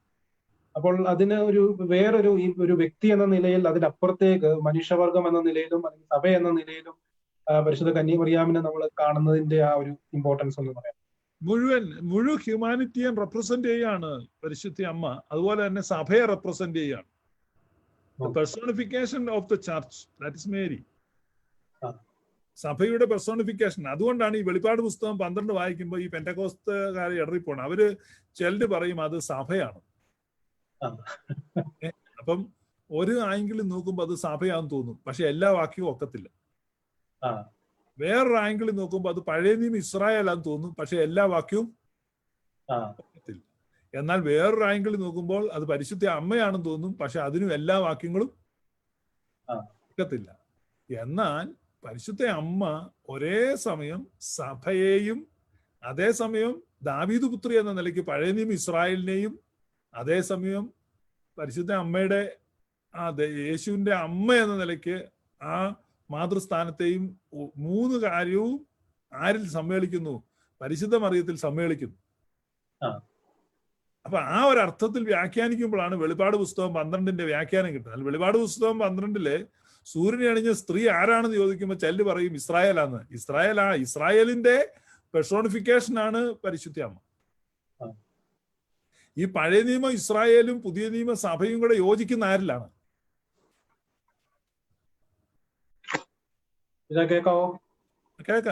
അപ്പോൾ അതിന് വേറൊരു ഒരു വ്യക്തി എന്ന നിലയിൽ അതിനപ്പുറത്തേക്ക് മനുഷ്യവർഗം എന്ന നിലയിലും അല്ലെങ്കിൽ സഭ എന്ന നിലയിലും പരിശുദ്ധ കന്യാമറിയാമിനെ നമ്മൾ കാണുന്നതിന്റെ ആ ഒരു ഇമ്പോർട്ടൻസ് എന്ന് പറയാം. മുഴുവൻ ഹ്യൂമാനിറ്റിയെ റെപ്രസെന്റ് ചെയ്യാണ് പരിശുദ്ധ അമ്മ. അതുപോലെ തന്നെ സഭയെ റെപ്രസെന്റ് ചെയ്യാണ്. Personification of the church, that is Mary. സഭയുടെ പെർസോണിഫിക്കേഷൻ. അതുകൊണ്ടാണ് ഈ വെളിപ്പാട് പുസ്തകം 12 വായിക്കുമ്പോൾ ഈ പെന്തക്കോസ്തുകാരെ ഇടറിപ്പോണം. അവര് ചിലര് പറയും അത് സഭയാണ്. അപ്പം ഒരു ആംഗിളിൽ നോക്കുമ്പോൾ അത് സഭയാണെന്ന് തോന്നും, പക്ഷെ എല്ലാ വാക്യവും ഒക്കത്തില്ല. വേറൊരു ആംഗിളിൽ നോക്കുമ്പോൾ അത് പഴയ നിയമം ഇസ്രായേലാന്ന് തോന്നും, പക്ഷെ എല്ലാ വാക്യവും ഒക്കത്തില്ല. എന്നാൽ വേറൊരു ആംഗിളിൽ നോക്കുമ്പോൾ അത് പരിശുദ്ധ അമ്മയാണെന്ന് തോന്നും, പക്ഷെ അതിനും എല്ലാ വാക്യങ്ങളും ഒക്കത്തില്ല. എന്നാൽ പരിശുദ്ധ അമ്മ ഒരേ സമയം സഭയെയും അതേസമയം ദാവീദ് പുത്രി എന്ന നിലയ്ക്ക് പഴയ നിയമം ഇസ്രായേലിനെയും അതേസമയം പരിശുദ്ധ അമ്മയുടെ യേശുവിന്റെ അമ്മ എന്ന നിലയ്ക്ക് ആ മാതൃസ്ഥാനത്തെയും 3 കാര്യവും ആരിൽ സമ്മേളിക്കുന്നു? പരിശുദ്ധ മറിയത്തിൽ സമ്മേളിക്കുന്നു. അപ്പൊ ആ ഒരു അർത്ഥത്തിൽ വ്യാഖ്യാനിക്കുമ്പോഴാണ് വെളിപ്പാട് പുസ്തകം 12 വ്യാഖ്യാനം കിട്ടുന്നത്. വെളിപ്പാട് പുസ്തകം 12 സൂര്യനെ അണിഞ്ഞ സ്ത്രീ ആരാണെന്ന് ചോദിക്കുമ്പോൾ ചെല്ല് പറയും ഇസ്രായേലാന്ന്. ഇസ്രായേലിന്റെ പെർസോണിഫിക്കേഷൻ ആണ് പരിശുദ്ധ അമ്മ. ഈ പഴയ നിയമ ഇസ്രായേലും പുതിയ നിയമ സഭയും കൂടെ യോജിക്കുന്ന ആരിലാണ്?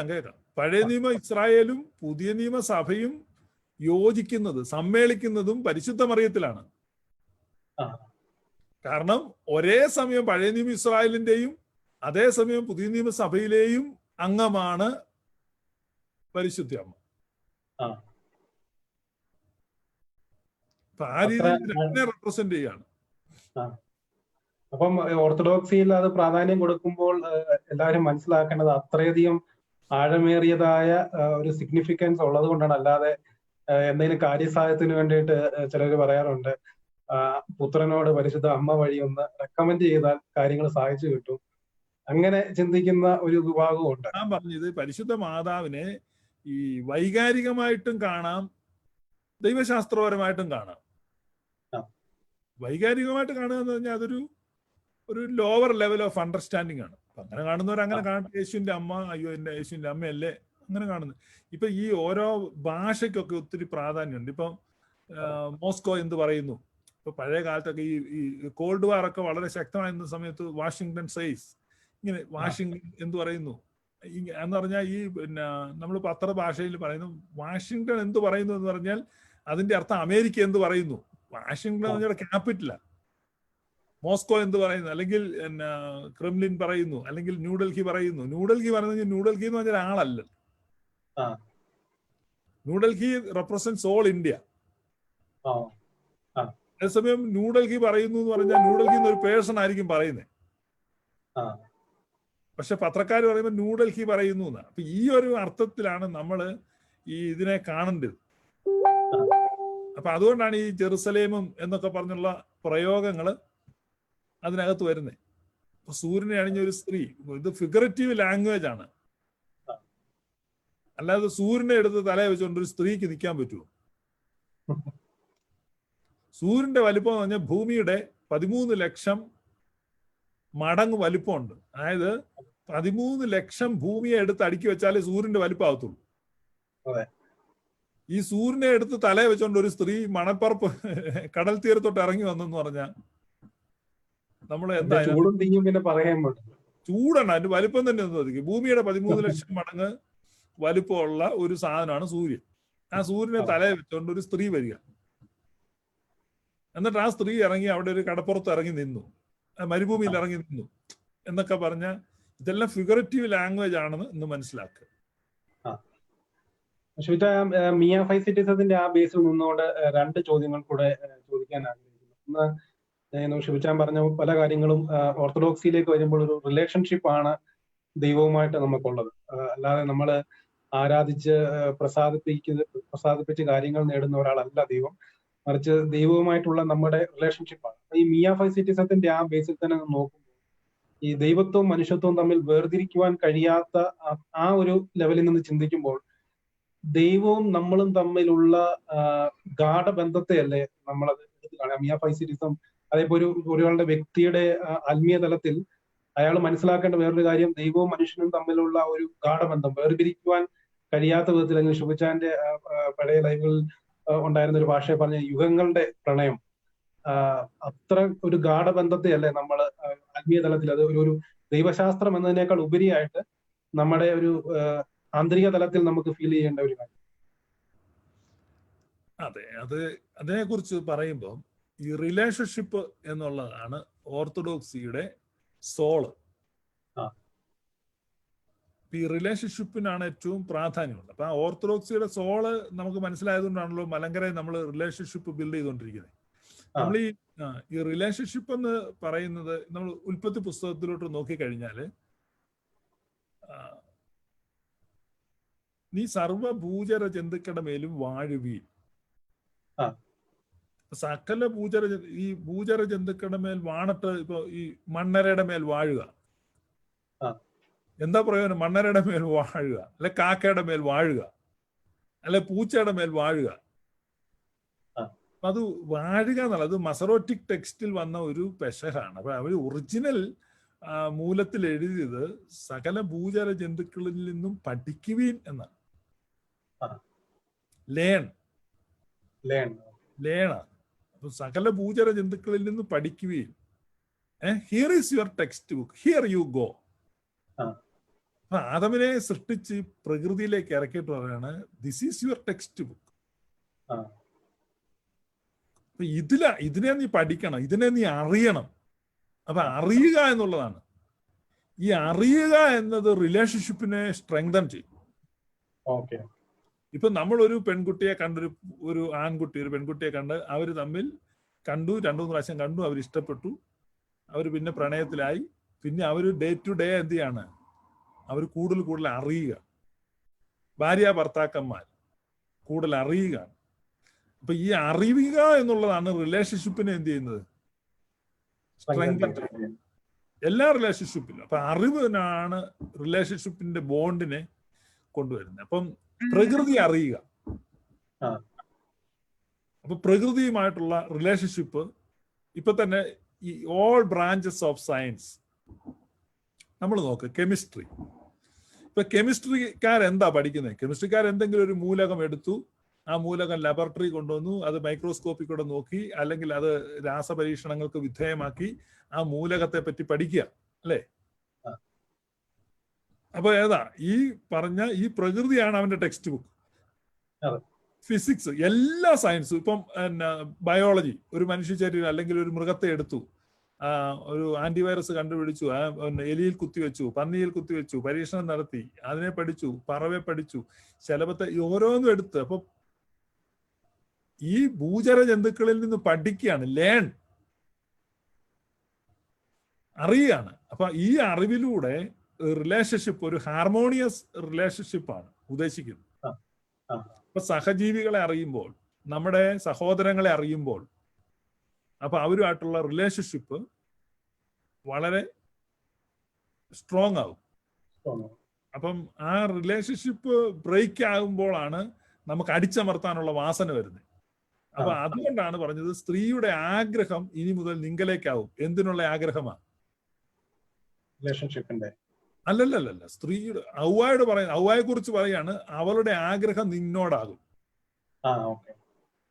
കേൾക്കാം. പഴയ നിയമ ഇസ്രായേലും പുതിയ നിയമ സഭയും യോജിക്കുന്നത്, സമ്മേളിക്കുന്നതും പരിശുദ്ധ മറിയത്തിലാണ്. കാരണം ഒരേ സമയം പഴയ നിയമ ഇസ്രായേലിന്റെയും അതേസമയം പുതിയ നിയമ സഭയിലെയും അംഗമാണ് പരിശുദ്ധ അമ്മ. അപ്പൊ ആ രീതിയിൽ റെപ്രസെന്റ് ചെയ്യാണ്. അപ്പം ഓർത്തഡോക്സിയിൽ അത് പ്രാധാന്യം കൊടുക്കുമ്പോൾ എല്ലാവരും മനസ്സിലാക്കേണ്ടത് അത്രയധികം ആഴമേറിയതായ ഒരു സിഗ്നിഫിക്കൻസ് ഉള്ളത് കൊണ്ടാണ്. അല്ലാതെ എന്തെങ്കിലും കാര്യസാധ്യത്തിന് വേണ്ടിയിട്ട് ചിലർ പറയാറുണ്ട്, പുത്രനോട് പരിശുദ്ധ അമ്മ വഴി ഒന്ന് റെക്കമെൻഡ് ചെയ്താൽ കാര്യങ്ങൾ സാധിച്ചു കിട്ടും. അങ്ങനെ ചിന്തിക്കുന്ന ഒരു വിഭാഗവും ഉണ്ട്. ഞാൻ പറഞ്ഞത് പരിശുദ്ധ മാതാവിനെ ഈ വൈകാരികമായിട്ടും കാണാം, ദൈവശാസ്ത്രപരമായിട്ടും കാണാം. വൈകാരികമായിട്ട് കാണുക എന്ന് പറഞ്ഞാൽ അതൊരു ലോവർ ലെവൽ ഓഫ് അണ്ടർസ്റ്റാൻഡിങ് ആണ്. അപ്പൊ അങ്ങനെ കാണുന്നവർ അങ്ങനെ കാണും. യേശുവിന്റെ അമ്മ, അയ്യോ എന്റെ യേശുവിന്റെ അമ്മയല്ലേ, അങ്ങനെ കാണുന്നത്. ഇപ്പൊ ഈ ഓരോ ഭാഷയ്ക്കൊക്കെ ഒത്തിരി പ്രാധാന്യമുണ്ട്. ഇപ്പൊ മോസ്കോ എന്ത് പറയുന്നു, ഇപ്പൊ പഴയ കാലത്തൊക്കെ ഈ കോൾഡ് വാർ ഒക്കെ വളരെ ശക്തമായിരുന്ന സമയത്ത് വാഷിങ്ടൺ സൈസ്, ഇങ്ങനെ വാഷിങ്ടൺ എന്ത് പറയുന്നു എന്ന് പറഞ്ഞാൽ ഈ നമ്മൾ പത്ര ഭാഷയിൽ പറയുന്നു വാഷിങ്ടൺ എന്ത് പറയുന്നു എന്ന് പറഞ്ഞാൽ അതിന്റെ അർത്ഥം അമേരിക്ക എന്ത് പറയുന്നു. വാഷിങ്ടൺ എന്ന് പറഞ്ഞാൽ ക്യാപിറ്റലാ. മോസ്കോ എന്ത് പറയുന്നു, അല്ലെങ്കിൽ ക്രെംലിൻ പറയുന്നു, അല്ലെങ്കിൽ ന്യൂഡൽഹി പറയുന്നു. ന്യൂഡൽഹി പറയുന്നത് ന്യൂഡൽഹി എന്ന് പറഞ്ഞാൽ ആളല്ല. New Delhi represents all India. അതേസമയം ന്യൂഡൽഹി പറയുന്നു എന്ന് പറഞ്ഞാൽ ന്യൂഡൽഹി എന്നൊരു പേഴ്സൺ ആയിരിക്കും പറയുന്നത്. പക്ഷെ പത്രക്കാർ പറയുമ്പോൾ ന്യൂഡൽഹി പറയുന്നു എന്നാണ്. അപ്പൊ ഈ ഒരു അർത്ഥത്തിലാണ് നമ്മൾ ഈ ഇതിനെ കാണേണ്ടത്. അപ്പൊ അതുകൊണ്ടാണ് ഈ ജെറുസലേമും എന്നൊക്കെ പറഞ്ഞുള്ള പ്രയോഗങ്ങള് അതിനകത്ത് വരുന്നത്. അപ്പൊ സൂര്യനെ അണിഞ്ഞ ഒരു സ്ത്രീ, ഇത് ഫിഗറേറ്റീവ് ലാംഗ്വേജ് ആണ്. അല്ലാതെ സൂര്യനെ എടുത്ത് തലയെ വെച്ചുകൊണ്ട് ഒരു സ്ത്രീക്ക് നിൽക്കാൻ പറ്റുമോ? സൂര്യന്റെ വലിപ്പം എന്ന് പറഞ്ഞാൽ ഭൂമിയുടെ 13 ലക്ഷം മടങ്ങ് വലിപ്പമുണ്ട്. അതായത് 13 ലക്ഷം ഭൂമിയെ എടുത്ത് അടുക്കി വെച്ചാലേ സൂര്യന്റെ വലിപ്പമാകത്തുള്ളൂ. ഈ സൂര്യനെ എടുത്ത് തലയെ വെച്ചോണ്ട് ഒരു സ്ത്രീ മണപ്പറപ്പ് കടൽ തീരത്തോട്ട് ഇറങ്ങി വന്നെന്ന് പറഞ്ഞാൽ നമ്മൾ എന്താ ചൂടാണ്. അതിന്റെ വലിപ്പം തന്നെ ഒന്ന് മതി. ഭൂമിയുടെ 13 ലക്ഷം മടങ്ങ് വലിപ്പമുള്ള ഒരു സാധനമാണ് സൂര്യൻ. ആ സൂര്യനെ തലയെ വെച്ചോണ്ട് ഒരു സ്ത്രീ വരിക, എന്നിട്ട് ആ സ്ത്രീ ഇറങ്ങി അവിടെ ഒരു കടപ്പുറത്ത് ഇറങ്ങി നിന്നു, മരുഭൂമിയിൽ ഇറങ്ങി നിന്നു എന്നൊക്കെ പറഞ്ഞ ഇതെല്ലാം ഫിഗറേറ്റീവ് ലാംഗ്വേജ് ആണെന്ന് ഇന്ന് മനസ്സിലാക്കുക. മിയ ഫൈസിറ്റിസത്തിന്റെ ആ ബേസിൽ നിന്നുകൊണ്ട് 2 ചോദ്യങ്ങൾ കൂടെ ചോദിക്കാൻ ആഗ്രഹിക്കുന്നു. ഒന്ന്, ഷിബിച്ചാൻ പറഞ്ഞ പല കാര്യങ്ങളും ഓർത്തഡോക്സിയിലേക്ക് വരുമ്പോൾ ഒരു റിലേഷൻഷിപ്പ് ആണ് ദൈവവുമായിട്ട് നമുക്കുള്ളത്. അല്ലാതെ നമ്മൾ ആരാധിച്ച് പ്രസാദിപ്പിച്ച് കാര്യങ്ങൾ നേടുന്ന ഒരാളല്ല ദൈവം, മറിച്ച് ദൈവവുമായിട്ടുള്ള നമ്മുടെ റിലേഷൻഷിപ്പാണ്. ഈ മിയ ഫൈസിറ്റിസത്തിന്റെ ആ ബേസിൽ തന്നെ നോക്കുമ്പോൾ ഈ ദൈവത്വവും മനുഷ്യത്വവും തമ്മിൽ വേർതിരിക്കുവാൻ കഴിയാത്ത ആ ഒരു ലെവലിൽ നിന്ന് ചിന്തിക്കുമ്പോൾ ദൈവവും നമ്മളും തമ്മിലുള്ള ഗാഠബന്ധത്തെയല്ലേ നമ്മളത് എടുത്ത് തലത്തിലാണ് മിയ ഫൈസിറ്റിസം. അതേപോലെ ഒരാളുടെ വ്യക്തിയുടെ ആത്മീയ തലത്തിൽ അയാൾ മനസ്സിലാക്കേണ്ട വേറൊരു കാര്യം, ദൈവവും മനുഷ്യനും തമ്മിലുള്ള ഒരു ഗാഢബന്ധം വേർപിരിക്കുവാൻ കഴിയാത്ത വിധത്തിൽ, അല്ലെങ്കിൽ ഷുബിച്ചാന്റെ പഴയ ലൈഫുകളിൽ ഉണ്ടായിരുന്ന ഒരു ഭാഷയെ പറഞ്ഞ യുഗങ്ങളുടെ പ്രണയം, അത്ര ഒരു ഗാഢബന്ധത്തെ അല്ലേ നമ്മൾ ആത്മീയ തലത്തിൽ, അത് ഒരു ദൈവശാസ്ത്രം എന്നതിനേക്കാൾ ഉപരിയായിട്ട് നമ്മുടെ ഒരു ആന്തരിക തലത്തിൽ നമുക്ക് ഫീൽ ചെയ്യേണ്ട ഒരു കാര്യം. അതെ, അതിനെക്കുറിച്ച് പറയുമ്പോൾ ഈ റിലേഷൻഷിപ്പ് എന്നുള്ളതാണ് ഓർത്തഡോക്സിയുടെ സോള്. ഈ റിലേഷൻഷിപ്പിനാണ് ഏറ്റവും പ്രാധാന്യമുള്ളത്. അപ്പൊ ആ ഓർത്തഡോക്സിയുടെ സോള് നമുക്ക് മനസ്സിലായതുകൊണ്ടാണല്ലോ മലങ്കരയിൽ നമ്മൾ റിലേഷൻഷിപ്പ് ബിൽഡ് ചെയ്തുകൊണ്ടിരിക്കുന്നത്. നമ്മൾ ഈ റിലേഷൻഷിപ്പ് എന്ന് പറയുന്നത് നമ്മൾ ഉൽപ്പത്തി പുസ്തകത്തിലോട്ട് നോക്കിക്കഴിഞ്ഞാല്, നീ സർവഭൂചര ജന്തുക്കളുടെ മേലും വാഴുവീൻ. സകല ഈ ഭൂചര ജന്തുക്കളുടെ മേൽ വാണിട്ട്, ഇപ്പൊ ഈ മണ്ണരയുടെ മേൽ വാഴുക, എന്താ പ്രയോജനം? മണ്ണരയുടെ മേൽ വാഴുക, അല്ലെ കാക്കയുടെ മേൽ വാഴുക, അല്ലെ പൂച്ചയുടെ മേൽ വാഴുക. അത് വാഴുക എന്നുള്ളത് മസറോറ്റിക് ടെക്സ്റ്റിൽ വന്ന ഒരു പെശകാണ്. അപ്പൊ അവർ ഒറിജിനൽ മൂലത്തിൽ എഴുതിയത് സകല ഭൂചര ജന്തുക്കളിൽ നിന്നും പഠിക്കുവീൻ എന്നാണ്. ലേണാണ്. അപ്പൊ സകല ഭൂചര ജന്തുക്കളിൽ നിന്ന് പഠിക്കുകയും, here is your text book, here you go. അപ്പൊ ആദമിനെ സൃഷ്ടിച്ച് പ്രകൃതിയിലേക്ക് ഇറക്കിയിട്ട് പറയാണ്, this is your text book. അപ്പൊ ഇതിനെ നീ പഠിക്കണം, ഇതിനെ നീ അറിയണം. അപ്പൊ അറിയുക എന്നുള്ളതാണ്. ഈ അറിയുക എന്നത് റിലേഷൻഷിപ്പിനെ സ്ട്രെങ്തൻ ചെയ്യും. ഇപ്പൊ നമ്മൾ ഒരു പെൺകുട്ടിയെ കണ്ടൊരു ഒരു ആൺകുട്ടി ഒരു പെൺകുട്ടിയെ കണ്ട് അവർ തമ്മിൽ കണ്ടു, 2-3 പ്രാവശ്യം കണ്ടു, അവർ ഇഷ്ടപ്പെട്ടു, അവർ പിന്നെ പ്രണയത്തിലായി. പിന്നെ അവർ ഡേ ടു ഡേ എന്ത് ചെയ്യാണ്? അവർ കൂടുതൽ അറിയുക. ഭാര്യ ഭർത്താക്കന്മാർ കൂടുതൽ അറിയുകയാണ്. അപ്പൊ ഈ അറിയുക എന്നുള്ളതാണ് റിലേഷൻഷിപ്പിനെ എന്ത് ചെയ്യുന്നത്? സ്ട്രെങ്തൻ എല്ലാ റിലേഷൻഷിപ്പിലും. അപ്പൊ അറിവിനാണ് റിലേഷൻഷിപ്പിന്റെ ബോണ്ടിനെ കൊണ്ടുവരുന്നത്. അപ്പം പ്രകൃതി അറിയുക. അപ്പൊ പ്രകൃതിയുമായിട്ടുള്ള റിലേഷൻഷിപ്പ് ഇപ്പൊ തന്നെ ഈ ഓൾ ബ്രാഞ്ചസ് ഓഫ് സയൻസ് നമ്മൾ നോക്ക്. കെമിസ്ട്രി, ഇപ്പൊ കെമിസ്ട്രിക്കാരെന്താ പഠിക്കുന്നത്? കെമിസ്ട്രിക്കാർ എന്തെങ്കിലും ഒരു മൂലകം എടുത്തു, ആ മൂലകം ലബോറട്ടറി കൊണ്ടുവന്നു, അത് മൈക്രോസ്കോപ്പിൽ കൂടെ നോക്കി, അല്ലെങ്കിൽ അത് രാസപരീക്ഷണങ്ങൾക്ക് വിധേയമാക്കി ആ മൂലകത്തെ പറ്റി പഠിക്കുക, അല്ലേ? അപ്പൊ ഏതാ ഈ പറഞ്ഞ ഈ പ്രകൃതിയാണ് അവന്റെ ടെക്സ്റ്റ് ബുക്ക്. ഫിസിക്സ്, എല്ലാ സയൻസും. ഇപ്പം ബയോളജി, ഒരു മനുഷ്യ ശരീരം അല്ലെങ്കിൽ ഒരു മൃഗത്തെ എടുത്തു, ഒരു ആന്റിവൈറസ് കണ്ടുപിടിച്ചു, എലിയിൽ കുത്തിവെച്ചു, പന്നിയിൽ കുത്തിവെച്ചു, പരീക്ഷണം നടത്തി, അതിനെ പഠിച്ചു, പറവെ പഠിച്ചു, ശലഭത്തെ, ഓരോന്നും എടുത്ത്. അപ്പൊ ഈ ഭൂചര ജന്തുക്കളിൽ നിന്ന് പഠിക്കുകയാണ്, ലേൺ, അറിയുകയാണ്. അപ്പൊ ഈ അറിവിലൂടെ റിലേഷൻഷിപ്പ് ഒരു ഹാർമോണിയസ് റിലേഷൻഷിപ്പാണ് ഉദ്ദേശിക്കുന്നത്. അപ്പൊ സഹജീവികളെ അറിയുമ്പോൾ, നമ്മുടെ സഹോദരങ്ങളെ അറിയുമ്പോൾ, അപ്പൊ അവരുമായിട്ടുള്ള റിലേഷൻഷിപ്പ് വളരെ സ്ട്രോങ് ആവും. അപ്പം ആ റിലേഷൻഷിപ്പ് ബ്രേക്ക് ആകുമ്പോഴാണ് നമുക്ക് അടിച്ചമർത്താനുള്ള വാസന വരുന്നത്. അപ്പൊ അതുകൊണ്ടാണ് പറഞ്ഞത് സ്ത്രീയുടെ ആഗ്രഹം ഇനി മുതൽ നിങ്കലേക്കാവും. എന്തിനുള്ള ആഗ്രഹമാണ്? റിലേഷൻഷിപ്പിന്റെ അല്ലല്ലല്ല, സ്ത്രീയുടെ ഔവ്വായോട് പറയുന്നത്, ഔവ്വായെ കുറിച്ച് പറയാണ്, അവളുടെ ആഗ്രഹം നിന്നോടാകും.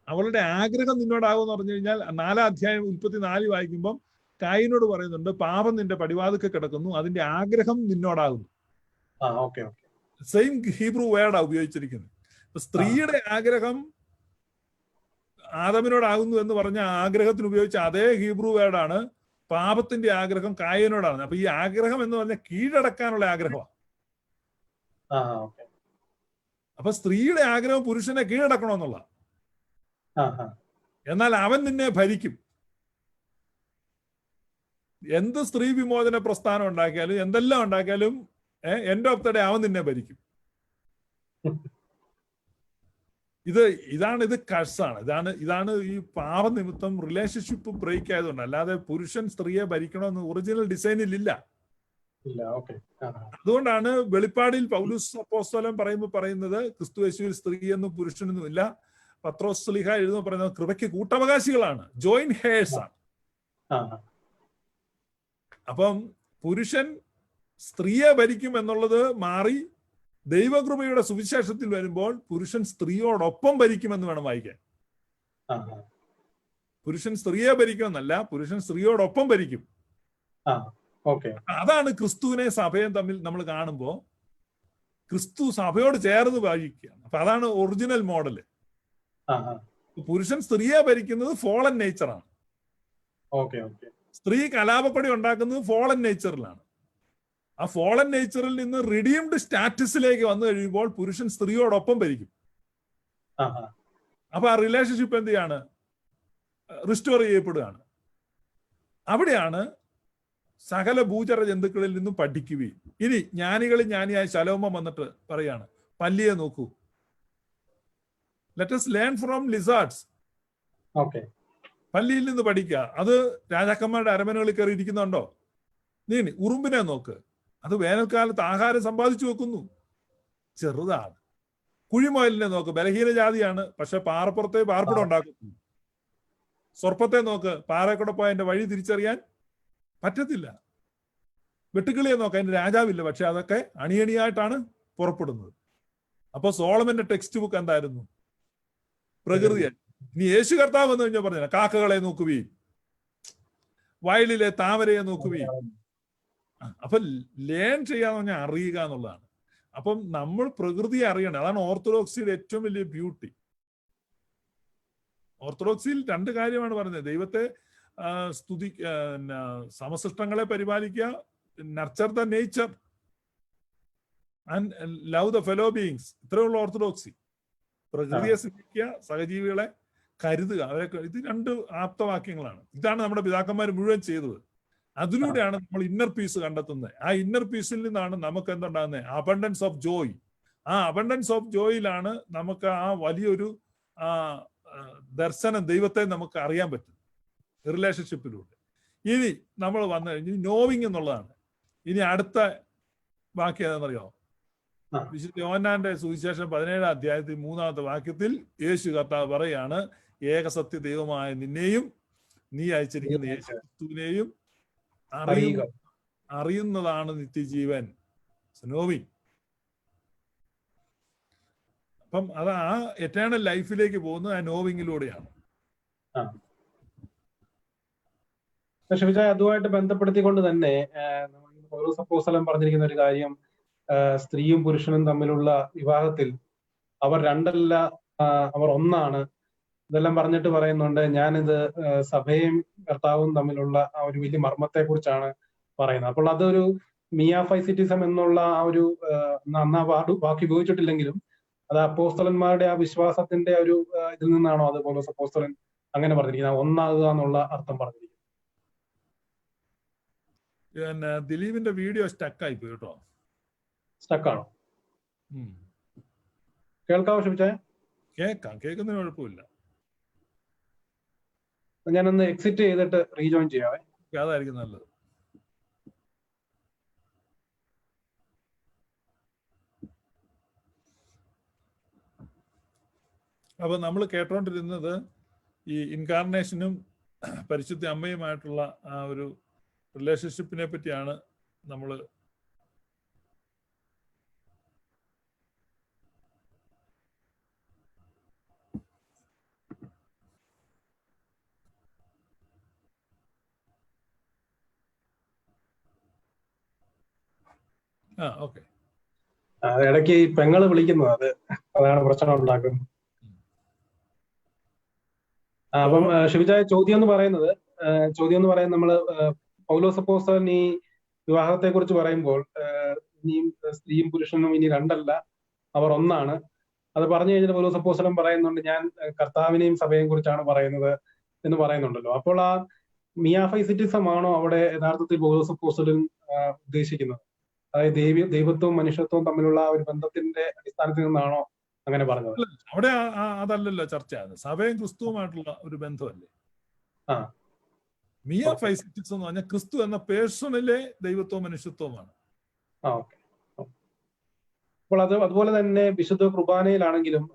അവളുടെ ആഗ്രഹം നിന്നോടാകും എന്ന് പറഞ്ഞു കഴിഞ്ഞാൽ 4-ാം അധ്യായം 34 വായിക്കുമ്പം കായിനോട് പറയുന്നുണ്ട്, പാപം നിന്റെ പടിവാതിൽക്ക് കിടക്കുന്നു, അതിന്റെ ആഗ്രഹം നിന്നോടാകുന്നു. സെയിം ഹീബ്രു വേർഡാ ഉപയോഗിച്ചിരിക്കുന്നത്. സ്ത്രീയുടെ ആഗ്രഹം ആദമിനോടാകുന്നു എന്ന് പറഞ്ഞ ആഗ്രഹത്തിന് ഉപയോഗിച്ച അതേ ഹീബ്രു വേർഡാണ് പാപത്തിന്റെ ആഗ്രഹം കായനോടാണ്. അപ്പൊ ഈ ആഗ്രഹം എന്ന് പറഞ്ഞാൽ കീഴടക്കാനുള്ള ആഗ്രഹമാണ്. അപ്പൊ സ്ത്രീയുടെ ആഗ്രഹം പുരുഷനെ കീഴടക്കണമെന്നുള്ള. എന്നാൽ അവൻ നിന്നെ ഭരിക്കും. എന്ത് സ്ത്രീ വിമോചന പ്രസ്ഥാനം ഉണ്ടാക്കിയാലും, എന്തെല്ലാം ഉണ്ടാക്കിയാലും, എൻഡ് ഓഫ് ദ ഡേ അവൻ നിന്നെ ഭരിക്കും. ഇത് കഴ്സാണ്. ഇതാണ് ഈ പാപനിമിത്തം റിലേഷൻഷിപ്പ് ബ്രേക്ക് ആയതുകൊണ്ട്. അല്ലാതെ പുരുഷൻ സ്ത്രീയെ ഭരിക്കണമെന്ന് ഒറിജിനൽ ഡിസൈനിൽ ഇല്ല. അതുകൊണ്ടാണ് വെളിപ്പാടിൽ പൗലോസ് അപ്പോസ്തലൻ പറയുന്നത് ക്രിസ്തു യേശുവിൽ സ്ത്രീ എന്നും പുരുഷനൊന്നും ഇല്ല, പത്രോസ് ശ്ലീഹ എഴുതുമ്പോൾ പറയുന്നത് കൃപയ്ക്ക് കൂട്ടവകാശികളാണ്, ജോയിന്റ് ഹെയർസ് ആണ്. അപ്പം പുരുഷൻ സ്ത്രീയെ ഭരിക്കും എന്നുള്ളത് മാറി ദൈവകൃപയുടെ സുവിശേഷത്തിൽ വരുമ്പോൾ പുരുഷൻ സ്ത്രീയോടൊപ്പം ഭരിക്കുമെന്ന് വേണം വായിക്കാൻ. പുരുഷൻ സ്ത്രീയെ ഭരിക്കുമെന്നല്ല, പുരുഷൻ സ്ത്രീയോടൊപ്പം ഭരിക്കും. അതാണ് ക്രിസ്തുവിനെ സഭയും തമ്മിൽ നമ്മൾ കാണുമ്പോൾ ക്രിസ്തു സഭയോട് ചേർന്ന് ഭരിക്കുകയാണ്. അപ്പൊ അതാണ് ഒറിജിനൽ മോഡല്. പുരുഷൻ സ്ത്രീയെ ഭരിക്കുന്നത് ഫോളൻ നേച്ചറാണ്. സ്ത്രീ കലാപക്കൊടി ഉണ്ടാക്കുന്നത് ഫോളൻ നേച്ചറിലാണ്. ആ ഫോളൻ നേച്ചറിൽ നിന്ന് റിഡീംഡ് സ്റ്റാറ്റസിലേക്ക് വന്നു കഴിയുമ്പോൾ പുരുഷൻ സ്ത്രീയോടൊപ്പം ഭരിക്കും. അപ്പൊ ആ റിലേഷൻഷിപ്പ് എന്ത് ചെയ്യാണ്? റിസ്റ്റോർ ചെയ്യപ്പെടുകയാണ്. അവിടെയാണ് സകല ഭൂചര ജന്തുക്കളിൽ നിന്നും പഠിക്കുകയും. ഇനി ജ്ഞാനികളിൽ ജ്ഞാനിയായ ശലോമോൻ വന്നിട്ട് പറയാണ്, പല്ലിയെ നോക്കൂ, let us learn from lizards. പല്ലിയിൽ നിന്ന് പഠിക്കുക. അത് രാജാക്കന്മാരുടെ അരമനകളിൽ കയറി ഇരിക്കുന്നുണ്ടോ? നീ ഉറുമ്പിനെ നോക്ക്, അത് വേനൽക്കാലത്ത് ആഹാരം സമ്പാദിച്ചു വെക്കുന്നു, ചെറുതാണ്. കുഴിമുയലിനെ നോക്ക്, ബലഹീന ജാതിയാണ്, പക്ഷെ പാറപ്പുറത്തെ പാർപ്പിടം ഉണ്ടാക്കുന്നു. സർപ്പത്തെ നോക്ക്, പാറക്കൂടെ പോയി അതിന്റെ വഴി തിരിച്ചറിയാൻ പറ്റത്തില്ല. വെട്ടുക്കിളിയെ നോക്ക്, അതിന്റെ രാജാവില്ല, പക്ഷെ അതൊക്കെ അണിയണിയായിട്ടാണ് പുറപ്പെടുന്നത്. അപ്പൊ സോളമന്റെ ടെക്സ്റ്റ് ബുക്ക് എന്തായിരുന്നു? പ്രകൃതിയായി. ഇനി യേശു കർത്താവ് എന്ന് കഴിഞ്ഞാൽ പറഞ്ഞ കാക്കകളെ നോക്കുവീ, വയലിലെ താമരയെ നോക്കുവീ. അപ്പൊ ലേൺ ചെയ്യാന്ന് പറഞ്ഞാൽ അറിയുക എന്നുള്ളതാണ്. അപ്പം നമ്മൾ പ്രകൃതിയെ അറിയണം. അതാണ് ഓർത്തഡോക്സിയുടെ ഏറ്റവും വലിയ ബ്യൂട്ടി. ഓർത്തഡോക്സിയിൽ രണ്ട് കാര്യമാണ് പറയുന്നത്: ദൈവത്തെ സമസൃഷ്ടങ്ങളെ പരിപാലിക്കുക, nurture the nature and love the fellow beings. ഇത്രയുള്ള ഓർത്തഡോക്സി. പ്രകൃതിയെ സ്നേഹിക്കുക, സഹജീവികളെ കരുതുക, അവരെ. ഇത് രണ്ട് ആപ്തവാക്യങ്ങളാണ്. ഇതാണ് നമ്മുടെ പിതാക്കന്മാർ മുഴുവൻ ചെയ്തത്. അതിലൂടെയാണ് നമ്മൾ ഇന്നർ പീസ് കണ്ടെത്തുന്നത്. ആ ഇന്നർ പീസിൽ നിന്നാണ് നമുക്ക് എന്തുണ്ടാകുന്നത്? Abundance of Joy. ആ അബണ്ടൻസ് ഓഫ് ജോയിലാണ് നമുക്ക് ആ വലിയൊരു ദർശനം, ദൈവത്തെ നമുക്ക് അറിയാൻ പറ്റും റിലേഷൻഷിപ്പിലൂടെ. ഇനി നമ്മൾ വന്നു കഴിഞ്ഞ് നോവിങ് എന്നുള്ളതാണ്. ഇനി അടുത്ത വാക്യം ഏതാണെന്നറിയോ? വിശുദ്ധ യോഹന്നാന്റെ സുവിശേഷം 17-ാം അധ്യായത്തിൽ 3-ാമത്തെ വാക്യത്തിൽ യേശു കർത്താവ് പറയാണ്, ഏകസത്യ ദൈവമായ നിന്നെയും നീ അയച്ചിരിക്കുന്ന യേശു ക്രിസ്തുവിനെയും അറിയുന്നതാണ് നിത്യജീവൻ. നോവിങ്. അപ്പം അത് ആ എറ്റേണൽ ലൈഫിലേക്ക് പോകുന്നത് ആ നോവിങ്ങിലൂടെയാണ്. അതുമായിട്ട് ബന്ധപ്പെടുത്തിക്കൊണ്ട് തന്നെ പൗലോസ് അപ്പോസ്തലൻ പറഞ്ഞിരിക്കുന്ന ഒരു കാര്യം, സ്ത്രീയും പുരുഷനും തമ്മിലുള്ള വിവാഹത്തിൽ അവർ രണ്ടല്ല, അവർ ഒന്നാണ്. ഇതെല്ലാം പറഞ്ഞിട്ട് പറയുന്നുണ്ട്. ഞാനിത് സഭയും കർത്താവും തമ്മിലുള്ള ആ ഒരു വലിയ മർമ്മത്തെ കുറിച്ചാണ് പറയുന്നത്. അപ്പോൾ അതൊരു മിയാഫൈസിറ്റിസം എന്നുള്ള ആ ഒരു അന്ന് വാക്ക് ഉപയോഗിച്ചിട്ടില്ലെങ്കിലും അത് അപ്പോസ്തലന്മാരുടെ ആ വിശ്വാസത്തിന്റെ ഒരു ഇതിൽ നിന്നാണോ അത് പൗലോസ് അപ്പോസ്തലൻ അങ്ങനെ പറഞ്ഞിരിക്കുന്നത്, ഒന്നാകുക എന്നുള്ള അർത്ഥം പറഞ്ഞിരിക്കുന്നത്? പിന്നെ ദിലീപിന്റെ വീഡിയോ സ്റ്റക്കായി പോയി കേട്ടോ. സ്റ്റക്കാണോ? കേൾക്കാവോ ഷിബിച്ചായ? കേൾക്കുന്നതിന് കുഴപ്പമില്ല. ഞാനൊന്ന് എക്സിറ്റ് ചെയ്തിട്ട് റീജോയിൻ ചെയ്യാവേ. അതായിരിക്കും നല്ലത്. അപ്പൊ നമ്മൾ കേട്ടോണ്ടിരുന്നത് ഈ ഇൻകാർണേഷനും പരിശുദ്ധ അമ്മയുമായിട്ടുള്ള ആ ഒരു റിലേഷൻഷിപ്പിനെ പറ്റിയാണ്. നമ്മൾ ഓക്കെ. ഇടയ്ക്ക് ഈ പെങ്ങള് വിളിക്കുന്നത് അതാണ് പ്രശ്നം ഉണ്ടാക്കുന്നത്. അപ്പം ഷിബിച്ചായ ചോദ്യം എന്ന് പറയുന്നത് നമ്മള് പൗലോസ് അപ്പോസ്തലൻ ഈ വിവാഹത്തെ കുറിച്ച് പറയുമ്പോൾ ഇനിയും സ്ത്രീയും പുരുഷനും ഇനി രണ്ടല്ല, അവർ ഒന്നാണ്. അത് പറഞ്ഞു കഴിഞ്ഞാൽ പൗലോസ് അപ്പോസ്തലൻ പറയുന്നുണ്ട്, ഞാൻ കർത്താവിനെയും സഭയെയും കുറിച്ചാണ് പറയുന്നത് എന്ന് പറയുന്നുണ്ടല്ലോ. അപ്പോൾ ആ മിയാഫൈസിറ്റിസം ആണോ അവിടെ യഥാർത്ഥത്തിൽ പൗലോസ് അപ്പോസ്തലൻ ഉദ്ദേശിക്കുന്നത്? അതായത് ദൈവത്വവും മനുഷ്യത്വവും തമ്മിലുള്ള ഒരു ബന്ധത്തിന്റെ അടിസ്ഥാനത്തിൽ നിന്നാണോ അങ്ങനെ പറഞ്ഞത്? അവിടെ അതല്ലല്ലോ ചർച്ച. സഭയും ക്രിസ്തുവുമായിട്ടുള്ള ഒരു ബന്ധമല്ലേ. മിയാഫൈസിറ്റിസം എന്ന് പറഞ്ഞാൽ ക്രിസ്തു എന്ന പേഴ്സണിലെ ദൈവത്വവും മനുഷ്യത്വവുമാണ്. അപ്പോൾ അതുപോലെ തന്നെ വിശുദ്ധ കുർബാനയിലാണെങ്കിലും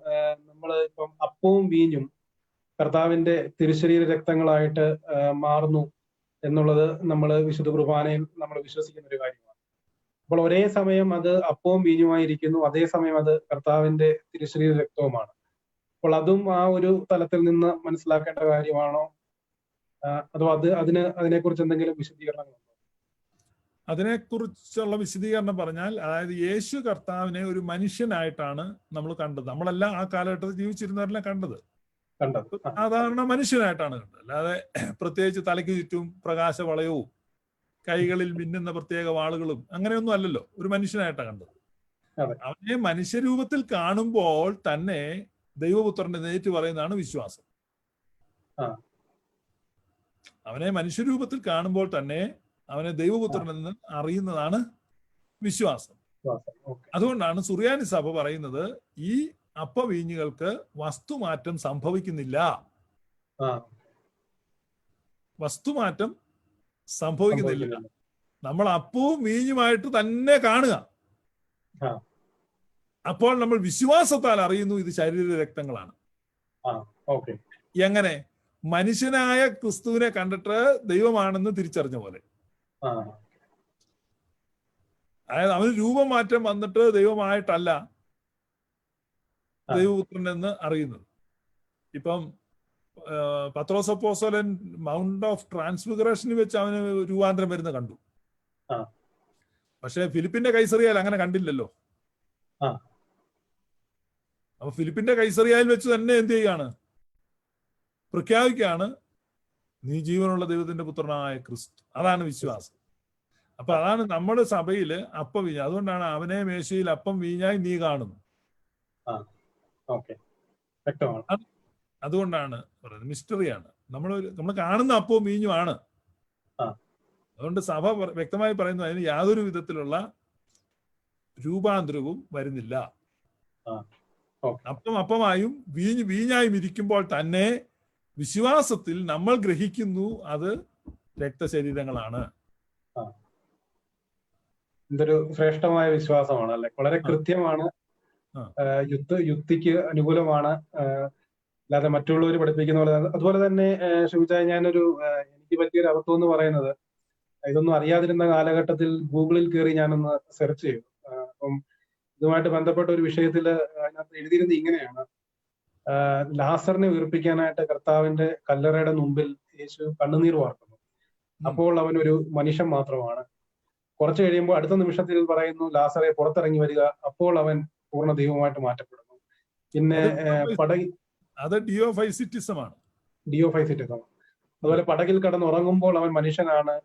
നമ്മൾ ഇപ്പം അപ്പവും വീഞ്ഞും കർത്താവിന്റെ തിരുശരീര രക്തങ്ങളായിട്ട് മാറുന്നു എന്നുള്ളത് നമ്മൾ വിശുദ്ധ കുർബാനയിൽ നമ്മൾ വിശ്വസിക്കുന്ന ഒരു കാര്യമാണ്. അപ്പോൾ ഒരേ സമയം അത് അപ്പവും വീഞ്ഞുമായിരിക്കുന്നു, അതേസമയം അത് കർത്താവിന്റെ തിരുശരീര രക്തവുമാണ്. അപ്പോൾ അതും ആ ഒരു തലത്തിൽ നിന്ന് മനസ്സിലാക്കേണ്ട കാര്യമാണോ, അതോ അതിനെക്കുറിച്ച് എന്തെങ്കിലും വിശദീകരണങ്ങളുണ്ടോ? അതിനെക്കുറിച്ചുള്ള വിശദീകരണം പറഞ്ഞാൽ, അതായത് യേശു കർത്താവിനെ ഒരു മനുഷ്യനായിട്ടാണ് നമ്മൾ കണ്ടത്. നമ്മളെല്ലാം ആ കാലഘട്ടത്തിൽ ജീവിച്ചിരുന്നവരെല്ലാം കണ്ടത് സാധാരണ മനുഷ്യനായിട്ടാണ് കണ്ടത്. അല്ലാതെ പ്രത്യേകിച്ച് തലയ്ക്ക് ചുറ്റും പ്രകാശവളയവും കൈകളിൽ മിന്നുന്ന പ്രത്യേക വാളുകളും അങ്ങനെയൊന്നും അല്ലല്ലോ, ഒരു മനുഷ്യനായിട്ടാണ് കണ്ടത്. അവനെ മനുഷ്യരൂപത്തിൽ കാണുമ്പോൾ തന്നെ ദൈവപുത്രന്റെ നേരിട്ട് പറയുന്നതാണ് വിശ്വാസം. അവനെ മനുഷ്യരൂപത്തിൽ കാണുമ്പോൾ തന്നെ അവനെ ദൈവപുത്രനെന്ന് അറിയുന്നതാണ് വിശ്വാസം. അതുകൊണ്ടാണ് സുറിയാനി സഭ പറയുന്നത് ഈ അപ്പവീഞ്ഞുകൾക്ക് വസ്തുമാറ്റം സംഭവിക്കുന്നില്ല. വസ്തുമാറ്റം സംഭവിക്കുന്നില്ല. നമ്മൾ അപ്പവും വീഞ്ഞുമായിട്ട് തന്നെ കാണുക. അപ്പോൾ നമ്മൾ വിശ്വാസത്താൽ അറിയുന്നു ഇത് ശരീര രക്തങ്ങളാണ്. എങ്ങനെ? മനുഷ്യനായ ക്രിസ്തുവിനെ കണ്ടിട്ട് ദൈവമാണെന്ന് തിരിച്ചറിഞ്ഞ പോലെ. അതായത് അവന് രൂപമാറ്റം വന്നിട്ട് ദൈവമായിട്ടല്ല ദൈവപുത്രൻ എന്ന് അറിയുന്നത്. ഇപ്പം പത്രോസ് അപ്പോസ്തലൻ മൗണ്ട് ഓഫ് ട്രാൻസ്ഫിഗറേഷനിൽ വെച്ച് അവന് രൂപാന്തരം വരുന്ന കണ്ടു. പക്ഷെ ഫിലിപ്പിന്റെ കൈസറിയാൽ അങ്ങനെ കണ്ടില്ലല്ലോ. അപ്പൊ ഫിലിപ്പിന്റെ കൈസറിയായിൽ വെച്ച് തന്നെ എന്ത് ചെയ്യാണ്? പ്രഖ്യാപിക്കുകയാണ്, നീ ജീവനുള്ള ദൈവത്തിന്റെ പുത്രനായ ക്രിസ്തു. അതാണ് വിശ്വാസം. അപ്പൊ അതാണ് നമ്മുടെ സഭയില് അപ്പം വീഞ്ഞ. അതുകൊണ്ടാണ് അവനെ മേശയിൽ അപ്പം വീഞ്ഞായി നീ കാണുന്നു. അതുകൊണ്ടാണ് പറയുന്നത് മിസ്റ്ററിയാണ്. നമ്മൾ കാണുന്ന അപ്പവും വീഞ്ഞുമാണ്. അതുകൊണ്ട് സഭ വ്യക്തമായി പറയുന്നു അതിന് യാതൊരു വിധത്തിലുള്ള രൂപാന്തരവും വരുന്നില്ല. അപ്പം അപ്പമായും വീഞ്ഞ് വീഞ്ഞായും ഇരിക്കുമ്പോൾ തന്നെ വിശ്വാസത്തിൽ നമ്മൾ ഗ്രഹിക്കുന്നു അത് രക്തശരീരങ്ങളാണ്. ഇതൊരു ശ്രേഷ്ഠമായ വിശ്വാസമാണ് അല്ലെ, വളരെ കൃത്യമാണ്, യുക്തിക്ക് അനുകൂലമാണ്, അല്ലാതെ മറ്റുള്ളവർ പഠിപ്പിക്കുന്ന പോലെ. അതുപോലെ തന്നെ ഷിബുച്ചായ, എനിക്ക് പറ്റിയൊരു അബദ്ധം എന്ന് പറയുന്നത്, ഇതൊന്നും അറിയാതിരുന്ന കാലഘട്ടത്തിൽ ഗൂഗിളിൽ കയറി ഞാനൊന്ന് സെർച്ച് ചെയ്തു. അപ്പം ഇതുമായിട്ട് ബന്ധപ്പെട്ട ഒരു വിഷയത്തിൽ അതിനകത്ത് എഴുതിയിരുന്നത് ഇങ്ങനെയാണ്: ലാസറിനെ ഉയർപ്പിക്കാനായിട്ട് കർത്താവിന്റെ കല്ലറയുടെ മുമ്പിൽ യേശു കണ്ണുനീർ വാർക്കുന്നു. അപ്പോൾ അവൻ ഒരു മനുഷ്യൻ മാത്രമാണ്. കുറച്ചു കഴിയുമ്പോൾ അടുത്ത നിമിഷത്തിൽ പറയുന്നു, ലാസറെ പുറത്തിറങ്ങി വരിക, അപ്പോൾ അവൻ പൂർണ്ണ ദൈവമായിട്ട് മാറ്റപ്പെടുന്നു. പിന്നെ അത് ഡിയോഫൈസിറ്റിസമാണ്. അതുപോലെ പടകിൽ കടന്നുറങ്ങുമ്പോൾ അവൻ മനുഷ്യനാണ്.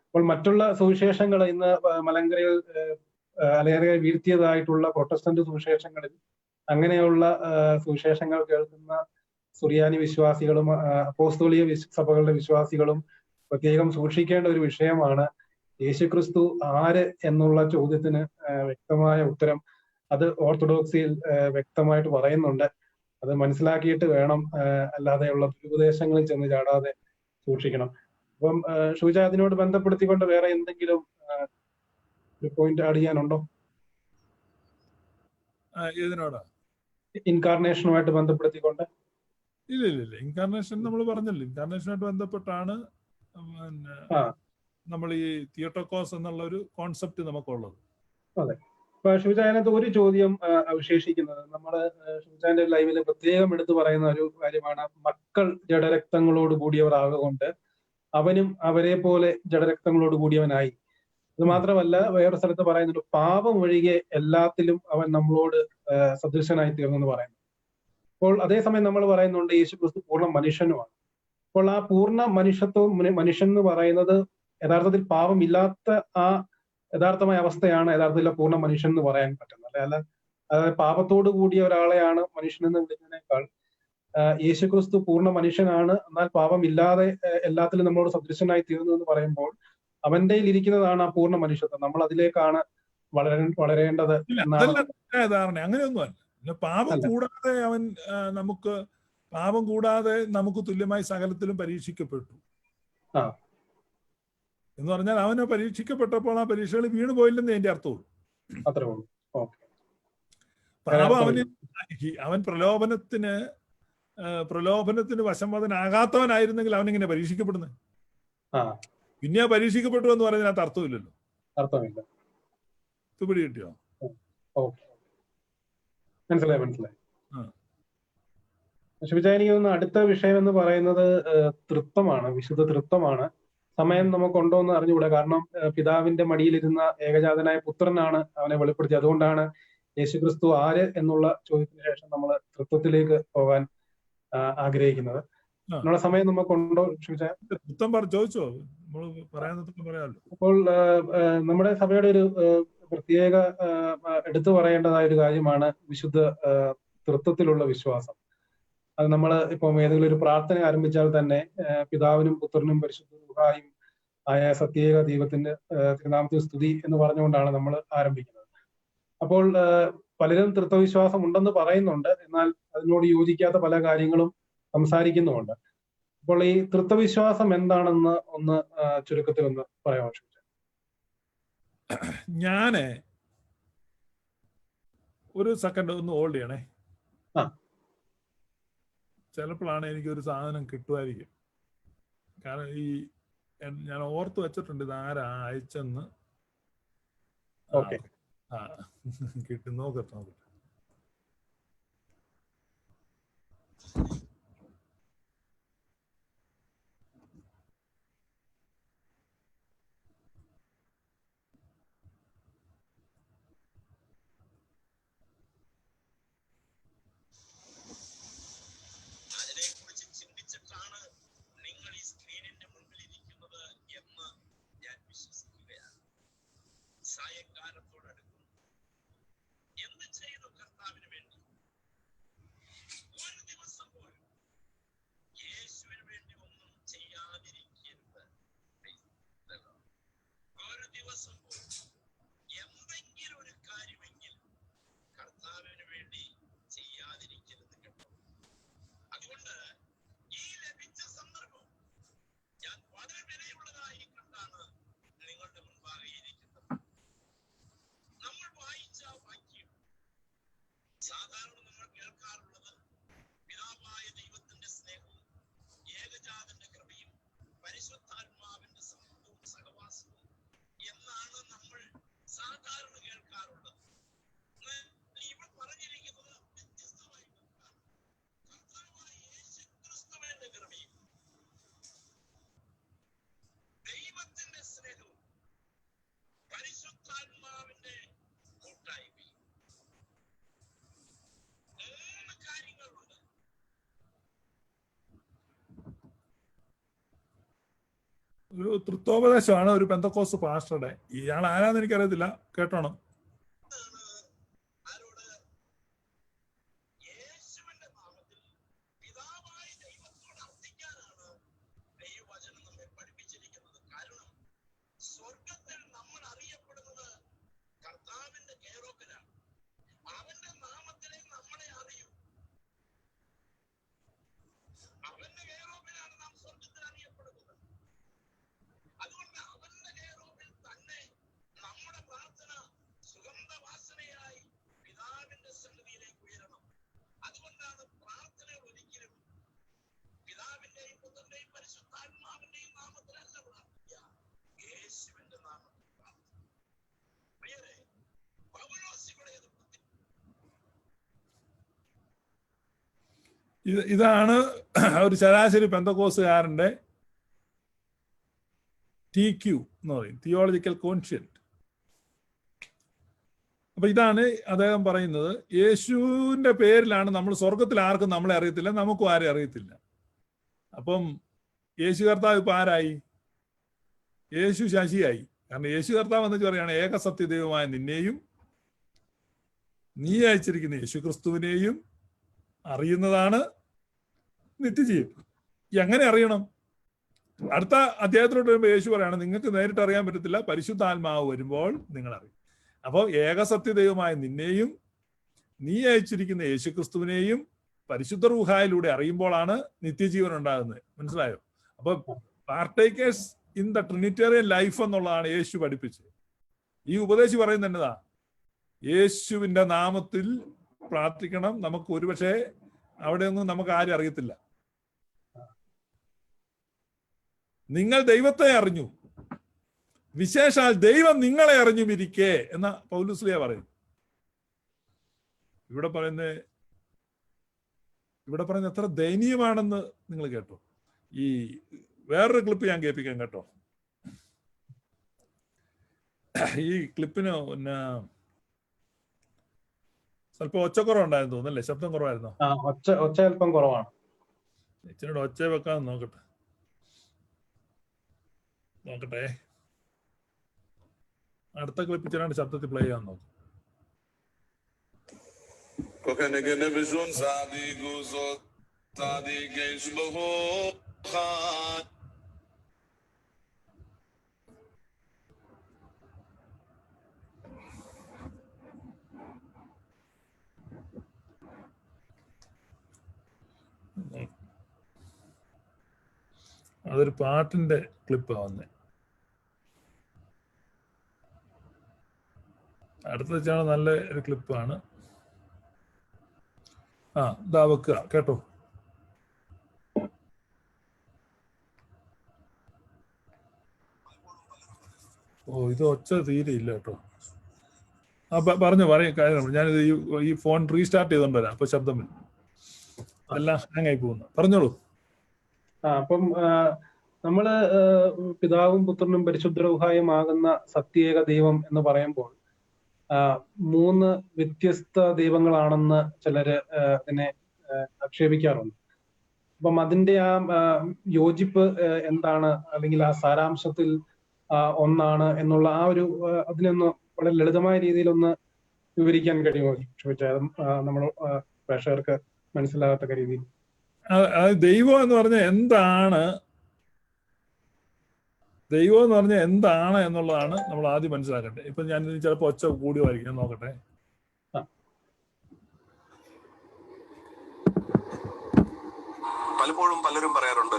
അപ്പോൾ മറ്റുള്ള സുവിശേഷങ്ങൾ ഇന്ന് മലങ്കരയിൽ അലയറയിൽ വീഴ്ത്തിയതായിട്ടുള്ള പ്രൊട്ടസ്റ്റന്റ് സുവിശേഷങ്ങളിൽ അങ്ങനെയുള്ള സുവിശേഷങ്ങൾ കേൾക്കുന്ന സുറിയാനി വിശ്വാസികളും അപ്പോസ്തോലിക സഭകളുടെ വിശ്വാസികളും പ്രത്യേകം സൂക്ഷിക്കേണ്ട ഒരു വിഷയമാണ്. യേശുക്രിസ്തു ആര് എന്നുള്ള ചോദ്യത്തിന് വ്യക്തമായ ഉത്തരം അത് ഓർത്തഡോക്സിയിൽ വ്യക്തമായിട്ട് പറയുന്നുണ്ട്. അത് മനസ്സിലാക്കിയിട്ട് വേണം, അല്ലാതെയുള്ള ദുരുപദേശങ്ങളിൽ ചെന്ന് ചാടാതെ സൂക്ഷിക്കണം. അപ്പം ഷൂജ, അതിനോട് ബന്ധപ്പെടുത്തിക്കൊണ്ട് വേറെ എന്തെങ്കിലും ഒരു പോയിന്റ് ആഡ് ചെയ്യാനുണ്ടോ? ഇൻകാർണേഷനുമായിട്ട് ബന്ധപ്പെടുത്തിക്കൊണ്ട്? ഇല്ല, ഇൻകാർണേഷൻ നമ്മൾ പറഞ്ഞല്ലോ. ഇൻകാർണേഷനുമായിട്ട് ബന്ധപ്പെട്ടാണ് നമ്മൾ ഈ തിയോട്ടോക്കോസ് എന്നുള്ള ഒരു കോൺസെപ്റ്റ് നമുക്കുള്ളത്. അതെ. അപ്പൊ ഷിബുച്ചായനകത്ത് ഒരു ചോദ്യം അവശേഷിക്കുന്നത്, നമ്മള് ഷിബുച്ചാന്റെ ലൈവില് പ്രത്യേകം എടുത്തു പറയുന്ന ഒരു കാര്യമാണ്, മക്കൾ ജഡരക്തങ്ങളോട് കൂടിയവർ ആകൊണ്ട് അവനും അവരെ പോലെ ജഡരക്തങ്ങളോട് കൂടിയവനായി. അത് മാത്രമല്ല, വേറെ സ്ഥലത്ത് പറയുന്നുണ്ട്, പാപം ഒഴികെ എല്ലാത്തിലും അവൻ നമ്മളോട് സദൃശനായി തീർന്നെന്ന് പറയുന്നു. അപ്പോൾ അതേസമയം നമ്മൾ പറയുന്നുണ്ട് യേശുക്രിസ്തു പൂർണ്ണ മനുഷ്യനുമാണ്. അപ്പോൾ ആ പൂർണ്ണ മനുഷ്യൻ എന്ന് പറയുന്നത് യഥാർത്ഥത്തിൽ പാപമില്ലാത്ത ആ യഥാർത്ഥമായ അവസ്ഥയാണ് യഥാർത്ഥത്തിൽ പൂർണ്ണ മനുഷ്യൻ എന്ന് പറയാൻ പറ്റുന്നത്. അതായത് പാപത്തോടു കൂടിയ ഒരാളെയാണ് മനുഷ്യൻ എന്ന് വിളിക്കുന്നതിനേക്കാൾ യേശുക്രിസ്തു പൂർണ്ണ മനുഷ്യനാണ്, എന്നാൽ പാപമില്ലാതെ എല്ലാത്തിലും നമ്മളോട് സദൃശനായി തീർന്നു എന്ന് പറയുമ്പോൾ അവന്റെ ഇരിക്കുന്നതാണ് ആ പൂർണ്ണ മനുഷ്യത്വം. നമ്മൾ അതിലേക്കാണ് വളരേണ്ടത് എന്നാണ്. അങ്ങനെയൊന്നുമല്ല. പാപം കൂടാതെ നമുക്ക് തുല്യമായി സകലത്തിലും പരീക്ഷിക്കപ്പെട്ടു. എന്ന് പറഞ്ഞാൽ അവനെ പരീക്ഷിക്കപ്പെട്ടപ്പോൾ ആ പരീക്ഷകളിൽ വീണു പോയില്ലെന്ന് അതിന്റെ അർത്ഥമുള്ളൂ. അത്രേ ഉള്ളൂ. ഓക്കെ. പാപം അവൻ പ്രലോഭനത്തിന് വശംവദനാകാത്തവനായിരുന്നെങ്കിൽ അവനിങ്ങനെ പരീക്ഷിക്കപ്പെടുന്നത്. പിന്നെ ആ പരീക്ഷിക്കപ്പെട്ടു എന്ന് പറയുന്നതിനകത്ത് അർത്ഥമില്ലല്ലോ. അർത്ഥമില്ല. പിടി കിട്ടിയോ? മനസ്സിലായി. എനിക്ക് തോന്നുന്നു അടുത്ത വിഷയം എന്ന് പറയുന്നത് തൃത്വമാണ്, വിശുദ്ധ തൃത്വമാണ്. സമയം നമുക്കുണ്ടോ എന്ന് അറിഞ്ഞുകൂടാ. കാരണം പിതാവിന്റെ മടിയിലിരുന്ന ഏകജാതനായ പുത്രനാണ് അവനെ വെളിപ്പെടുത്തിയത്. അതുകൊണ്ടാണ് യേശുക്രിസ്തു ആര് എന്നുള്ള ചോദ്യത്തിന് ശേഷം നമ്മൾ തൃത്വത്തിലേക്ക് പോകാൻ ആഗ്രഹിക്കുന്നത്. നമ്മുടെ സമയം നമുക്കുണ്ടോ? ചോദിച്ചോ. അപ്പോൾ നമ്മുടെ സഭയുടെ ഒരു പ്രത്യേക എടുത്തു പറയേണ്ടതായ ഒരു കാര്യമാണ് വിശുദ്ധ തൃത്വത്തിലുള്ള വിശ്വാസം. അത് നമ്മൾ ഇപ്പം ഏതെങ്കിലും ഒരു പ്രാർത്ഥന ആരംഭിച്ചാൽ തന്നെ പിതാവിനും പുത്രനും പരിശുദ്ധ റൂഹായും ആയ സത്യേക ദൈവത്തിന്റെ തിരുനാമത്തെ സ്തുതി എന്ന് പറഞ്ഞുകൊണ്ടാണ് നമ്മൾ ആരംഭിക്കുന്നത്. അപ്പോൾ പലരും തൃത്വവിശ്വാസം ഉണ്ടെന്ന് പറയുന്നുണ്ട്, എന്നാൽ അതിനോട് യോജിക്കാത്ത പല കാര്യങ്ങളും സംസാരിക്കുന്നുമുണ്ട്. അപ്പോൾ ഈ തൃത്വവിശ്വാസം എന്താണെന്ന് ഒന്ന് ചുരുക്കത്തിൽ ഒന്ന് പറയാമോ? ഞാന് ഒരു സെക്കൻഡ് ഒന്ന് ഹോൾഡ് ചെയ്യണേ. ചിലപ്പോഴാണ് എനിക്കൊരു സാധനം കിട്ടുമായിരിക്കും. കാരണം ഞാൻ ഓർത്ത് വെച്ചിട്ടുണ്ട് ഇത് ആരാ അയച്ചെന്ന്. കിട്ടും, നോക്കട്ടെ. ഒരു തൃത്വോപദേശമാണ് ഒരു പെന്തക്കോസ്ത് പാസ്റ്ററുടെ. ഇയാൾ ആരാന്ന് എനിക്കറിയത്തില്ല, കേട്ടോണം. ഇതാണ് ഒരു ശരാശരി പെന്തക്കോസ്തുകാരന്റെ TQ എന്ന് പറയും, തിയോളജിക്കൽ കോൺഷ്യന്റ്. അപ്പൊ ഇതാണ് അദ്ദേഹം പറയുന്നത്. യേശുവിന്റെ പേരിലാണ് നമ്മൾ സ്വർഗത്തിൽ ആർക്കും നമ്മളെ അറിയത്തില്ല, നമുക്കും ആരെയും അറിയത്തില്ല. അപ്പം യേശു കർത്താവ് ഇപ്പൊ ആരായി? യേശു ശശിയായി. കാരണം യേശു കർത്താവ് എന്ന് പറയുകയാണ് ഏകസത്യദൈവമായ നിന്നെയും നീ അയച്ചിരിക്കുന്ന യേശു ക്രിസ്തുവിനെയും അറിയുന്നതാണ് നിത്യജീവൻ. എങ്ങനെ അറിയണം? അടുത്ത അധ്യായത്തിലോട്ട് വരുമ്പോൾ യേശു പറയാണ് നിങ്ങൾക്ക് നേരിട്ട് അറിയാൻ പറ്റത്തില്ല, പരിശുദ്ധാത്മാവ് വരുമ്പോൾ നിങ്ങൾ അറിയും. അപ്പോൾ ഏകസത്യദൈവമായ നിന്നെയും നീ അയച്ചിരിക്കുന്ന യേശു ക്രിസ്തുവിനെയും പരിശുദ്ധ റൂഹായിലൂടെ അറിയുമ്പോഴാണ് നിത്യജീവൻ ഉണ്ടാകുന്നത്. മനസ്സിലായോ? അപ്പൊ partakers in the Trinitarian life എന്നുള്ളതാണ് യേശു പഠിപ്പിച്ചത്. ഈ ഉപദേശി പറയുന്നത് എന്നതാ? യേശുവിന്റെ നാമത്തിൽ പ്രാർത്ഥിക്കണം. നമുക്ക് ഒരുപക്ഷെ അവിടെ ഒന്നും നമുക്ക് ആരും അറിയത്തില്ല. നിങ്ങൾ ദൈവത്തെ അറിഞ്ഞു, വിശേഷാൽ ദൈവം നിങ്ങളെ അറിഞ്ഞുമിരിക്കേ എന്ന പൗലോസ്ലീഹ പറയും. ഇവിടെ പറയുന്നത് എത്ര ദയനീയമാണെന്ന് നിങ്ങൾ കേട്ടോ. ഈ വേറൊരു ക്ലിപ്പ് ഞാൻ കേൾപ്പിക്കാം കേട്ടോ. ഈ ക്ലിപ്പിന് പിന്നെ സ്വല്പം ഒച്ചക്കുറവുണ്ടായിരുന്നു തോന്നല്ലേ? ശബ്ദം കുറവായിരുന്നോ? ഒച്ച അല്പം കുറവാണ്. ഇച്ചിരി ഒച്ച വെക്കാൻ നോക്കട്ടെ. അടുത്ത ക്ലിപ്പ് ഇച്ചിരി ശബ്ദത്തിൽ പ്ലേ ചെയ്യാൻ നോക്കും. അതൊരു പാട്ടിന്റെ ക്ലിപ്പ് വന്നേ. അടുത്ത വെച്ചാണ് നല്ല ഒരു ക്ലിപ്പാണ്. ഇതാ വെക്കുക കേട്ടോ. ഇത് ഒച്ച തീരെ ഇല്ല കേട്ടോ. പറയും കാര്യം. ഞാനിത് ഈ ഫോൺ റീസ്റ്റാർട്ട് ചെയ്തോണ്ട് വരാം. അപ്പൊ ശബ്ദം എല്ലാം ഹാങ് ആയി പോകുന്നു. പറഞ്ഞോളൂ. അപ്പം നമ്മള് പിതാവും പുത്രനും പരിശുദ്ധ റൂഹായും ആകുന്ന സത്യേക ദൈവം എന്ന് പറയുമ്പോൾ 3 വ്യത്യസ്ത ദൈവങ്ങളാണെന്ന് ചിലര് ഇതിനെ ആക്ഷേപിക്കാറുണ്ട്. അപ്പം അതിന്റെ ആ യോജിപ്പ് എന്താണ്, അല്ലെങ്കിൽ ആ സാരാംശത്തിൽ ഒന്നാണ് എന്നുള്ള ആ ഒരു അതിനൊന്ന് വളരെ ലളിതമായ രീതിയിൽ ഒന്ന് വിവരിക്കാൻ കഴിയുമോ? ചോദിച്ചാൽ നമ്മൾ പ്രേക്ഷകർക്ക് മനസ്സിലാകത്തക്ക രീതിയിൽ. ദൈവം എന്ന് പറഞ്ഞാൽ എന്താണ് എന്നുള്ളതാണ് നമ്മൾ ആദ്യം മനസ്സിലാക്കട്ടെ. ഇപ്പൊ ഞാൻ ചിലപ്പോ ഒച്ച കൂടിയായിരിക്കും, ഞാൻ നോക്കട്ടെ. പലപ്പോഴും പലരും പറയാറുണ്ട്,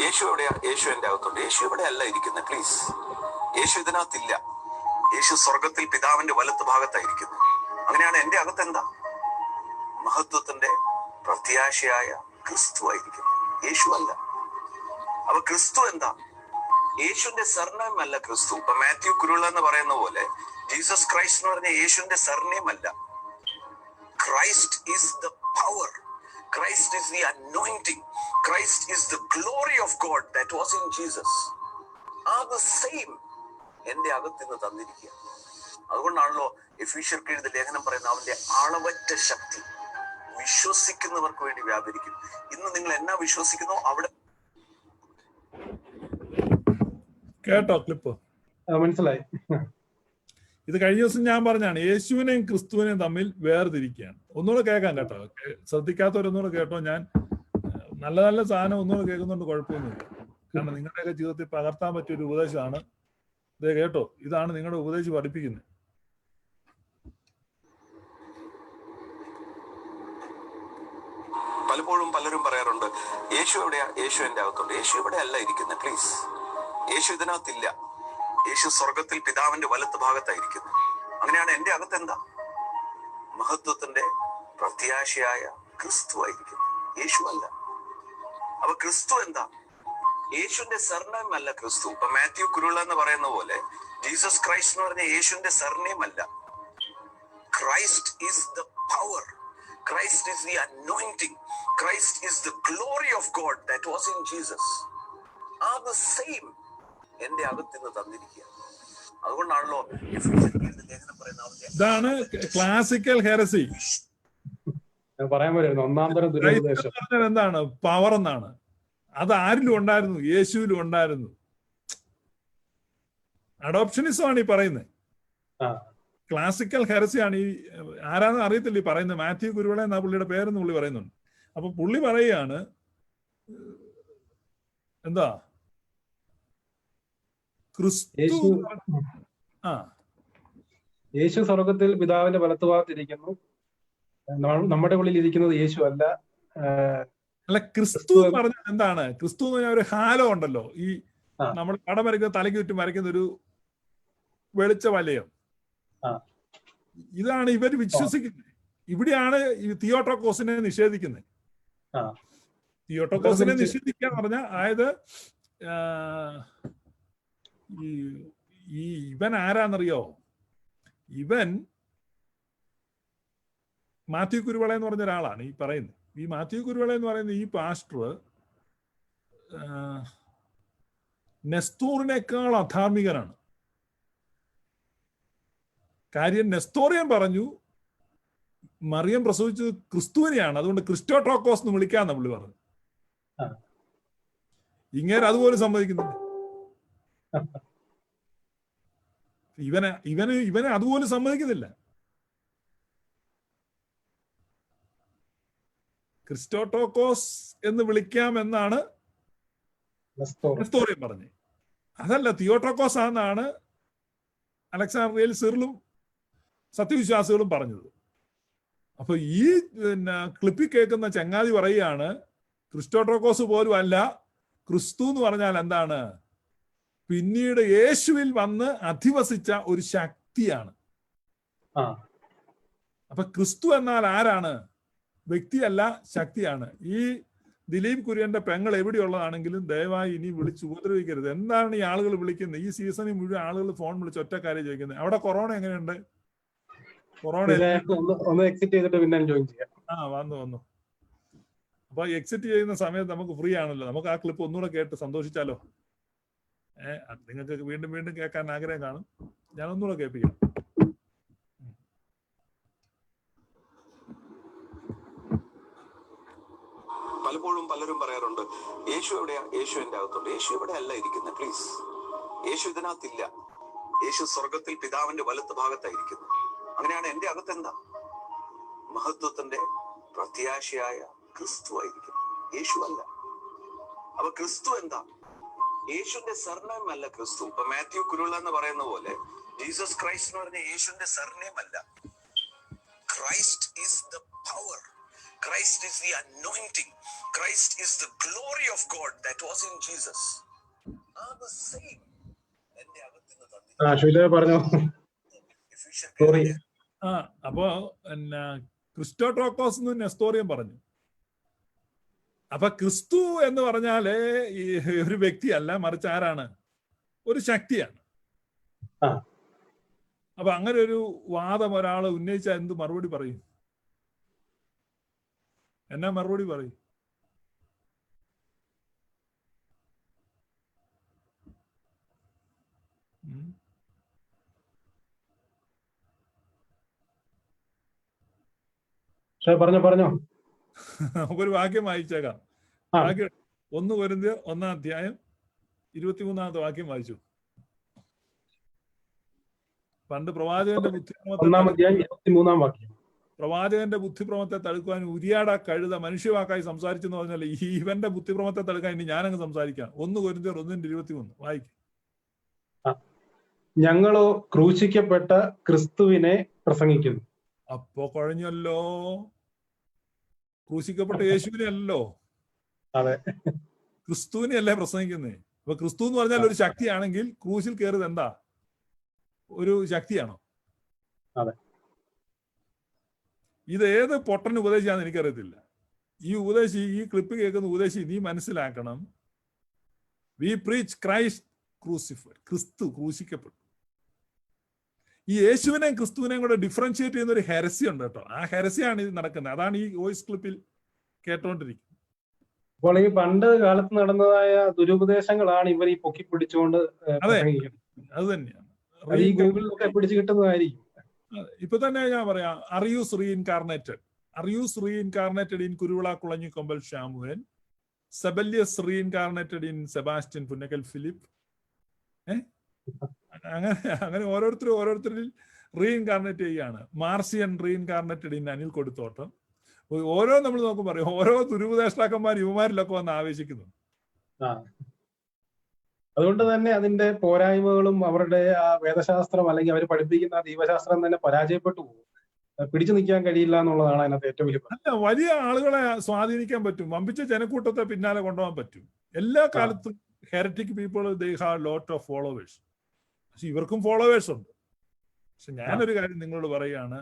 യേശു എവിടെയാ? യേശു എന്റെ അകത്തുണ്ട്. യേശു ഇവിടെ അല്ല ഇരിക്കുന്നത്. പ്ലീസ്, യേശു ഇതിനകത്തില്ല. യേശു സ്വർഗത്തിൽ പിതാവിന്റെ വലത്ത് ഭാഗത്തായിരിക്കുന്നു. അങ്ങനെയാണ് എന്റെ അകത്ത് എന്താ? മഹത്വത്തിന്റെ പ്രത്യാശയായ ക്രിസ്തു ആയിരിക്കും, യേശു അല്ല. അപ്പൊ ക്രിസ്തു എന്താ? യേശുവിന്റെ സർനെയിം അല്ല ക്രിസ്തു. ഇപ്പൊ മാത്യു കുരുള എന്ന് പറയുന്ന പോലെ ജീസസ് ക്രൈസ്റ്റ് എന്ന് പറഞ്ഞ യേശുവിന്റെ സർനെയിം അല്ല. Christ is the power, Christ is the anointing, Christ is the glory of God that was in Jesus. ആ ദ സെയിം എന്റെ അകത്തിന്ന് തന്നിരിക്കുക. അതുകൊണ്ടാണല്ലോ എഫീഷ്യർക്ക് എഴുതിയ ലേഖനം പറയുന്ന അവന്റെ അളവറ്റ ശക്തി വിശ്വസിക്കുന്നവർക്ക് വേണ്ടി വ്യാപരിക്കും. ഇന്ന് നിങ്ങൾ എന്നാ വിശ്വസിക്കുന്നോ അവിടെ. കേട്ടോ ക്ലിപ്പ്? മനസ്സിലായി. ഇത് കഴിഞ്ഞ ദിവസം ഞാൻ പറഞ്ഞാണ്, യേശുവിനെയും ക്രിസ്തുവിനെയും തമ്മിൽ വേർതിരിക്കുകയാണ്. ഒന്നുകൂടെ കേൾക്കാം കേട്ടോ. ശ്രദ്ധിക്കാത്തവരൊന്നുകൂടെ കേട്ടോ. ഞാൻ നല്ല നല്ല സാധനം ഒന്നുകൂടെ കേൾക്കുന്നുണ്ട്, കുഴപ്പമൊന്നുമില്ല. കാരണം നിങ്ങളുടെയൊക്കെ ജീവിതത്തിൽ പകർത്താൻ പറ്റിയൊരു ഉപദേശമാണ് ഇത്. കേട്ടോ, ഇതാണ് നിങ്ങളുടെ ഉപദേശം പഠിപ്പിക്കുന്നത്. പലപ്പോഴും പലരും പറയാറുണ്ട്, യേശു എവിടെയാ? യേശു എന്റെ അകത്തുണ്ട്. യേശു ഇവിടെ അല്ല ഇരിക്കുന്നത്. പ്ലീസ്, യേശു ഇതിനകത്തില്ല. യേശു സ്വർഗത്തിൽ പിതാവിന്റെ വലത്ത് ഭാഗത്തായിരിക്കുന്നു. അങ്ങനെയാണ് എന്റെ അകത്ത് എന്താ? മഹത്വത്തിന്റെ പ്രത്യാശയായ ക്രിസ്തു ആയിരിക്കും, യേശു അല്ല. അപ്പൊ ക്രിസ്തു എന്താ? യേശുവിന്റെ സർനെയിം അല്ല ക്രിസ്തു. ഇപ്പൊ മാത്യു കുരുള എന്ന് പറയുന്ന പോലെ ജീസസ് ക്രൈസ്റ്റ് എന്ന് പറഞ്ഞ യേശുവിന്റെ സർനെയിം അല്ല. Christ is the power, Christ is the anointing, Christ is the glory of God that was in Jesus. ആ ദ സെയിം എന്റെ അകത്തിന്ന് തന്നിരിക്കുക. അതുകൊണ്ടാണല്ലോ ലേഖനം പറയുന്നത് ഇതാണ് ക്ലാസിക്കൽ ഹെറസി. പറയാൻ പറ്റുന്നു ഒന്നാം തരം ദുരുപദേശം. എന്താണ് പവർ എന്നാണ്. അത് ആരിലും ഉണ്ടായിരുന്നു, യേശുവിലും ഉണ്ടായിരുന്നു. അഡോപ്ഷനിസം ആണ് ഈ പറയുന്നത്. ക്ലാസിക്കൽ ഹെറസിയാണ് ഈ. ആരാന്ന് അറിയത്തില്ല ഈ പറയുന്നത്. മാത്യു കുരുവിള എന്നാ പുള്ളിയുടെ പേരെന്ന് പുള്ളി പറയുന്നുണ്ട്. അപ്പൊ പുള്ളി പറയുകയാണ് എന്താ? ക്രിസ്തു യേശു സ്വർഗത്തിൽ പിതാവിന്റെ വലത്തുഭാഗത്തിരിക്കുന്നു, നമ്മുടെ ഉള്ളിൽ ഇരിക്കുന്നത് യേശു അല്ല. അല്ല, ക്രിസ്തു പറഞ്ഞത് എന്താണ്? ക്രിസ്തു എന്ന് പറഞ്ഞാൽ ഒരു ഹാലോ ഉണ്ടല്ലോ. ഈ നമ്മൾ പടം വരയ്ക്കുന്ന തലയ്ക്ക് ചുറ്റും വരയ്ക്കുന്ന ഒരു വെളിച്ച വലയം. ഇതാണ് ഇവർ വിശ്വസിക്കുന്നത്. ഇവിടെയാണ് ഈ തിയോട്ടോക്കോസിനെ നിഷേധിക്കുന്നത്. തിയോട്ടോക്കോസിനെ നിഷേധിക്കുക എന്ന് പറഞ്ഞാൽ, അതായത് ഈ ഇവൻ ആരാന്നറിയോ? ഇവൻ മാത്യു കുരുവിള എന്ന് പറഞ്ഞ ഒരാളാണ് ഈ പറയുന്നത്. ഈ മാത്യു കുരുവിള എന്ന് പറയുന്ന ഈ പാസ്റ്റർ നെസ്തോറിനേക്കാൾ അധാർമികനാണ്. കാര്യം നെസ്തോറിയൻ പറഞ്ഞു മറിയം പ്രസവിച്ചത് ക്രിസ്തുവിനെയാണ്, അതുകൊണ്ട് ക്രിസ്റ്റോട്ടോക്കോസ് എന്ന് വിളിക്കാന്ന് പുള്ളി പറഞ്ഞു. ഇങ്ങനെ അതുപോലെ സമ്മതിക്കുന്നില്ല. ഇവനെ അതുപോലെ സമ്മതിക്കുന്നില്ല. ക്രിസ്റ്റോട്ടോക്കോസ് എന്ന് വിളിക്കാമെന്നാണ് നെസ്തോറിയൻ പറഞ്ഞത്. അതല്ല, തിയോട്ടോക്കോസ് ആണെന്നാണ് അലക്സാണ്ട്രിയയിൽ സിറിലും സത്യവിശ്വാസികളും പറഞ്ഞത്. അപ്പൊ ഈ ക്ലിപ്പിൽ കേൾക്കുന്ന ചങ്ങാതി പറയുകയാണ് ക്രിസ്റ്റോട്ടോക്കോസ് പോലും അല്ല, ക്രിസ്തു എന്ന് പറഞ്ഞാൽ എന്താണ്? പിന്നീട് യേശുവിൽ വന്ന് അധിവസിച്ച ഒരു ശക്തിയാണ്. അപ്പൊ ക്രിസ്തു എന്നാൽ ആരാണ്? വ്യക്തിയല്ല, ശക്തിയാണ്. ഈ ദിലീപ് കുര്യന്റെ പെങ്ങൾ എവിടെയുള്ളതാണെങ്കിലും ദയവായി ഇനി വിളിച്ച് ഉപദ്രവിക്കരുത്. എന്താണ് ഈ ആളുകൾ വിളിക്കുന്നത്? ഈ സീസണിൽ മുഴുവൻ ആളുകൾ ഫോൺ വിളിച്ച് ഒറ്റക്കാര്യം ചോദിക്കുന്നത്, അവിടെ കൊറോണ എങ്ങനെയുണ്ട്? കൊറോണ എക്സിറ്റ് ചെയ്തിട്ട് പിന്നെ ജോയിൻ ചെയ്യാം. വന്നു. അപ്പൊ എക്സിറ്റ് ചെയ്യുന്ന സമയത്ത് നമുക്ക് ഫ്രീ ആണല്ലോ, നമുക്ക് ആ ക്ലിപ്പ് ഒന്നുകൂടെ കേട്ട് സന്തോഷിച്ചാലോ? നിങ്ങൾക്ക് വീണ്ടും വീണ്ടും കേൾക്കാൻ ആഗ്രഹം കാണും, ഞാൻ ഒന്നുകൂടെ കേൾപ്പിക്കാം. പലപ്പോഴും പലരും പറയാറുണ്ട്, യേശു എവിടെയാ? യേശു എന്റെ അകത്തുണ്ട്. യേശു ഇവിടെ അല്ല ഇരിക്കുന്നത്. പ്ലീസ്, യേശു ഇതിനകത്തില്ല. യേശു സ്വർഗത്തിൽ പിതാവിന്റെ വലത്ത് ഭാഗത്തായിരിക്കുന്നു. അങ്ങനെയാണ് എന്റെ അകത്ത് എന്താ? മഹത്വത്തിന്റെ പ്രത്യാശയായ ക്രിസ്തു ആയിരിക്കും, യേശു അല്ല. അപ്പൊ ക്രിസ്തു എന്താ? യേശുവിന്റെ സർനെയിം അല്ല ക്രിസ്തു. ഇപ്പൊ മാത്യു കുരുള എന്ന് പറയുന്ന പോലെ ജീസസ് ക്രൈസ്റ്റ് എന്ന് പറഞ്ഞ യേശുവിന്റെ സർനെയിം അല്ല. Christ is the power, Christ is the anointing, Christ is the glory of God that was in Jesus. Are the same. എന്റെ അകത്തുനിന്ന് അപ്പോ ക്രിസ്റ്റോട്ടോക്കോസ് എന്ന് നെസ്തോറിയൻ പറഞ്ഞു. അപ്പൊ ക്രിസ്തു എന്ന് പറഞ്ഞാല് ഒരു വ്യക്തിയല്ല, മറിച്ച് ആരാണ്? ഒരു ശക്തിയാണ്. അപ്പൊ അങ്ങനെ ഒരു വാദം ഒരാൾ ഉന്നയിച്ചാൽ എന്ത് മറുപടി പറയും? എന്നാ മറുപടി പറയും? പറഞ്ഞോ. നമുക്കൊരു വാക്യം വായിച്ചേക്കാം. വാക്യം 1 കൊരിന്ത്യർ 1-ാം അധ്യായം 23-ാമത്തെ വാക്യം വായിച്ചു. പണ്ട് പ്രവാചകന്റെ ബുദ്ധിഭ്രമത്തെ തടുക്കുവാൻ ഉരിയാട കഴുത മനുഷ്യവാക്കായി സംസാരിച്ചെന്ന് പറഞ്ഞാൽ ഇവന്റെ ബുദ്ധിഭ്രമത്തെ തടുക്കാൻ ഇനി ഞാനങ്ങ് സംസാരിക്കാം. 1 കൊരിന്ത്യർ 1:23 വായിക്കും. ഞങ്ങളോ ക്രൂശിക്കപ്പെട്ട ക്രിസ്തുവിനെ പ്രസംഗിക്കുന്നു. അപ്പോ കഴിഞ്ഞല്ലോ, ക്രൂശിക്കപ്പെട്ട യേശുവിനെ അല്ലല്ലോ, അതെ, ക്രിസ്തുവിനെ അല്ലേ പ്രസംഗിക്കുന്നേ. അപ്പൊ ക്രിസ്തു എന്ന് പറഞ്ഞാൽ ഒരു ശക്തിയാണെങ്കിൽ ക്രൂശിൽ കയറിയത് എന്താ? ഒരു ശക്തിയാണോ? അതെ. ഇത് ഏത് പൊട്ടൻ ഉപദേശിയാന്ന് എനിക്കറിയത്തില്ല. ഈ ക്ലിപ്പ് കേൾക്കുന്ന ഉപദേശി നീ മനസ്സിലാക്കണം, വി പ്രീച്ച് ക്രൈസ്റ്റ് ക്രൂസിഫൈഡ്, ക്രിസ്തു ക്രൂശിക്കപ്പെട്ടു. ഈ യേശുവിനെയും ക്രിസ്തുവിനെയും കൂടെ ഡിഫറൻഷിയേറ്റ് ചെയ്യുന്ന ഒരു ഹെരസി ഉണ്ട് കേട്ടോ. ആ ഹെരസിയാണ് ഇത് നടക്കുന്നത്. അതാണ് ഈ വോയിസ് ക്ലിപ്പിൽ കേട്ടോണ്ടിരിക്കുന്നത്. അപ്പോൾ ഈ പണ്ട് കാലത്ത് നടന്നതായ ദുരുപദേശങ്ങളാണ് ഇവർ ഈ പൊക്കി പിടിച്ചുകൊണ്ട്. അതെ, അത് തന്നെയാണ്. ഈ ഗൂഗിളിലൊക്കെ പിടിച്ചു കിട്ടുന്നതായിരിക്കും. ഇപ്പൊ തന്നെ ഞാൻ പറയാം, Arius reincarnated in Kuruvila Kulanjikombil Shamuvan, Sabellius reincarnated in Sebastian Punnakkal Philip. അങ്ങനെ ഓരോരുത്തരിൽ റീഇൻകാർണേറ്റ് ചെയ്യുകയാണ്. Marcion reincarnated in Anil Koduthottam. ഓരോ നമ്മൾ നോക്കും പറയും, ഓരോ ദുരുപദേഷ്ടാക്കന്മാർ യുവമാരിലൊക്കെ വന്ന് ആവേശിക്കുന്നു. അതുകൊണ്ട് തന്നെ അതിന്റെ പോരായ്മകളും അവരുടെ ആ വേദശാസ്ത്രം അല്ലെങ്കിൽ അവർ പഠിപ്പിക്കുന്ന ആ ദൈവശാസ്ത്രം തന്നെ പരാജയപ്പെട്ടു പോകും. പിടിച്ചു നിൽക്കാൻ കഴിയില്ല എന്നുള്ളതാണ് അതിനകത്ത് ഏറ്റവും വലിയ. വലിയ ആളുകളെ സ്വാധീനിക്കാൻ പറ്റും, വമ്പിച്ച ജനക്കൂട്ടത്തെ പിന്നാലെ കൊണ്ടുപോകാൻ പറ്റും. എല്ലാ കാലത്തും heretic people they have lot of followers. പക്ഷെ ഇവർക്കും ഫോളോവേഴ്സ് ഉണ്ട്. പക്ഷെ ഞാനൊരു കാര്യം നിങ്ങളോട് പറയുകയാണ്,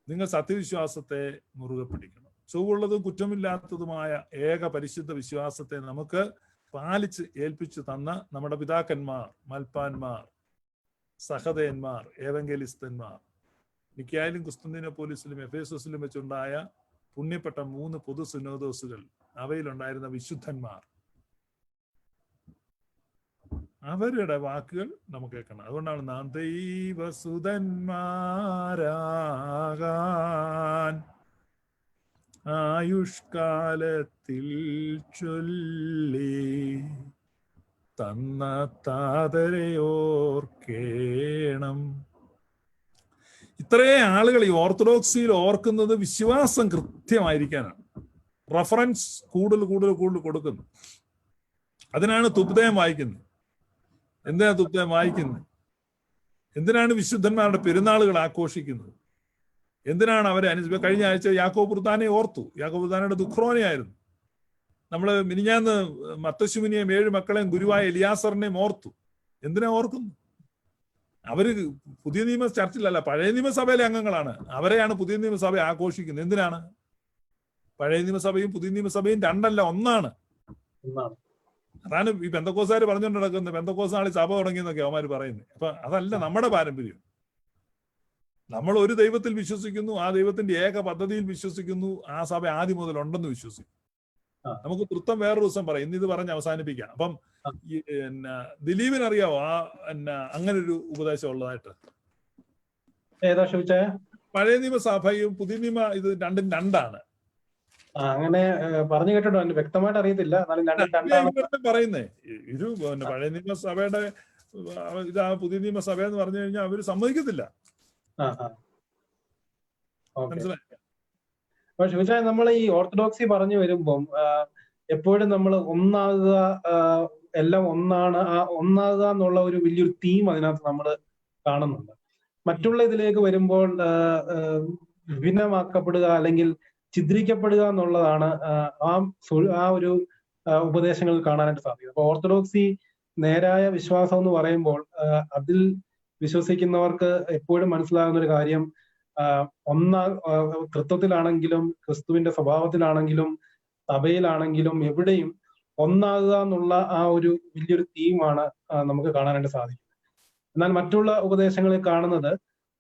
നിങ്ങൾ സത്യവിശ്വാസത്തെ മുറുകെ പിടിക്കണം. ചൊവ്വുള്ളതും കുറ്റമില്ലാത്തതുമായ ഏക പരിശുദ്ധ വിശ്വാസത്തെ നമുക്ക് പാലിച്ച് ഏൽപ്പിച്ചു തന്ന നമ്മുടെ പിതാക്കന്മാർ, മൽപ്പാന്മാർ, സഹദേന്മാർ, ഏവങ്കലിസ്തന്മാർ, നിക്കായിലും കുസ്തുന്തിനോപ്പോലിസിലും എഫേസസിലും വെച്ചുണ്ടായ പുണ്യപ്പെട്ട 3 പൊതു സിനോദോസുകൾ, അവയിലുണ്ടായിരുന്ന വിശുദ്ധന്മാർ, അവരുടെ വാക്കുകൾ നമുക്ക് കേൾക്കണം. അതുകൊണ്ടാണ് നാം ദൈവസുതന്മാരാകാൻ ആയുഷ്കാലത്തിൽ ചൊല്ലി തന്ന താതരയോർക്കേണം. ഇത്രയും ആളുകൾ ഈ ഓർത്തഡോക്സിയിൽ ഓർക്കുന്നത് വിശ്വാസം കൃത്യമായിരിക്കാനാണ്. റഫറൻസ് കൂടുതൽ കൊടുക്കുന്നു. അതിനാണ് തുബ്ദയം വായിക്കുന്നത്. എന്തിനാ തുബ്ദയം വായിക്കുന്നത്? എന്തിനാണ് വിശുദ്ധന്മാരുടെ പെരുന്നാളുകൾ ആഘോഷിക്കുന്നത്? എന്തിനാണ് അവരെ കഴിഞ്ഞ ആഴ്ച യാക്കോബ് വൃത്താനെ ഓർത്തു. യാക്കോബ് വൃത്താനയുടെ ദുഃഖ്രോനെയായിരുന്നു. നമ്മൾ മിനിഞ്ഞാന്ന് മത്തശുമിനെയും 7 മക്കളെയും ഗുരുവായ എലിയാസറിനെയും ഓർത്തു. എന്തിനാ ഓർക്കുന്നു? അവര് പുതിയ നിയമ ചർച്ചിലല്ല, പഴയ നിയമസഭയിലെ അംഗങ്ങളാണ്. അവരെയാണ് പുതിയ നിയമസഭ ആഘോഷിക്കുന്നത്. എന്തിനാണ്? പഴയ നിയമസഭയും പുതിയ നിയമസഭയും രണ്ടല്ല, ഒന്നാണ്. അതാണ് ഈ പെന്തക്കോസുകാർ പറഞ്ഞുകൊണ്ട് നടക്കുന്നത്. പെന്തക്കോസാണ് സഭ തുടങ്ങിയെന്നൊക്കെ അവന്മാർ പറയുന്നത്. അപ്പൊ അതല്ല നമ്മുടെ പാരമ്പര്യം. നമ്മൾ ഒരു ദൈവത്തിൽ വിശ്വസിക്കുന്നു, ആ ദൈവത്തിന്റെ ഏക പദ്ധതിയിൽ വിശ്വസിക്കുന്നു, ആ സഭ ആദ്യം മുതൽ ഉണ്ടെന്ന് വിശ്വസിക്കുന്നു. നമുക്ക് തൃത്വം വേറൊരു ദിവസം പറയാം, ഇന്നിത് പറഞ്ഞ് അവസാനിപ്പിക്കാം. അപ്പം ദിലീപിനറിയാവോ അങ്ങനെ ഒരു ഉപദേശം ഉള്ളതായിട്ട്? പഴയ നിയമസഭയും പുതിയ നിയമ ഇത് രണ്ടും രണ്ടാണ്. അങ്ങനെ പറഞ്ഞു കേട്ടോ, വ്യക്തമായിട്ട് അറിയത്തില്ല. പറയുന്നേ ഒരു പഴയ നിയമസഭയുടെ ഇതാ പുതിയ നിയമസഭ എന്ന് പറഞ്ഞു കഴിഞ്ഞാൽ അവര് സമ്മതിക്കത്തില്ല. മനസ്സിലായി. നമ്മൾ ഈ ഓർത്തഡോക്സി പറഞ്ഞു വരുമ്പം എപ്പോഴും നമ്മൾ ഒന്നാകുക, എല്ലാം ഒന്നാണ്, ആ ഒന്നാകുക എന്നുള്ള ഒരു വലിയൊരു തീം അതിനകത്ത് നമ്മൾ കാണുന്നുണ്ട്. മറ്റുള്ള ഇതിലേക്ക് വരുമ്പോൾ വിഭിന്നമാക്കപ്പെടുക അല്ലെങ്കിൽ ചിത്രീക്കപ്പെടുക എന്നുള്ളതാണ് ആ ഒരു ഉപദേശങ്ങൾ കാണാനായിട്ട് സാധിക്കും. അപ്പൊ ഓർത്തഡോക്സി നേരായ വിശ്വാസം എന്ന് പറയുമ്പോൾ അതിൽ വിശ്വസിക്കുന്നവർക്ക് എപ്പോഴും മനസ്സിലാകുന്ന ഒരു കാര്യം, തൃത്വത്തിലാണെങ്കിലും ക്രിസ്തുവിന്റെ സ്വഭാവത്തിലാണെങ്കിലും സഭയിലാണെങ്കിലും എവിടെയും ഒന്നാകുക എന്നുള്ള ആ ഒരു വലിയൊരു തീമാണ് നമുക്ക് കാണാനായിട്ട് സാധിക്കുന്നത്. എന്നാൽ മറ്റുള്ള ഉപദേശങ്ങളിൽ കാണുന്നത്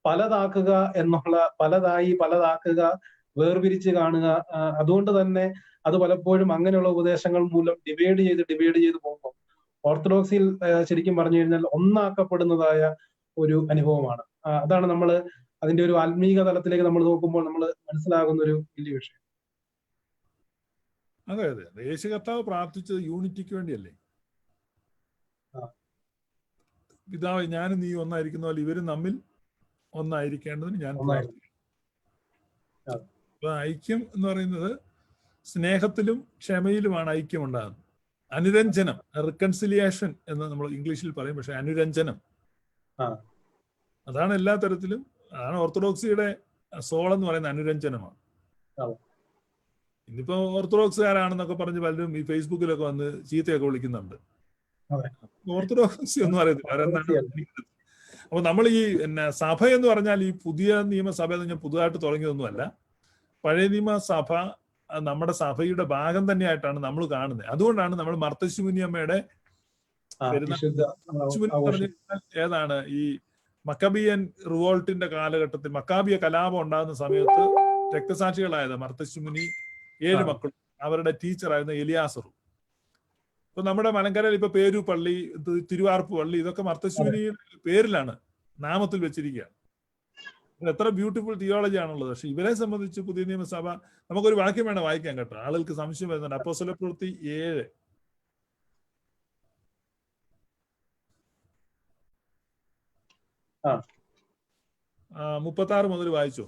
പലതാക്കുക എന്നുള്ള, പലതാക്കുക, വേർതിരിച്ച് കാണുക. അതുകൊണ്ട് തന്നെ അത് പലപ്പോഴും അങ്ങനെയുള്ള ഉപദേശങ്ങൾ മൂലം ഡിവൈഡ് ചെയ്ത് പോകുമ്പോൾ ഓർത്തഡോക്സിയിൽ ശരിക്കും പറഞ്ഞു കഴിഞ്ഞാൽ ഒന്നാക്കപ്പെടുന്നതായ ഒരു അനുഭവമാണ്. അതാണ് നമ്മൾ അതിന്റെ ഒരു ആത്മീക തലത്തിലേക്ക് നമ്മൾ നോക്കുമ്പോൾ നമ്മൾ മനസ്സിലാകുന്ന ഒരു വലിയ വിഷയം. അതെ, യേശു കർത്താവ് പ്രാർത്ഥിച്ചത് യൂണിറ്റിക്ക് വേണ്ടിയല്ലേ? പിതാവ് ഞാനും നീ ഒന്നായിരിക്കുന്ന പോലെ ഇവരും തമ്മിൽ ഒന്നായിരിക്കേണ്ടതിന് ഞാൻ പ്രാർത്ഥിക്കുന്നു. അപ്പൊ ഐക്യം എന്ന് പറയുന്നത് സ്നേഹത്തിലും ക്ഷമയിലുമാണ് ഐക്യം ഉണ്ടാകുന്നത്. അനുരഞ്ജനം, റിക്കൺസിലിയേഷൻ എന്ന് നമ്മൾ ഇംഗ്ലീഷിൽ പറയും. പക്ഷെ അനുരഞ്ജനം അതാണ് എല്ലാ തരത്തിലും, അതാണ് ഓർത്തഡോക്സിയുടെ സോൾ എന്ന് പറയുന്ന അനുരഞ്ജനമാണ്. ഇന്നിപ്പോ ഓർത്തഡോക്സുകാരാണെന്നൊക്കെ പറഞ്ഞ് പലരും ഈ ഫേസ്ബുക്കിലൊക്കെ വന്ന് ചീത്തയൊക്കെ വിളിക്കുന്നുണ്ട്. ഓർത്തഡോക്സി ഒന്നും അറിയത്തില്ല. അപ്പൊ നമ്മൾ ഈ സഭ എന്ന് പറഞ്ഞാൽ ഈ പുതിയ നിയമസഭ എന്ന് പറഞ്ഞാൽ പുതുതായിട്ട് തുടങ്ങിയതൊന്നുമല്ല. പഴയ നിയമസഭ നമ്മുടെ സഭയുടെ ഭാഗം തന്നെയായിട്ടാണ് നമ്മൾ കാണുന്നത്. അതുകൊണ്ടാണ് നമ്മൾ മർത്തശുമുനിയമ്മയുടെ ഏതാണ് ഈ മക്കബിയൻ റിവോൾട്ടിന്റെ കാലഘട്ടത്തിൽ, മക്കാബിയ കലാപം ഉണ്ടാകുന്ന സമയത്ത് രക്തസാക്ഷികളായത് മർത്തശുമുനി 7 മക്കളും അവരുടെ ടീച്ചറായിരുന്ന എലിയാസറും. ഇപ്പൊ നമ്മുടെ മലങ്കരയിൽ ഇപ്പൊ പേരു പള്ളി, തിരുവാർപ്പ് പള്ളി, ഇതൊക്കെ മർത്തശുമുനി പേരിലാണ്, നാമത്തിൽ വെച്ചിരിക്കുകയാണ്. എത്ര ബ്യൂട്ടിഫുൾ തിയോളജി ആണുള്ളത്. പക്ഷെ ഇവരെ സംബന്ധിച്ച് പുതിയ നിയമസഭ, നമുക്കൊരു വാക്യം വേണം വായിക്കാൻ കേട്ടോ, ആളുകൾക്ക് സംശയം വരുന്നുണ്ട്. അപ്പോസ്തലപ്രവൃത്തി 7 36 മുതൽ വായിച്ചോ.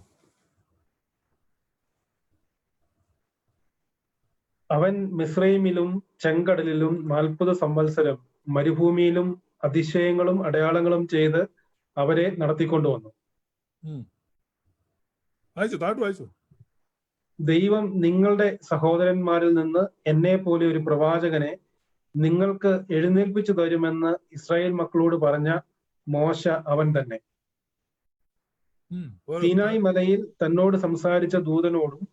അവൻ മിസ്രയീമിലും ചെങ്കടലിലും 40 സംവത്സരം മരുഭൂമിയിലും അതിശയങ്ങളും അടയാളങ്ങളും ചെയ്ത് അവരെ നടത്തിക്കൊണ്ടുവന്നു. ദൈവം നിങ്ങളുടെ സഹോദരന്മാരിൽ നിന്ന് എന്നെ പോലെ ഒരു പ്രവാചകനെ നിങ്ങൾക്ക് എഴുന്നേൽപ്പിച്ചു തരുമെന്ന് ഇസ്രായേൽ മക്കളോട് പറഞ്ഞ മോശ അവൻ തന്നെ. സീനായി മലയിൽ തന്നോട് സംസാരിച്ച ദൂതനോടും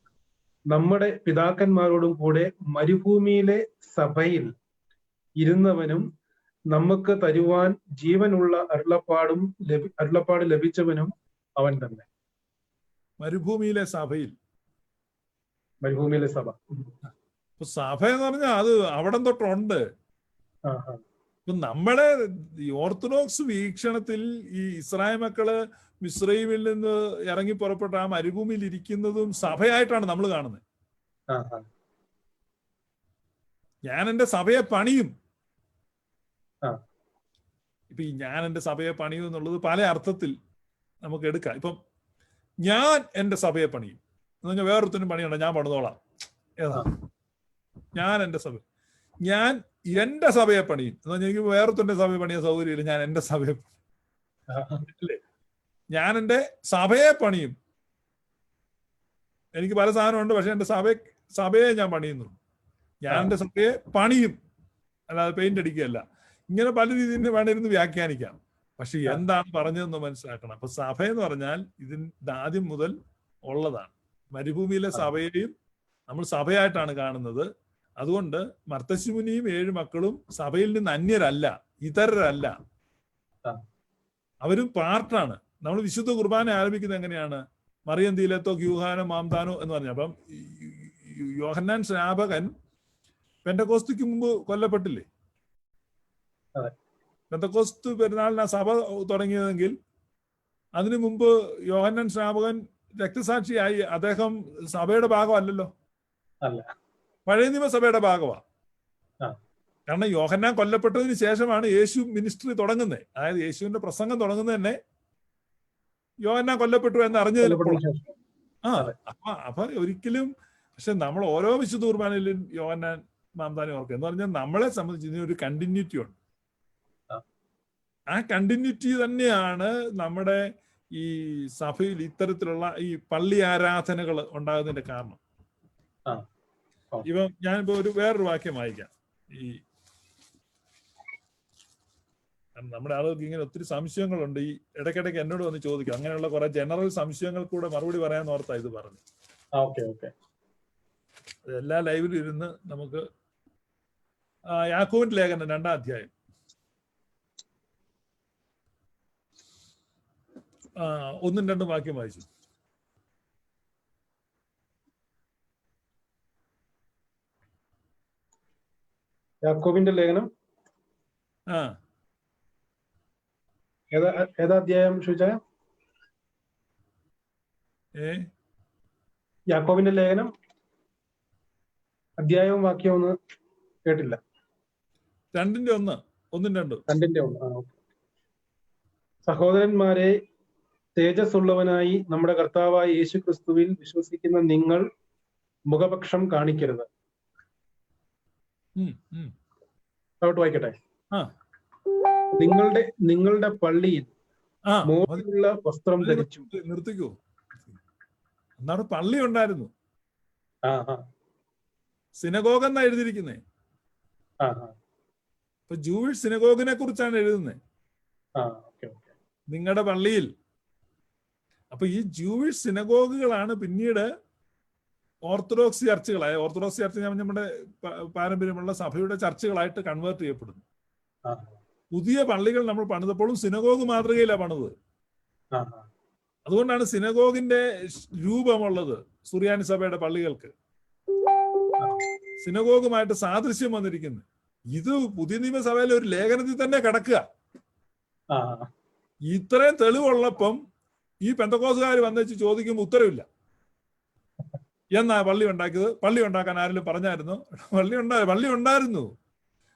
നമ്മുടെ പിതാക്കന്മാരോടും കൂടെ മരുഭൂമിയിലെ സഭയിൽ ഇരുന്നവനും നമുക്ക് തരുവാൻ ജീവനുള്ള അരുളപ്പാട് ലഭിച്ചവനും അവൻ തന്നെ. മരുഭൂമിയിലെ സഭ. സഭ എന്ന് പറഞ്ഞാൽ അത് അവിടം തൊട്ടുണ്ട്. ഇപ്പൊ നമ്മുടെ ഓർത്തഡോക്സ് വീക്ഷണത്തിൽ ഈ ഇസ്രായേൽ മക്കള് മിസ്രൈമിൽ നിന്ന് ഇറങ്ങി പുറപ്പെട്ട ആ മരുഭൂമിയിൽ ഇരിക്കുന്നതും സഭയായിട്ടാണ് നമ്മൾ കാണുന്നത്. ഞാൻ എന്റെ സഭയെ പണിയും. ഇപ്പൊ ഈ ഞാൻ എന്റെ സഭയെ പണിയും എന്നുള്ളത് പല അർത്ഥത്തിൽ നമുക്ക് എടുക്കാം. ഇപ്പം ഞാൻ എന്റെ സഭയെ പണിയും എന്ന് പറഞ്ഞാൽ വേറൊരുത്തനും പണിയുണ്ട്, ഞാൻ പണിതോളാം. ഏതാ? ഞാൻ എന്റെ സഭ, ഞാൻ എന്റെ സഭയെ പണിയും എന്ന് പറഞ്ഞാൽ എനിക്ക് വേറൊരുത്തന്റെ സഭയെ പണിയാൻ സൗകര്യമില്ല. ഞാൻ എന്റെ സഭയെ അല്ലേ, ഞാൻ എന്റെ സഭയെ പണിയും. എനിക്ക് പല സാധനമുണ്ട്, പക്ഷെ എന്റെ സഭയെ ഞാൻ പണിയുന്നു. ഞാൻ എന്റെ സഭയെ പണിയും, അല്ലാതെ പെയിന്റ് അടിക്കുകയല്ല. ഇങ്ങനെ പല രീതിയിൽ വേണ്ടിരുന്ന് വ്യാഖ്യാനിക്കാം. പക്ഷെ എന്താണ് പറഞ്ഞതെന്ന് മനസ്സിലാക്കണം. അപ്പൊ സഭ എന്ന് പറഞ്ഞാൽ ഇതിന് ആദ്യം മുതൽ ഉള്ളതാണ്. മരുഭൂമിയിലെ സഭയെയും നമ്മൾ സഭയായിട്ടാണ് കാണുന്നത്. അതുകൊണ്ട് മർത്തശ്ശിമുനിയും 7 മക്കളും സഭയിൽ നിന്ന് അന്യരല്ല, ഇതരരല്ല, അവരും പാർട്ടാണ്. നമ്മൾ വിശുദ്ധ കുർബാന ആരംഭിക്കുന്നത് എങ്ങനെയാണ്? മറിയം തീലത്തോ യൂഹാനോ മാംദാനോ എന്ന് പറഞ്ഞു. അപ്പം യോഹന്നാൻ സ്നാപകൻ പെന്തക്കോസ്തിക്ക് മുമ്പ് കൊല്ലപ്പെട്ടില്ലേ? പെന്തക്കോസ്ത് പെരുന്നാളിനാ സഭ തുടങ്ങിയതെങ്കിൽ അതിനു മുമ്പ് യോഹന്നാൻ സ്നാപകൻ രക്തസാക്ഷിയായി. അദ്ദേഹം സഭയുടെ ഭാഗമല്ലല്ലോ, പഴയ നിയമസഭയുടെ ഭാഗമാണ്. കാരണം യോഹന്നാൻ കൊല്ലപ്പെട്ടതിന് ശേഷമാണ് യേശു മിനിസ്ട്രി തുടങ്ങുന്നത്. അതായത് യേശുവിന്റെ പ്രസംഗം തുടങ്ങുന്നത് തന്നെ യോഹന്നാൻ കൊല്ലപ്പെട്ടു എന്ന് അറിഞ്ഞതിൽ. അപ്പൊ ഒരിക്കലും, പക്ഷെ നമ്മൾ ഓരോ വിശുദ്ധ കുർബാനയിലും യോഹന്നാൻ മാംദാനി ഓർക്കുക എന്ന് പറഞ്ഞാൽ നമ്മളെ സംബന്ധിച്ച് ഇതിനൊരു കണ്ടിന്യൂറ്റി ഉണ്ട്. ആ കണ്ടിന്യൂറ്റി തന്നെയാണ് നമ്മുടെ ഈ സഭയിൽ ഇത്തരത്തിലുള്ള ഈ പള്ളി ആരാധനകൾ ഉണ്ടാകുന്നതിന്റെ കാരണം. ഇപ്പം ഞാനിപ്പോ വേറൊരു വാക്യം വായിക്കാം. ഈ നമ്മുടെ ആളുകൾക്ക് ഇങ്ങനെ ഒത്തിരി സംശയങ്ങളുണ്ട്. ഈ ഇടയ്ക്കിടയ്ക്ക് എന്നോട് വന്ന് ചോദിക്കും. അങ്ങനെയുള്ള കുറെ ജനറൽ സംശയങ്ങൾ കൂടെ മറുപടി പറയാൻ ഓർത്താ ഇത് പറഞ്ഞു. എല്ലാ ലൈവിലും ഇരുന്ന് നമുക്ക് യാക്കോബിന്റെ ലേഖനം 2-ാം അധ്യായം 1-2 വാക്യം വായിച്ചു. യാക്കോബിന്റെ ലേഖനം ഏതാ അധ്യായം ചോദിച്ചാ? യാക്കോബിന്റെ ലേഖനം അധ്യായവും വാക്യവും ഒന്ന് കേട്ടില്ല. 2:1. സഹോദരന്മാരെ, തേജസ്സുള്ളവനായി നമ്മുടെ കർത്താവായ യേശു ക്രിസ്തുവിൽ വിശ്വസിക്കുന്ന നിങ്ങൾ മുഖപക്ഷം കാണിക്കരുത്. അങ്ങോട്ട് വായിക്കട്ടെ. നിങ്ങളുടെ പള്ളിയിൽ മോടിയുള്ള വസ്ത്രം ധരിച്ചു. നിർത്തിക്കോ. എന്നാണ് പള്ളി ഉണ്ടായിരുന്നു. സിനഗോഗ് എന്നാ എഴുതിയിരിക്കുന്നേ. ഇപ്പൊ ജൂയിഷ് സിനഗോഗിനെ കുറിച്ചാണ് എഴുതുന്നത്. നിങ്ങളുടെ പള്ളിയിൽ. അപ്പൊ ഈ ജൂയിഷ് സിനഗോഗുകളാണ് പിന്നീട് ഓർത്തഡോക്സ് ചർച്ചുകളായ, ഓർത്തഡോക്സ് ചർച്ച് നമ്മുടെ പാരമ്പര്യമുള്ള സഭയുടെ ചർച്ചുകളായിട്ട് കൺവേർട്ട് ചെയ്യപ്പെടുന്നു. പുതിയ പള്ളികൾ നമ്മൾ പണിതപ്പോഴും സിനഗോഗ് മാതൃകയിലാണ് പണിത്. അതുകൊണ്ടാണ് സിനഗോഗിന്റെ രൂപമുള്ളത് സുറിയാനി സഭയുടെ പള്ളികൾക്ക്. സിനഗോഗുമായിട്ട് സാദൃശ്യം വന്നിരിക്കുന്നത്. ഇത് പുതിയ നിയമസഭയിലെ ഒരു ലേഖനത്തിൽ തന്നെ കിടക്കുക. ഇത്രയും തെളിവുള്ളപ്പം ഈ പെന്തക്കോസുകാർ വന്നേച്ച് ചോദിക്കുമ്പോൾ ഉത്തരവില്ല. എന്നാ പള്ളി ഉണ്ടാക്കിയത്? പള്ളി ഉണ്ടാക്കാൻ ആരെങ്കിലും പറഞ്ഞായിരുന്നു? പള്ളി ഉണ്ടായിരുന്നു.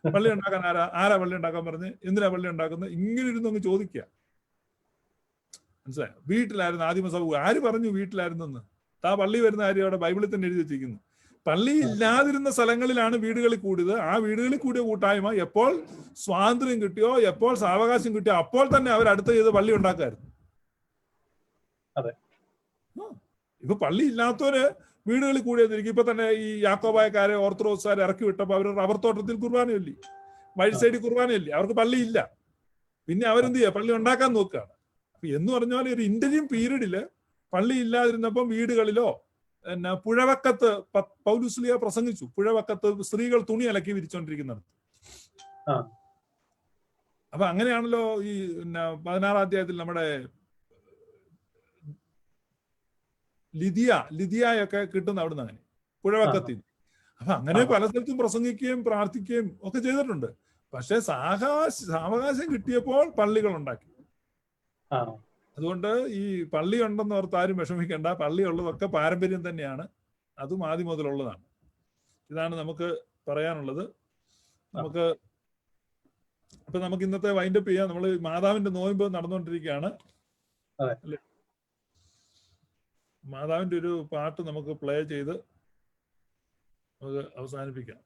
പള്ളി ഉണ്ടാക്കാൻ ആരാ പള്ളി ഉണ്ടാക്കാൻ പറഞ്ഞ്? എന്തിനാ പള്ളി ഉണ്ടാക്കുന്നത്? ഇങ്ങനെ ഇരുന്ന് അങ്ങ് ചോദിക്കുക. മനസ്സിലായോ? വീട്ടിലായിരുന്നു ആദിമസഭ. ആര് പറഞ്ഞു വീട്ടിലായിരുന്നെന്ന്? പള്ളി വരുന്ന കാര്യം അവിടെ ബൈബിളിൽ തന്നെ എഴുതി വെച്ചിരിക്കുന്നു. പള്ളി ഇല്ലാതിരുന്ന സ്ഥലങ്ങളിലാണ് വീടുകളിൽ കൂടിയത്. ആ വീടുകളിൽ കൂടിയ കൂട്ടായ്മ എപ്പോൾ സ്വാതന്ത്ര്യം കിട്ടിയോ, എപ്പോൾ സാവകാശം കിട്ടിയോ, അപ്പോൾ തന്നെ അവർ അടുത്ത ചെയ്ത് പള്ളി ഉണ്ടാക്കായിരുന്നു. ഇപ്പൊ പള്ളി ഇല്ലാത്തവര് വീടുകളിൽ കൂടിയതിരിക്കും. ഇപ്പൊ തന്നെ ഈ യാക്കോബായക്കാരെ ഓർത്തഡോക്സുകാരെ ഇറക്കി വിട്ടപ്പോ അവർ റബ്ബർ തോട്ടത്തിൽ കുർബാന ചൊല്ലി. വഴി സൈഡിൽ കുർബാനയില്ലേ, അവർക്ക് പള്ളിയില്ല. പിന്നെ അവരെന്ത് ചെയ്യുക, പള്ളി ഉണ്ടാക്കാൻ നോക്കുകയാണ്. അപ്പൊ എന്ന് പറഞ്ഞാൽ ഒരു ഇന്റർവ്യൂ പീരീഡില് പള്ളി ഇല്ലാതിരുന്നപ്പം വീടുകളിലോ പിന്നെ പുഴവക്കത്ത് പൗലുസ്ലിയ പ്രസംഗിച്ചു. പുഴവക്കത്ത് സ്ത്രീകൾ തുണി അലക്കി വിരിച്ചോണ്ടിരിക്കുന്നുണ്ട്. അപ്പൊ അങ്ങനെയാണല്ലോ ഈ 16-ാം അധ്യായത്തിൽ നമ്മുടെ ലിദിയായൊക്കെ കിട്ടുന്ന അവിടുന്ന്, അങ്ങനെ പുഴവക്കത്തിൽ. അപ്പൊ അങ്ങനെ പല സ്ഥലത്തും പ്രസംഗിക്കുകയും പ്രാർത്ഥിക്കുകയും ഒക്കെ ചെയ്തിട്ടുണ്ട്. പക്ഷെ സാവകാശം കിട്ടിയപ്പോൾ പള്ളികൾ ഉണ്ടാക്കി. അതുകൊണ്ട് ഈ പള്ളി ഉണ്ടെന്ന് ഓർത്ത് ആരും വിഷമിക്കേണ്ട. പള്ളി ഉള്ളതൊക്കെ പാരമ്പര്യം തന്നെയാണ്, അതും ആദ്യം മുതലുള്ളതാണ്. ഇതാണ് നമുക്ക് പറയാനുള്ളത്. നമുക്ക് ഇന്നത്തെ വൈൻഡപ്പ് ചെയ്യാം. നമ്മൾ മാതാവിന്റെ നോയമ്പ് നടന്നുകൊണ്ടിരിക്കുകയാണ്. മാതാവിന്റെ ഒരു പാട്ട് നമുക്ക് പ്ലേ ചെയ്ത് നമുക്ക് അവസാനിപ്പിക്കാം.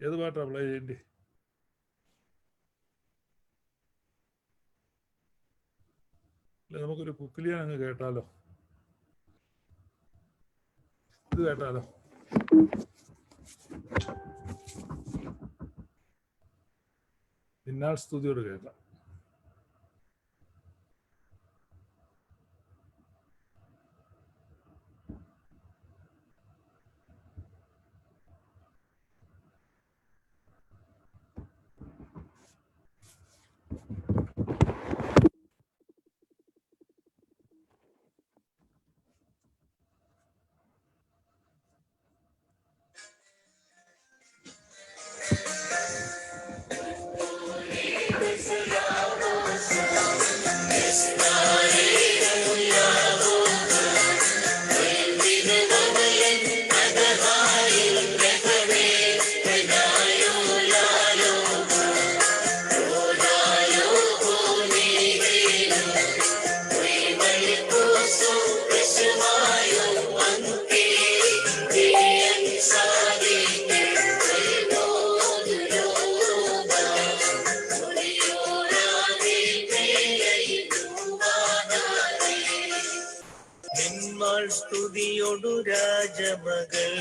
ഏത് പാട്ടാ പ്ലേ ചെയ്യേണ്ടി? നമുക്കൊരു കുക്കിലിയാൻ അങ്ങ് കേട്ടാലോ? ഇത് കേട്ടാലോ? ഇന്നാൾ സ്തുതിയോട് കേൾക്കാം. സ്തുതിയൊടു രാജമകൾ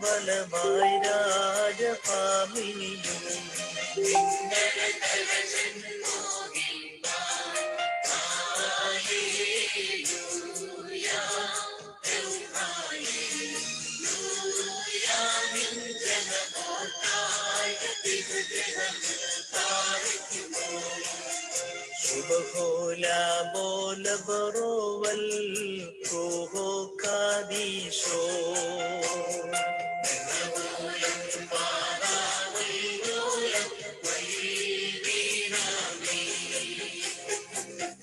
ബലമായി രാജപാമിനിയും Subhola bola baroval proho kadisho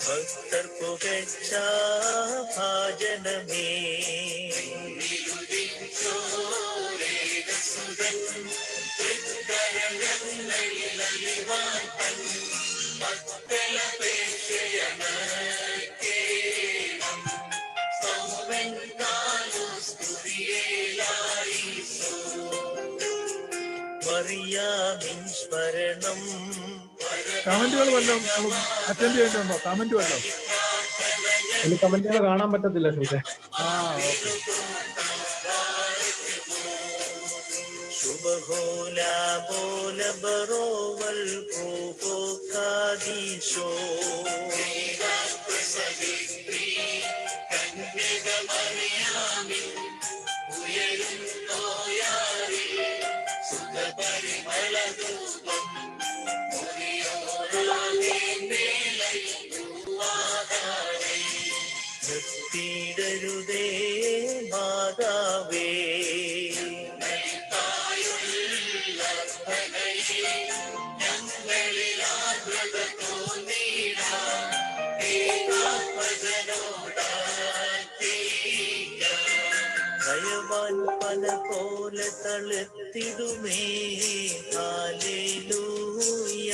Bhaktar pugacha bhajaname കമന്റുകൾ വല്ലതും അറ്റൻഡ് ചെയ്യേണ്ടതുണ്ടോ? കമന്റ് വല്ലതും? എനിക്ക് കമന്റുകൾ കാണാൻ പറ്റത്തില്ല. Subhola bola baroval proho kadisho നിർത്തിയിടരുതേ മാതാവേ ഭയവാൻ പല പോലെ തളർത്തിടുമേ. ഹല്ലേലൂയ.